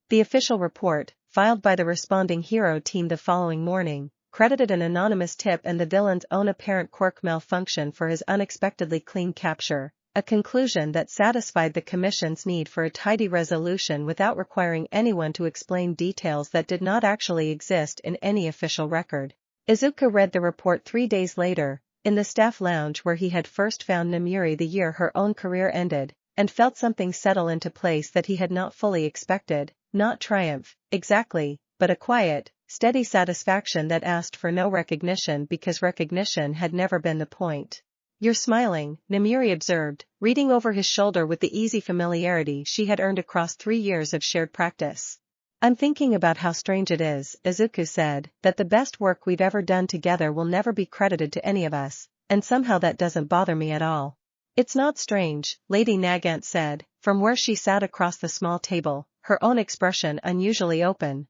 The official report, filed by the responding hero team the following morning, credited an anonymous tip and the villain's own apparent quirk malfunction for his unexpectedly clean capture, a conclusion that satisfied the Commission's need for a tidy resolution without requiring anyone to explain details that did not actually exist in any official record. Izuku read the report 3 days later, in the staff lounge where he had first found Namuri the year her own career ended, and felt something settle into place that he had not fully expected, not triumph, exactly, but a quiet, steady satisfaction that asked for no recognition because recognition had never been the point. You're smiling, Namuri observed, reading over his shoulder with the easy familiarity she had earned across 3 years of shared practice. I'm thinking about how strange it is, Izuku said, that the best work we've ever done together will never be credited to any of us, and somehow that doesn't bother me at all. It's not strange, Lady Nagant said, from where she sat across the small table, her own expression unusually open.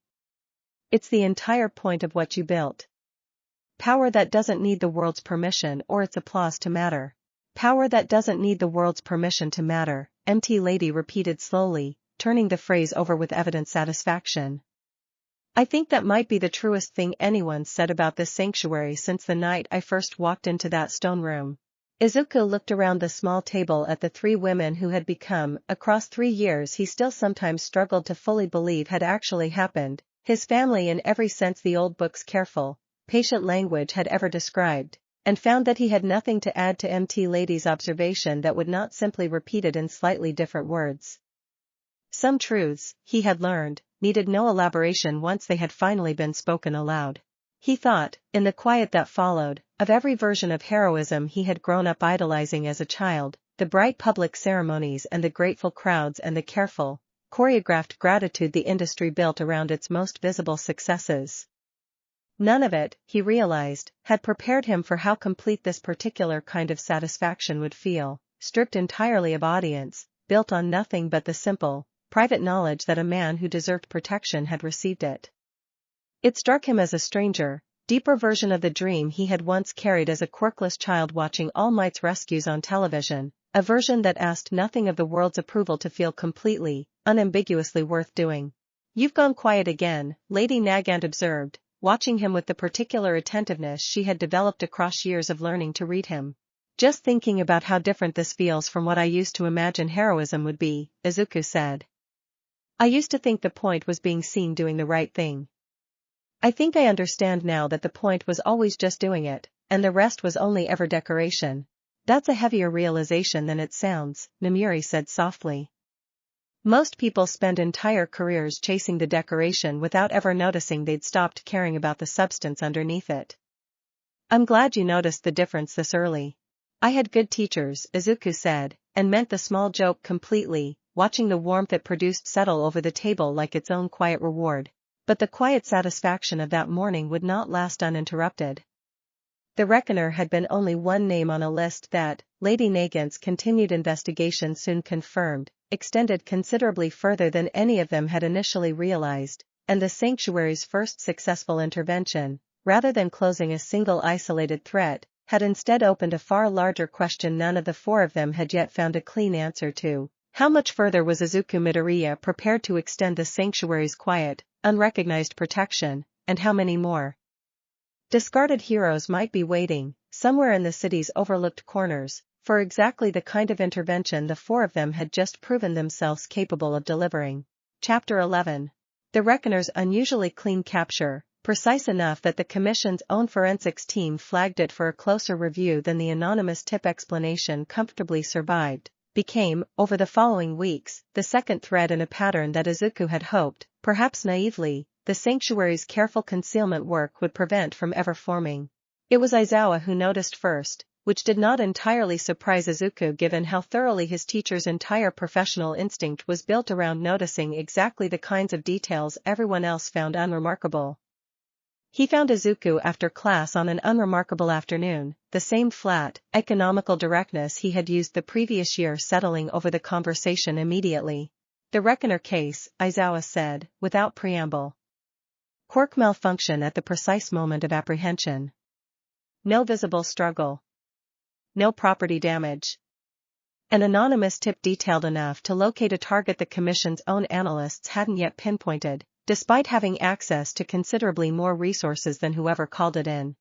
It's the entire point of what you built. Power that doesn't need the world's permission or its applause to matter. Power that doesn't need the world's permission to matter, MT Lady repeated slowly, turning the phrase over with evident satisfaction. I think that might be the truest thing anyone's said about this sanctuary since the night I first walked into that stone room. Izuku looked around the small table at the 3 women who had become, across 3 years he still sometimes struggled to fully believe had actually happened, his family in every sense the old book's careful, patient language had ever described, and found that he had nothing to add to MT Lady's observation that would not simply repeat it in slightly different words. Some truths, he had learned, needed no elaboration once they had finally been spoken aloud. He thought, in the quiet that followed, of every version of heroism he had grown up idolizing as a child, the bright public ceremonies and the grateful crowds and the careful, choreographed gratitude the industry built around its most visible successes. None of it, he realized, had prepared him for how complete this particular kind of satisfaction would feel, stripped entirely of audience, built on nothing but the simple, private knowledge that a man who deserved protection had received it. It struck him as a stranger, deeper version of the dream he had once carried as a quirkless child watching All Might's rescues on television, a version that asked nothing of the world's approval to feel completely, unambiguously worth doing. "You've gone quiet again," Lady Nagant observed, watching him with the particular attentiveness she had developed across years of learning to read him. "Just thinking about how different this feels from what I used to imagine heroism would be," Izuku said. "I used to think the point was being seen doing the right thing. I think I understand now that the point was always just doing it, and the rest was only ever decoration." "That's a heavier realization than it sounds," Namiri said softly. "Most people spend entire careers chasing the decoration without ever noticing they'd stopped caring about the substance underneath it. I'm glad you noticed the difference this early." "I had good teachers," Izuku said, and meant the small joke completely, watching the warmth it produced settle over the table like its own quiet reward. But the quiet satisfaction of that morning would not last uninterrupted. The Reckoner had been only one name on a list that, Lady Nagant's continued investigation soon confirmed, extended considerably further than any of them had initially realized, and the Sanctuary's first successful intervention, rather than closing a single isolated threat, had instead opened a far larger question none of the four of them had yet found a clean answer to. How much further was Izuku Midoriya prepared to extend the Sanctuary's quiet, unrecognized protection, and how many more discarded heroes might be waiting, somewhere in the city's overlooked corners, for exactly the kind of intervention the four of them had just proven themselves capable of delivering. Chapter 11. The Reckoner's unusually clean capture, precise enough that the Commission's own forensics team flagged it for a closer review than the anonymous tip explanation comfortably survived, became, over the following weeks, the second thread in a pattern that Izuku had hoped, perhaps naively, the Sanctuary's careful concealment work would prevent from ever forming. It was Aizawa who noticed first, which did not entirely surprise Izuku given how thoroughly his teacher's entire professional instinct was built around noticing exactly the kinds of details everyone else found unremarkable. He found Izuku after class on an unremarkable afternoon, the same flat, economical directness he had used the previous year, settling over the conversation immediately. "The Reckoner case," Aizawa said, without preamble. "Quirk malfunction at the precise moment of apprehension. No visible struggle. No property damage. An anonymous tip detailed enough to locate a target the Commission's own analysts hadn't yet pinpointed, despite having access to considerably more resources than whoever called it in."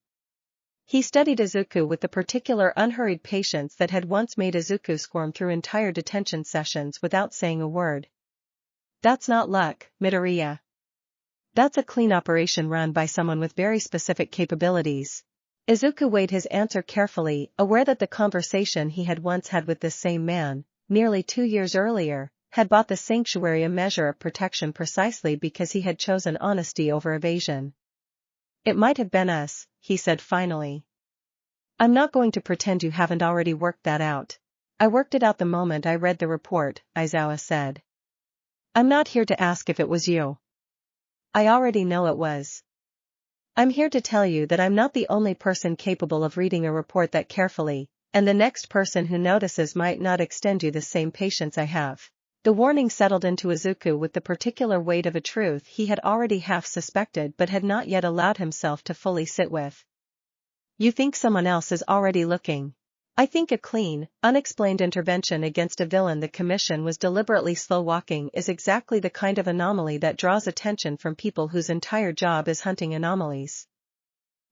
He studied Izuku with the particular unhurried patience that had once made Izuku squirm through entire detention sessions without saying a word. "That's not luck, Midoriya. That's a clean operation run by someone with very specific capabilities." Izuku weighed his answer carefully, aware that the conversation he had once had with this same man, nearly 2 years earlier, had bought the Sanctuary a measure of protection precisely because he had chosen honesty over evasion. "It might have been us," he said finally. "I'm not going to pretend you haven't already worked that out." "I worked it out the moment I read the report," Aizawa said. "I'm not here to ask if it was you. I already know it was. I'm here to tell you that I'm not the only person capable of reading a report that carefully, and the next person who notices might not extend you the same patience I have." The warning settled into Izuku with the particular weight of a truth he had already half suspected but had not yet allowed himself to fully sit with. "You think someone else is already looking?" "I think a clean, unexplained intervention against a villain the Commission was deliberately slow-walking is exactly the kind of anomaly that draws attention from people whose entire job is hunting anomalies."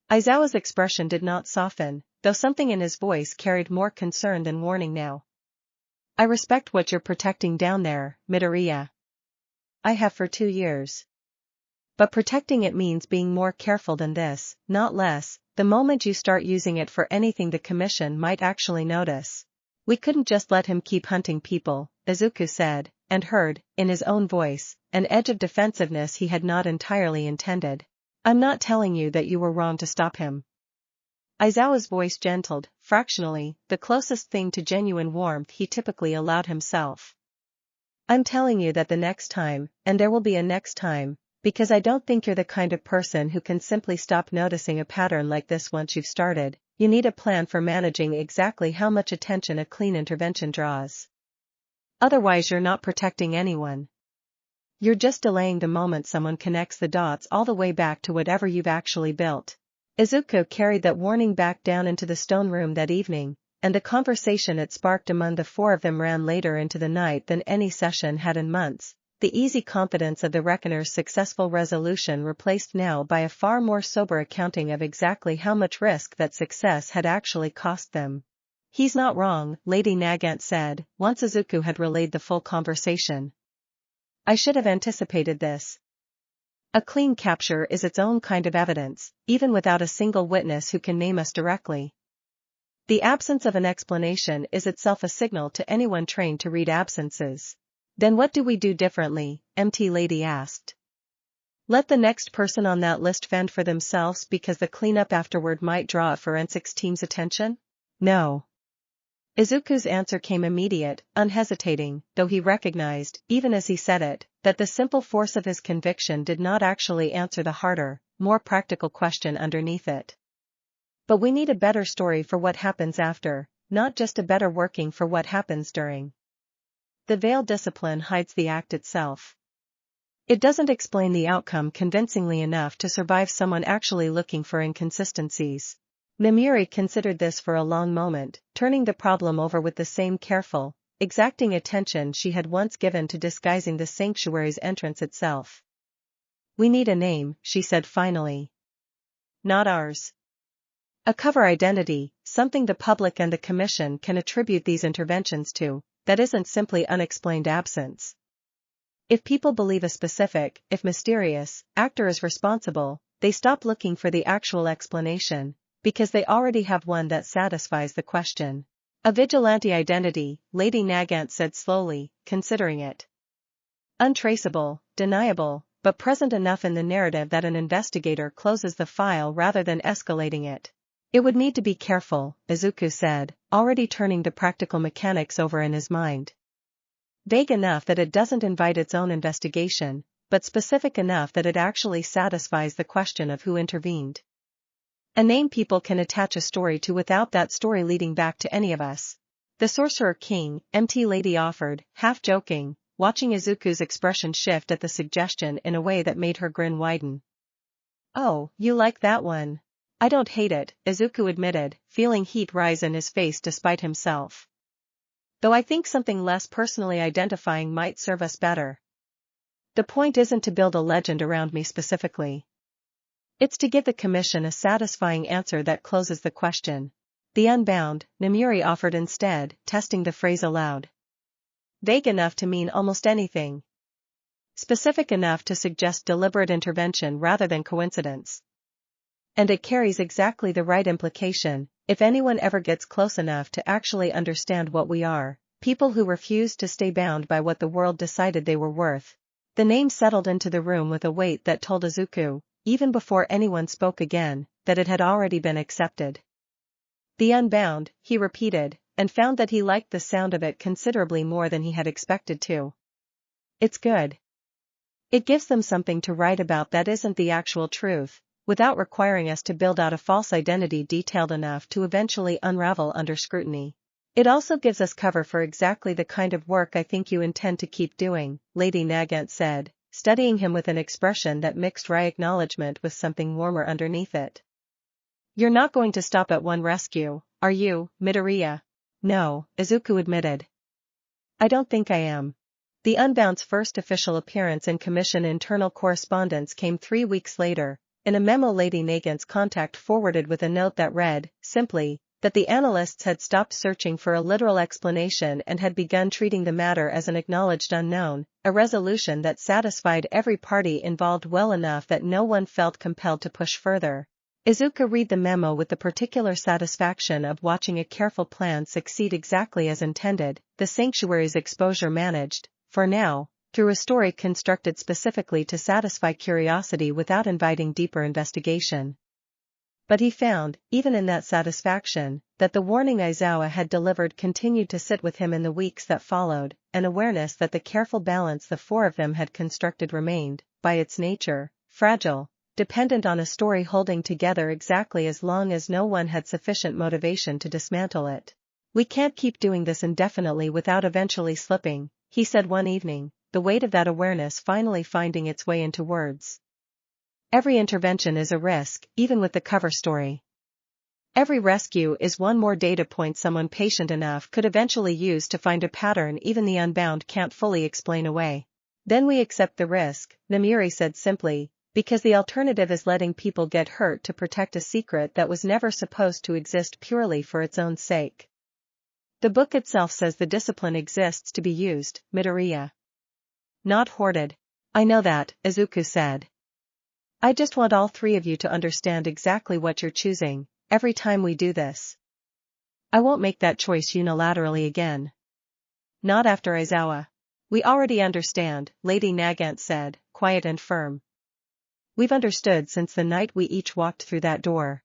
Aizawa's expression did not soften, though something in his voice carried more concern than warning now. "I respect what you're protecting down there, Midoriya. I have for 2 years. But protecting it means being more careful than this, not less. The moment you start using it for anything the Commission might actually notice. We couldn't just let him keep hunting people," Izuku said, and heard, in his own voice, an edge of defensiveness he had not entirely intended. "I'm not telling you that you were wrong to stop him." Aizawa's voice gentled, fractionally, the closest thing to genuine warmth he typically allowed himself. "I'm telling you that the next time, and there will be a next time, because I don't think you're the kind of person who can simply stop noticing a pattern like this once you've started. You need a plan for managing exactly how much attention a clean intervention draws. Otherwise you're not protecting anyone." You're just delaying the moment someone connects the dots all the way back to whatever you've actually built. Izuku carried that warning back down into the stone room that evening, and the conversation it sparked among the four of them ran later into the night than any session had in months, the easy confidence of the Reckoner's successful resolution replaced now by a far more sober accounting of exactly how much risk that success had actually cost them. He's not wrong, Lady Nagant said, once Izuku had relayed the full conversation. I should have anticipated this. A clean capture is its own kind of evidence, even without a single witness who can name us directly. The absence of an explanation is itself a signal to anyone trained to read absences. Then what do we do differently? MT Lady asked. Let the next person on that list fend for themselves because the cleanup afterward might draw a forensics team's attention? No. Izuku's answer came immediate, unhesitating, though he recognized, even as he said it, that the simple force of his conviction did not actually answer the harder, more practical question underneath it. But we need a better story for what happens after, not just a better working for what happens during. The veiled discipline hides the act itself. It doesn't explain the outcome convincingly enough to survive someone actually looking for inconsistencies. Namiri considered this for a long moment, turning the problem over with the same careful, exacting attention she had once given to disguising the sanctuary's entrance itself. We need a name, she said finally. Not ours. A cover identity, something the public and the Commission can attribute these interventions to, that isn't simply unexplained absence. If people believe a specific, if mysterious, actor is responsible, they stop looking for the actual explanation, because they already have one that satisfies the question. A vigilante identity, Lady Nagant said slowly, considering it. Untraceable, deniable, but present enough in the narrative that an investigator closes the file rather than escalating it. It would need to be careful, Izuku said, already turning the practical mechanics over in his mind. Vague enough that it doesn't invite its own investigation, but specific enough that it actually satisfies the question of who intervened. A name people can attach a story to without that story leading back to any of us. The Sorcerer King, MT Lady offered, half joking, watching Izuku's expression shift at the suggestion in a way that made her grin widen. Oh, you like that one? I don't hate it, Izuku admitted, feeling heat rise in his face despite himself. Though I think something less personally identifying might serve us better. The point isn't to build a legend around me specifically. It's to give the Commission a satisfying answer that closes the question. The Unbound, Namiri offered instead, testing the phrase aloud. Vague enough to mean almost anything. Specific enough to suggest deliberate intervention rather than coincidence. And it carries exactly the right implication, if anyone ever gets close enough to actually understand what we are, people who refuse to stay bound by what the world decided they were worth. The name settled into the room with a weight that told Izuku, even before anyone spoke again, that it had already been accepted. The Unbound, he repeated, and found that he liked the sound of it considerably more than he had expected to. It's good. It gives them something to write about that isn't the actual truth, without requiring us to build out a false identity detailed enough to eventually unravel under scrutiny. It also gives us cover for exactly the kind of work I think you intend to keep doing, Lady Nagant said, studying him with an expression that mixed wry acknowledgement with something warmer underneath it. You're not going to stop at one rescue, are you, Midoriya? No, Izuku admitted. I don't think I am. The Unbound's first official appearance in Commission internal correspondence came 3 weeks later, in a memo Lady Nagant's contact forwarded with a note that read, simply, that the analysts had stopped searching for a literal explanation and had begun treating the matter as an acknowledged unknown, a resolution that satisfied every party involved well enough that no one felt compelled to push further. Izuku read the memo with the particular satisfaction of watching a careful plan succeed exactly as intended, the sanctuary's exposure managed, for now, through a story constructed specifically to satisfy curiosity without inviting deeper investigation. But he found, even in that satisfaction, that the warning Aizawa had delivered continued to sit with him in the weeks that followed, an awareness that the careful balance the four of them had constructed remained, by its nature, fragile, dependent on a story holding together exactly as long as no one had sufficient motivation to dismantle it. We can't keep doing this indefinitely without eventually slipping, he said one evening, the weight of that awareness finally finding its way into words. Every intervention is a risk, even with the cover story. Every rescue is one more data point someone patient enough could eventually use to find a pattern even the unbound can't fully explain away. Then we accept the risk, Namiri said simply, because the alternative is letting people get hurt to protect a secret that was never supposed to exist purely for its own sake. The book itself says the discipline exists to be used, Midoriya. Not hoarded. I know that, Izuku said. I just want all three of you to understand exactly what you're choosing, every time we do this. I won't make that choice unilaterally again. Not after Aizawa. We already understand, Lady Nagant said, quiet and firm. We've understood since the night we each walked through that door.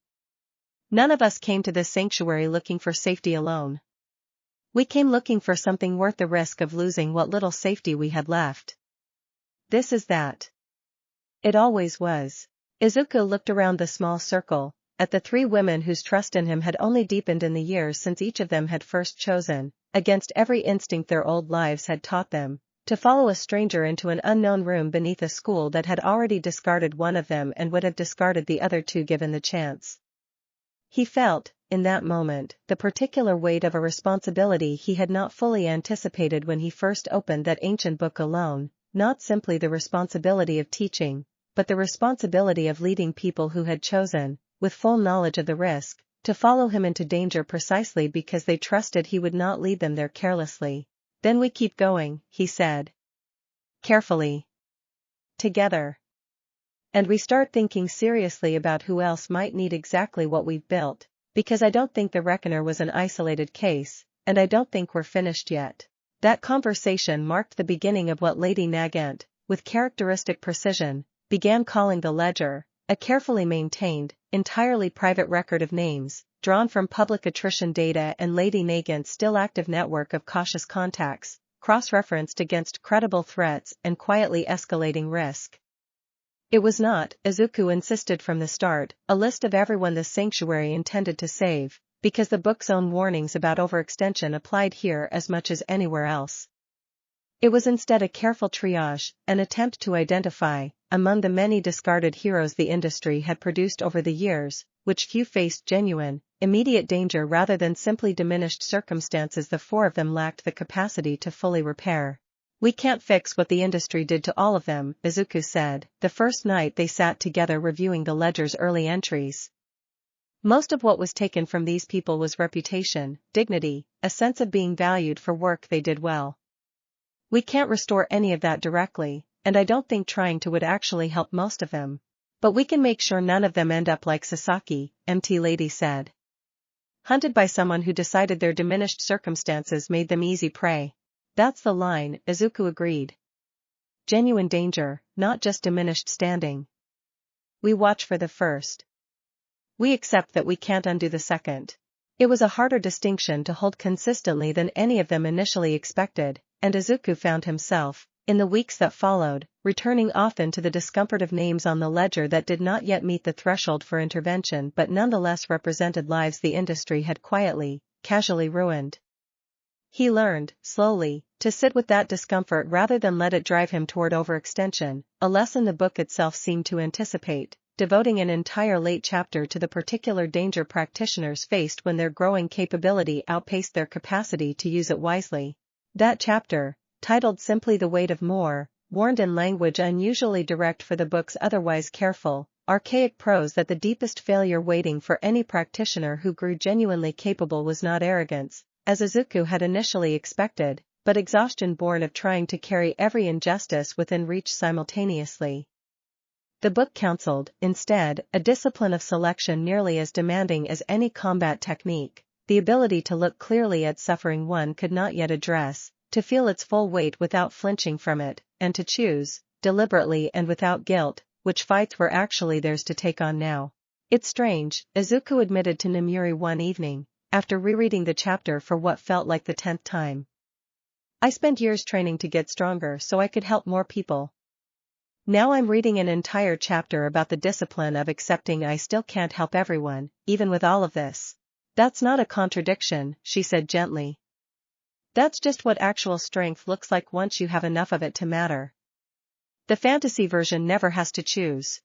None of us came to this sanctuary looking for safety alone. We came looking for something worth the risk of losing what little safety we had left. This is that. It always was. Izuku looked around the small circle, at the three women whose trust in him had only deepened in the years since each of them had first chosen, against every instinct their old lives had taught them, to follow a stranger into an unknown room beneath a school that had already discarded one of them and would have discarded the other two given the chance. He felt, in that moment, the particular weight of a responsibility he had not fully anticipated when he first opened that ancient book alone, not simply the responsibility of teaching, but the responsibility of leading people who had chosen, with full knowledge of the risk, to follow him into danger precisely because they trusted he would not lead them there carelessly. Then we keep going, he said. Carefully. Together. And we start thinking seriously about who else might need exactly what we've built, because I don't think the Reckoner was an isolated case, and I don't think we're finished yet. That conversation marked the beginning of what Lady Nagant, with characteristic precision, began calling the ledger, a carefully maintained, entirely private record of names, drawn from public attrition data and Lady Nagant's still active network of cautious contacts, cross-referenced against credible threats and quietly escalating risk. It was not, Izuku insisted from the start, a list of everyone the sanctuary intended to save, because the book's own warnings about overextension applied here as much as anywhere else. It was instead a careful triage, an attempt to identify, among the many discarded heroes the industry had produced over the years, which few faced genuine, immediate danger rather than simply diminished circumstances the four of them lacked the capacity to fully repair. We can't fix what the industry did to all of them, Izuku said, the first night they sat together reviewing the ledger's early entries. Most of what was taken from these people was reputation, dignity, a sense of being valued for work they did well. We can't restore any of that directly, and I don't think trying to would actually help most of them. But we can make sure none of them end up like Sasaki, MT Lady said. Hunted by someone who decided their diminished circumstances made them easy prey. That's the line, Izuku agreed. Genuine danger, not just diminished standing. We watch for the first. We accept that we can't undo the second. It was a harder distinction to hold consistently than any of them initially expected, and Izuku found himself, in the weeks that followed, returning often to the discomfort of names on the ledger that did not yet meet the threshold for intervention but nonetheless represented lives the industry had quietly, casually ruined. He learned, slowly, to sit with that discomfort rather than let it drive him toward overextension, a lesson the book itself seemed to anticipate, devoting an entire late chapter to the particular danger practitioners faced when their growing capability outpaced their capacity to use it wisely. That chapter, titled simply The Weight of More, warned in language unusually direct for the book's otherwise careful, archaic prose that the deepest failure waiting for any practitioner who grew genuinely capable was not arrogance, as Izuku had initially expected, but exhaustion born of trying to carry every injustice within reach simultaneously. The book counseled, instead, a discipline of selection nearly as demanding as any combat technique, the ability to look clearly at suffering one could not yet address, to feel its full weight without flinching from it, and to choose, deliberately and without guilt, which fights were actually theirs to take on now. It's strange, Izuku admitted to Namiri one evening, after rereading the chapter for what felt like the 10th time. I spent years training to get stronger so I could help more people. Now I'm reading an entire chapter about the discipline of accepting I still can't help everyone, even with all of this. That's not a contradiction, she said gently. That's just what actual strength looks like once you have enough of it to matter. The fantasy version never has to choose.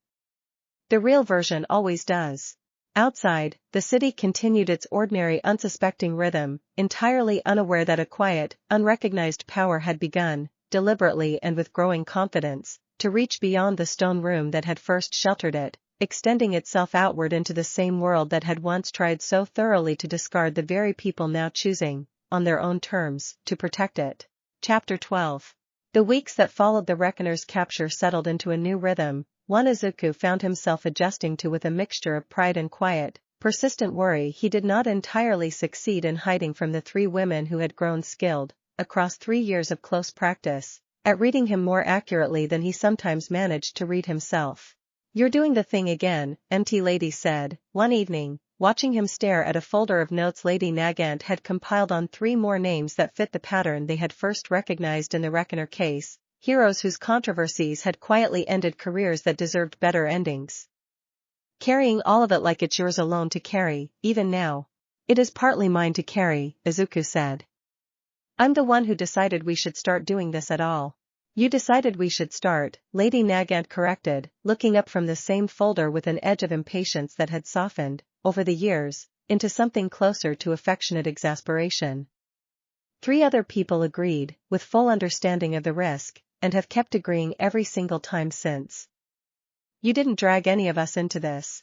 The real version always does. Outside, the city continued its ordinary unsuspecting rhythm, entirely unaware that a quiet, unrecognized power had begun, deliberately and with growing confidence, to reach beyond the stone room that had first sheltered it, extending itself outward into the same world that had once tried so thoroughly to discard the very people now choosing, on their own terms, to protect it. Chapter 12. The weeks that followed the Reckoner's capture settled into a new rhythm, one Izuku found himself adjusting to with a mixture of pride and quiet, persistent worry. He did not entirely succeed in hiding from the three women who had grown skilled, across 3 years of close practice, at reading him more accurately than he sometimes managed to read himself. "You're doing the thing again," MT Lady said, one evening, watching him stare at a folder of notes Lady Nagant had compiled on 3 more names that fit the pattern they had first recognized in the Reckoner case, heroes whose controversies had quietly ended careers that deserved better endings. "Carrying all of it like it's yours alone to carry, even now." "It is partly mine to carry," Izuku said. "I'm the one who decided we should start doing this at all." "You decided we should start," Lady Nagant corrected, looking up from the same folder with an edge of impatience that had softened, over the years, into something closer to affectionate exasperation. 3 other people agreed, with full understanding of the risk, and have kept agreeing every single time since. You didn't drag any of us into this.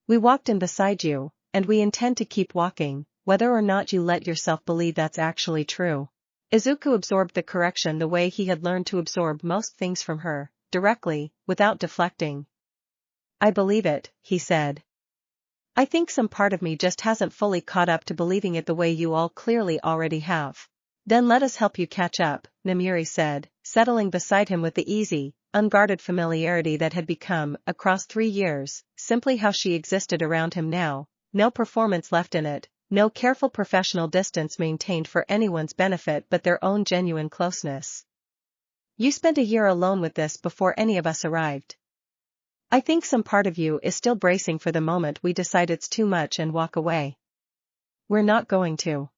We walked in beside you, and we intend to keep walking, whether or not you let yourself believe that's actually true. Izuku absorbed the correction the way he had learned to absorb most things from her, directly, without deflecting. "I believe it," he said. "I think some part of me just hasn't fully caught up to believing it the way you all clearly already have." "Then let us help you catch up," Namiri said, settling beside him with the easy, unguarded familiarity that had become, across 3 years, simply how she existed around him now, no performance left in it, no careful professional distance maintained for anyone's benefit but their own genuine closeness. "You spent a year alone with this before any of us arrived. I think some part of you is still bracing for the moment we decide it's too much and walk away. We're not going to.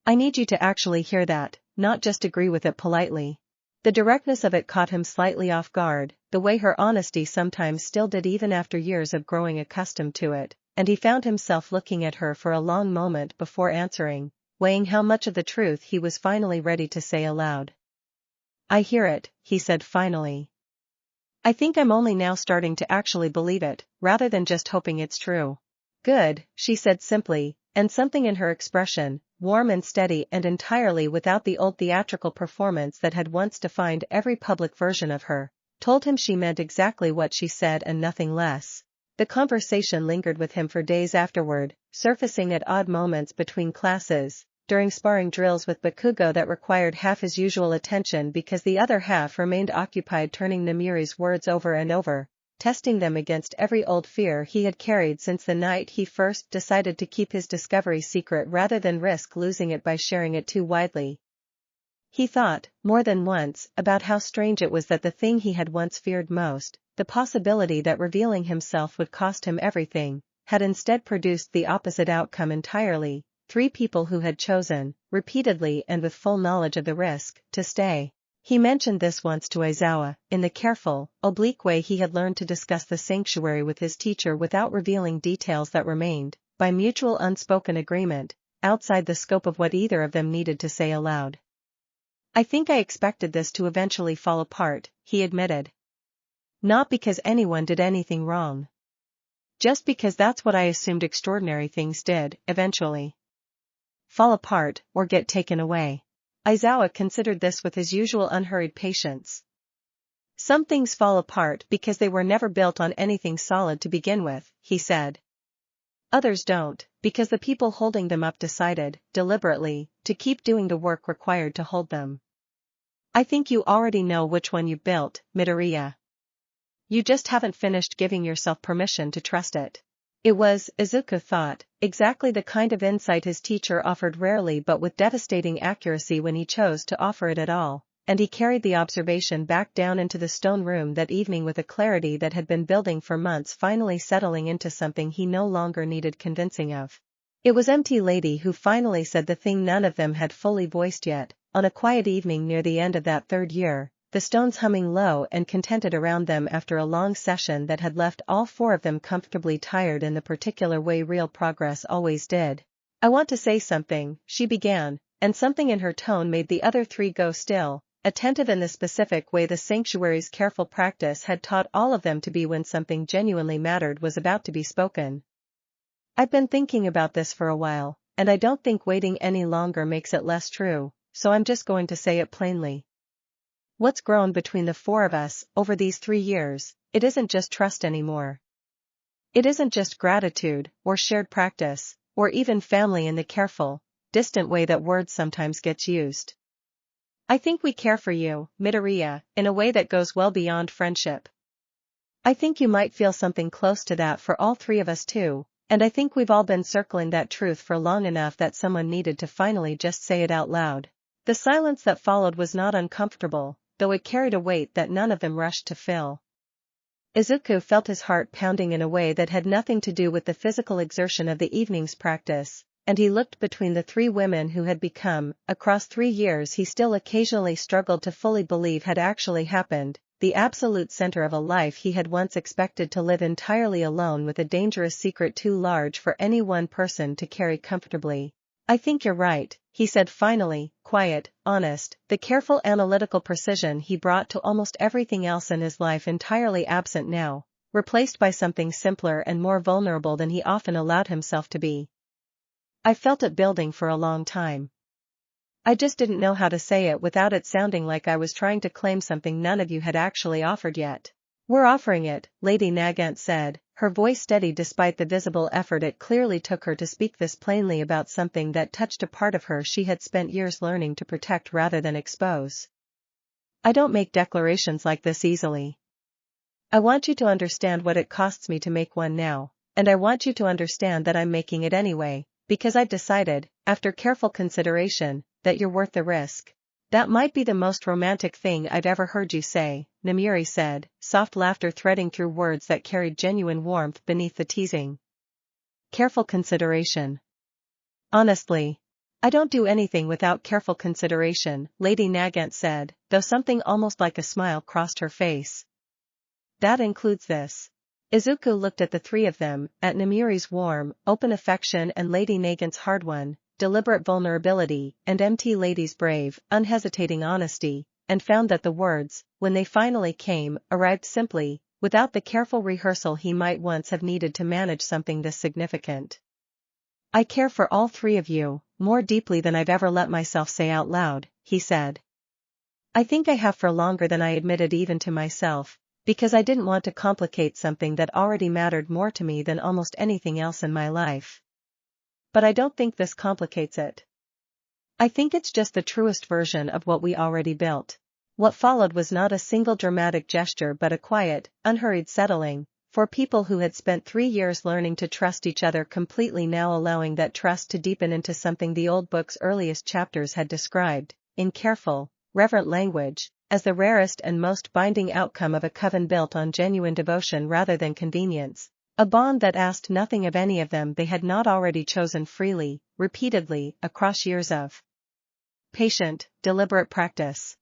I need you to actually hear that, not just agree with it politely." The directness of it caught him slightly off guard, the way her honesty sometimes still did even after years of growing accustomed to it, and he found himself looking at her for a long moment before answering, weighing how much of the truth he was finally ready to say aloud. "I hear it," he said finally. "I think I'm only now starting to actually believe it, rather than just hoping it's true." "Good," she said simply, and something in her expression, warm and steady and entirely without the old theatrical performance that had once defined every public version of her, told him she meant exactly what she said and nothing less. The conversation lingered with him for days afterward, surfacing at odd moments between classes, during sparring drills with Bakugo that required half his usual attention because the other half remained occupied turning Namiri's words over and over, testing them against every old fear he had carried since the night he first decided to keep his discovery secret rather than risk losing it by sharing it too widely. He thought, more than once, about how strange it was that the thing he had once feared most, the possibility that revealing himself would cost him everything, had instead produced the opposite outcome entirely. 3 people who had chosen, repeatedly and with full knowledge of the risk, to stay. He mentioned this once to Aizawa, in the careful, oblique way he had learned to discuss the sanctuary with his teacher without revealing details that remained, by mutual unspoken agreement, outside the scope of what either of them needed to say aloud. "I think I expected this to eventually fall apart," he admitted. "Not because anyone did anything wrong. Just because that's what I assumed extraordinary things did, eventually. Fall apart, or get taken away." Aizawa considered this with his usual unhurried patience. "Some things fall apart because they were never built on anything solid to begin with," he said. "Others don't, because the people holding them up decided, deliberately, to keep doing the work required to hold them. I think you already know which one you built, Midoriya. You just haven't finished giving yourself permission to trust it." It was, Izuku thought, exactly the kind of insight his teacher offered rarely but with devastating accuracy when he chose to offer it at all, and he carried the observation back down into the stone room that evening with a clarity that had been building for months finally settling into something he no longer needed convincing of. It was MT Lady who finally said the thing none of them had fully voiced yet. On a quiet evening near the end of that third year, the stones humming low and contented around them after a long session that had left all four of them comfortably tired in the particular way real progress always did. "I want to say something," she began, and something in her tone made the other three go still, attentive in the specific way the sanctuary's careful practice had taught all of them to be when something genuinely mattered was about to be spoken. "I've been thinking about this for a while, and I don't think waiting any longer makes it less true, so I'm just going to say it plainly. What's grown between the four of us over these 3 years, it isn't just trust anymore. It isn't just gratitude, or shared practice, or even family in the careful, distant way that words sometimes get used. I think we care for you, Midoriya, in a way that goes well beyond friendship. I think you might feel something close to that for all three of us too, and I think we've all been circling that truth for long enough that someone needed to finally just say it out loud." The silence that followed was not uncomfortable, though it carried a weight that none of them rushed to fill. Izuku felt his heart pounding in a way that had nothing to do with the physical exertion of the evening's practice, and he looked between the three women who had become, across 3 years he still occasionally struggled to fully believe had actually happened, the absolute center of a life he had once expected to live entirely alone with a dangerous secret too large for any one person to carry comfortably. "I think you're right," he said finally, quiet, honest, the careful analytical precision he brought to almost everything else in his life entirely absent now, replaced by something simpler and more vulnerable than he often allowed himself to be. "I felt it building for a long time. I just didn't know how to say it without it sounding like I was trying to claim something none of you had actually offered yet." "We're offering it," Lady Nagant said, her voice steady despite the visible effort it clearly took her to speak this plainly about something that touched a part of her she had spent years learning to protect rather than expose. "I don't make declarations like this easily. I want you to understand what it costs me to make one now, and I want you to understand that I'm making it anyway, because I've decided, after careful consideration, that you're worth the risk." "That might be the most romantic thing I've ever heard you say," Namiri said, soft laughter threading through words that carried genuine warmth beneath the teasing. "Careful consideration. Honestly, I don't do anything without careful consideration," Lady Nagant said, though something almost like a smile crossed her face. "That includes this." Izuku looked at the three of them, at Namiri's warm, open affection and Lady Nagant's hard one, deliberate vulnerability, and MT Lady's brave, unhesitating honesty, and found that the words, when they finally came, arrived simply, without the careful rehearsal he might once have needed to manage something this significant. "I care for all three of you, more deeply than I've ever let myself say out loud," he said. "I think I have for longer than I admitted even to myself, because I didn't want to complicate something that already mattered more to me than almost anything else in my life. But I don't think this complicates it. I think it's just the truest version of what we already built." What followed was not a single dramatic gesture but a quiet, unhurried settling, for people who had spent 3 years learning to trust each other completely now allowing that trust to deepen into something the old book's earliest chapters had described, in careful, reverent language, as the rarest and most binding outcome of a coven built on genuine devotion rather than convenience, a bond that asked nothing of any of them they had not already chosen freely, repeatedly, across years of patient, deliberate practice.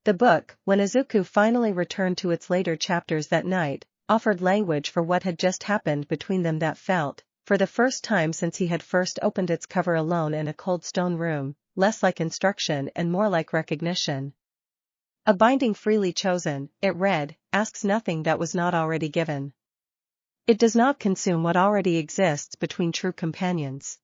The book, when Izuku finally returned to its later chapters that night, offered language for what had just happened between them that felt, for the first time since he had first opened its cover alone in a cold stone room, less like instruction and more like recognition. A binding freely chosen, it read, asks nothing that was not already given. It does not consume what already exists between true companions.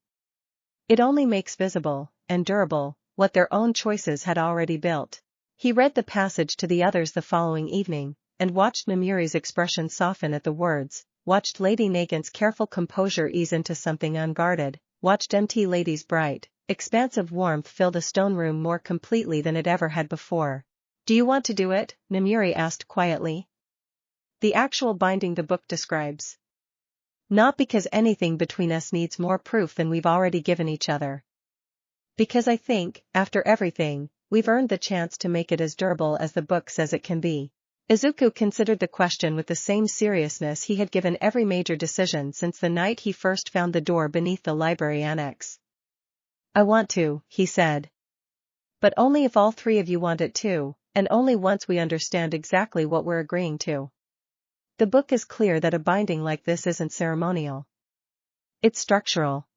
It only makes visible, and durable, what their own choices had already built. He read the passage to the others the following evening, and watched Namiri's expression soften at the words, watched Lady Nagant's careful composure ease into something unguarded, watched MT Lady's bright, expansive warmth fill the stone room more completely than it ever had before. "Do you want to do it?" Namiri asked quietly. "The actual binding the book describes. Not because anything between us needs more proof than we've already given each other. Because I think, after everything, we've earned the chance to make it as durable as the book says it can be." Izuku considered the question with the same seriousness he had given every major decision since the night he first found the door beneath the library annex. I want to, he said. But only if all three of you want it too, and only once we understand exactly what we're agreeing to. The book is clear that a binding like this isn't ceremonial. It's structural.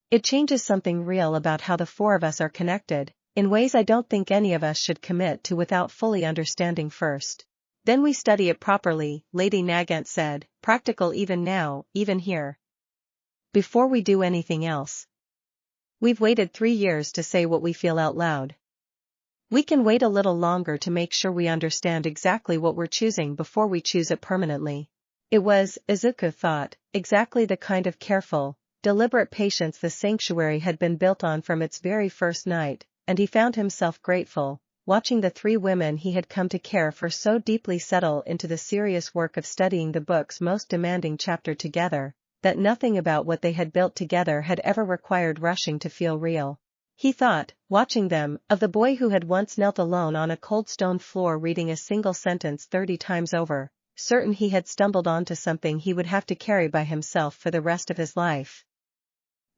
It changes something real about how the four of us are connected, in ways I don't think any of us should commit to without fully understanding first. Then we study it properly, Lady Nagant said, practical even now, even here. Before we do anything else. We've waited 3 years to say what we feel out loud. We can wait a little longer to make sure we understand exactly what we're choosing before we choose it permanently. It was, Izuku thought, exactly the kind of careful, deliberate patience the sanctuary had been built on from its very first night, and he found himself grateful, watching the 3 women he had come to care for so deeply settle into the serious work of studying the book's most demanding chapter together, that nothing about what they had built together had ever required rushing to feel real. He thought, watching them, of the boy who had once knelt alone on a cold stone floor reading a single sentence 30 times over, certain he had stumbled onto something he would have to carry by himself for the rest of his life.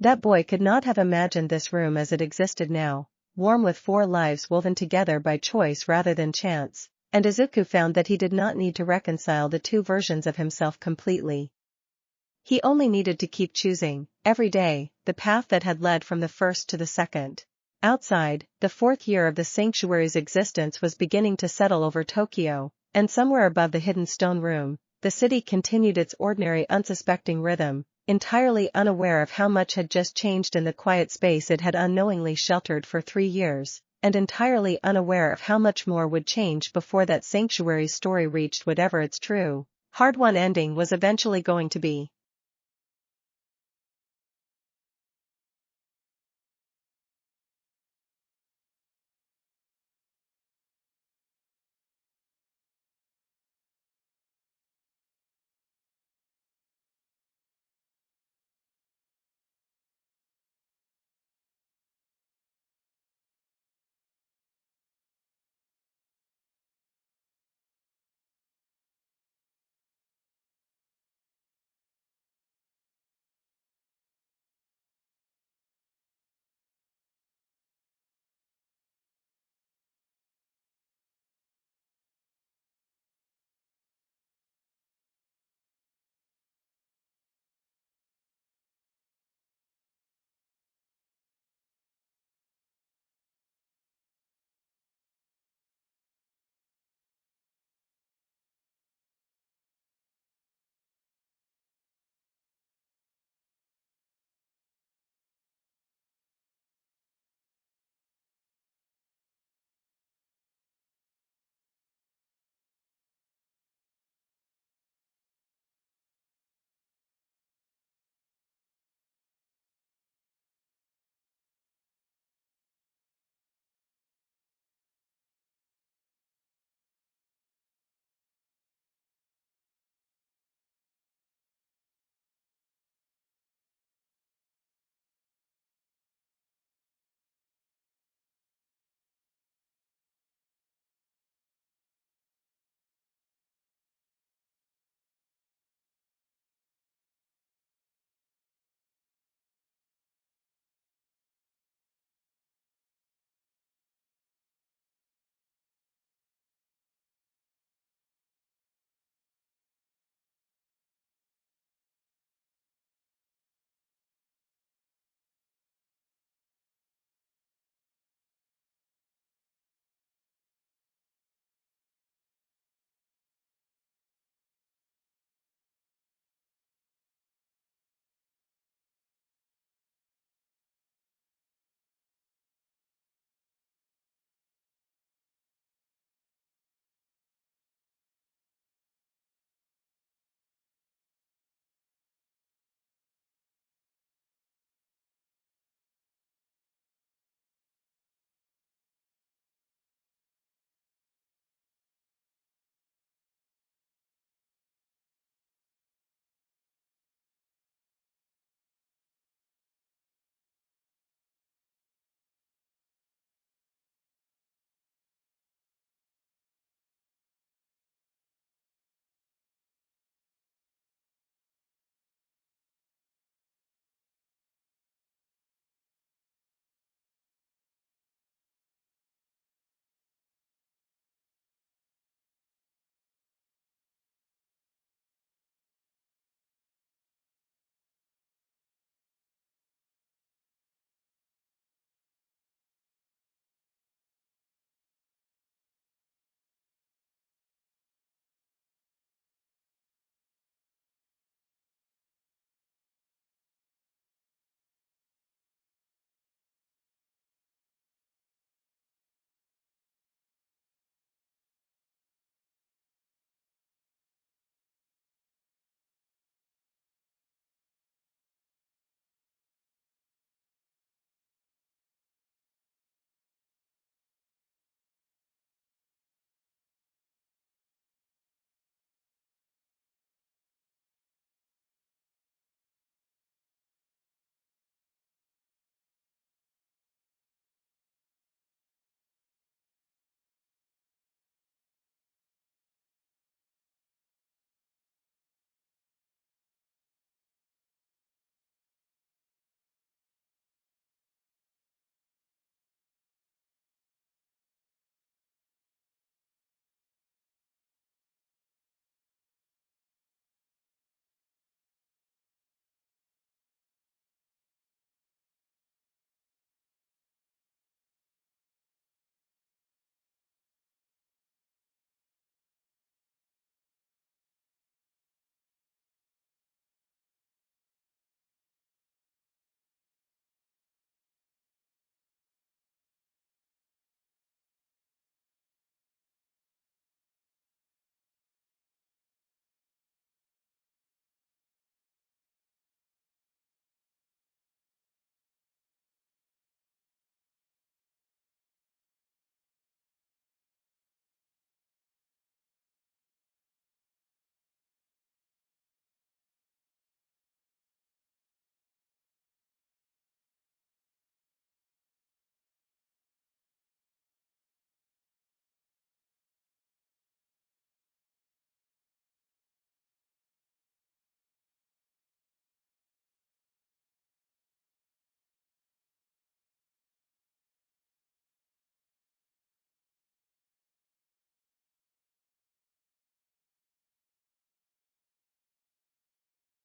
That boy could not have imagined this room as it existed now, warm with 4 lives woven together by choice rather than chance, and Izuku found that he did not need to reconcile the 2 versions of himself completely. He only needed to keep choosing, every day, the path that had led from the first to the second. Outside, the 4th year of the sanctuary's existence was beginning to settle over Tokyo, and somewhere above the hidden stone room, the city continued its ordinary unsuspecting rhythm, entirely unaware of how much had just changed in the quiet space it had unknowingly sheltered for 3 years, and entirely unaware of how much more would change before that sanctuary's story reached whatever its true, hard-won ending was eventually going to be.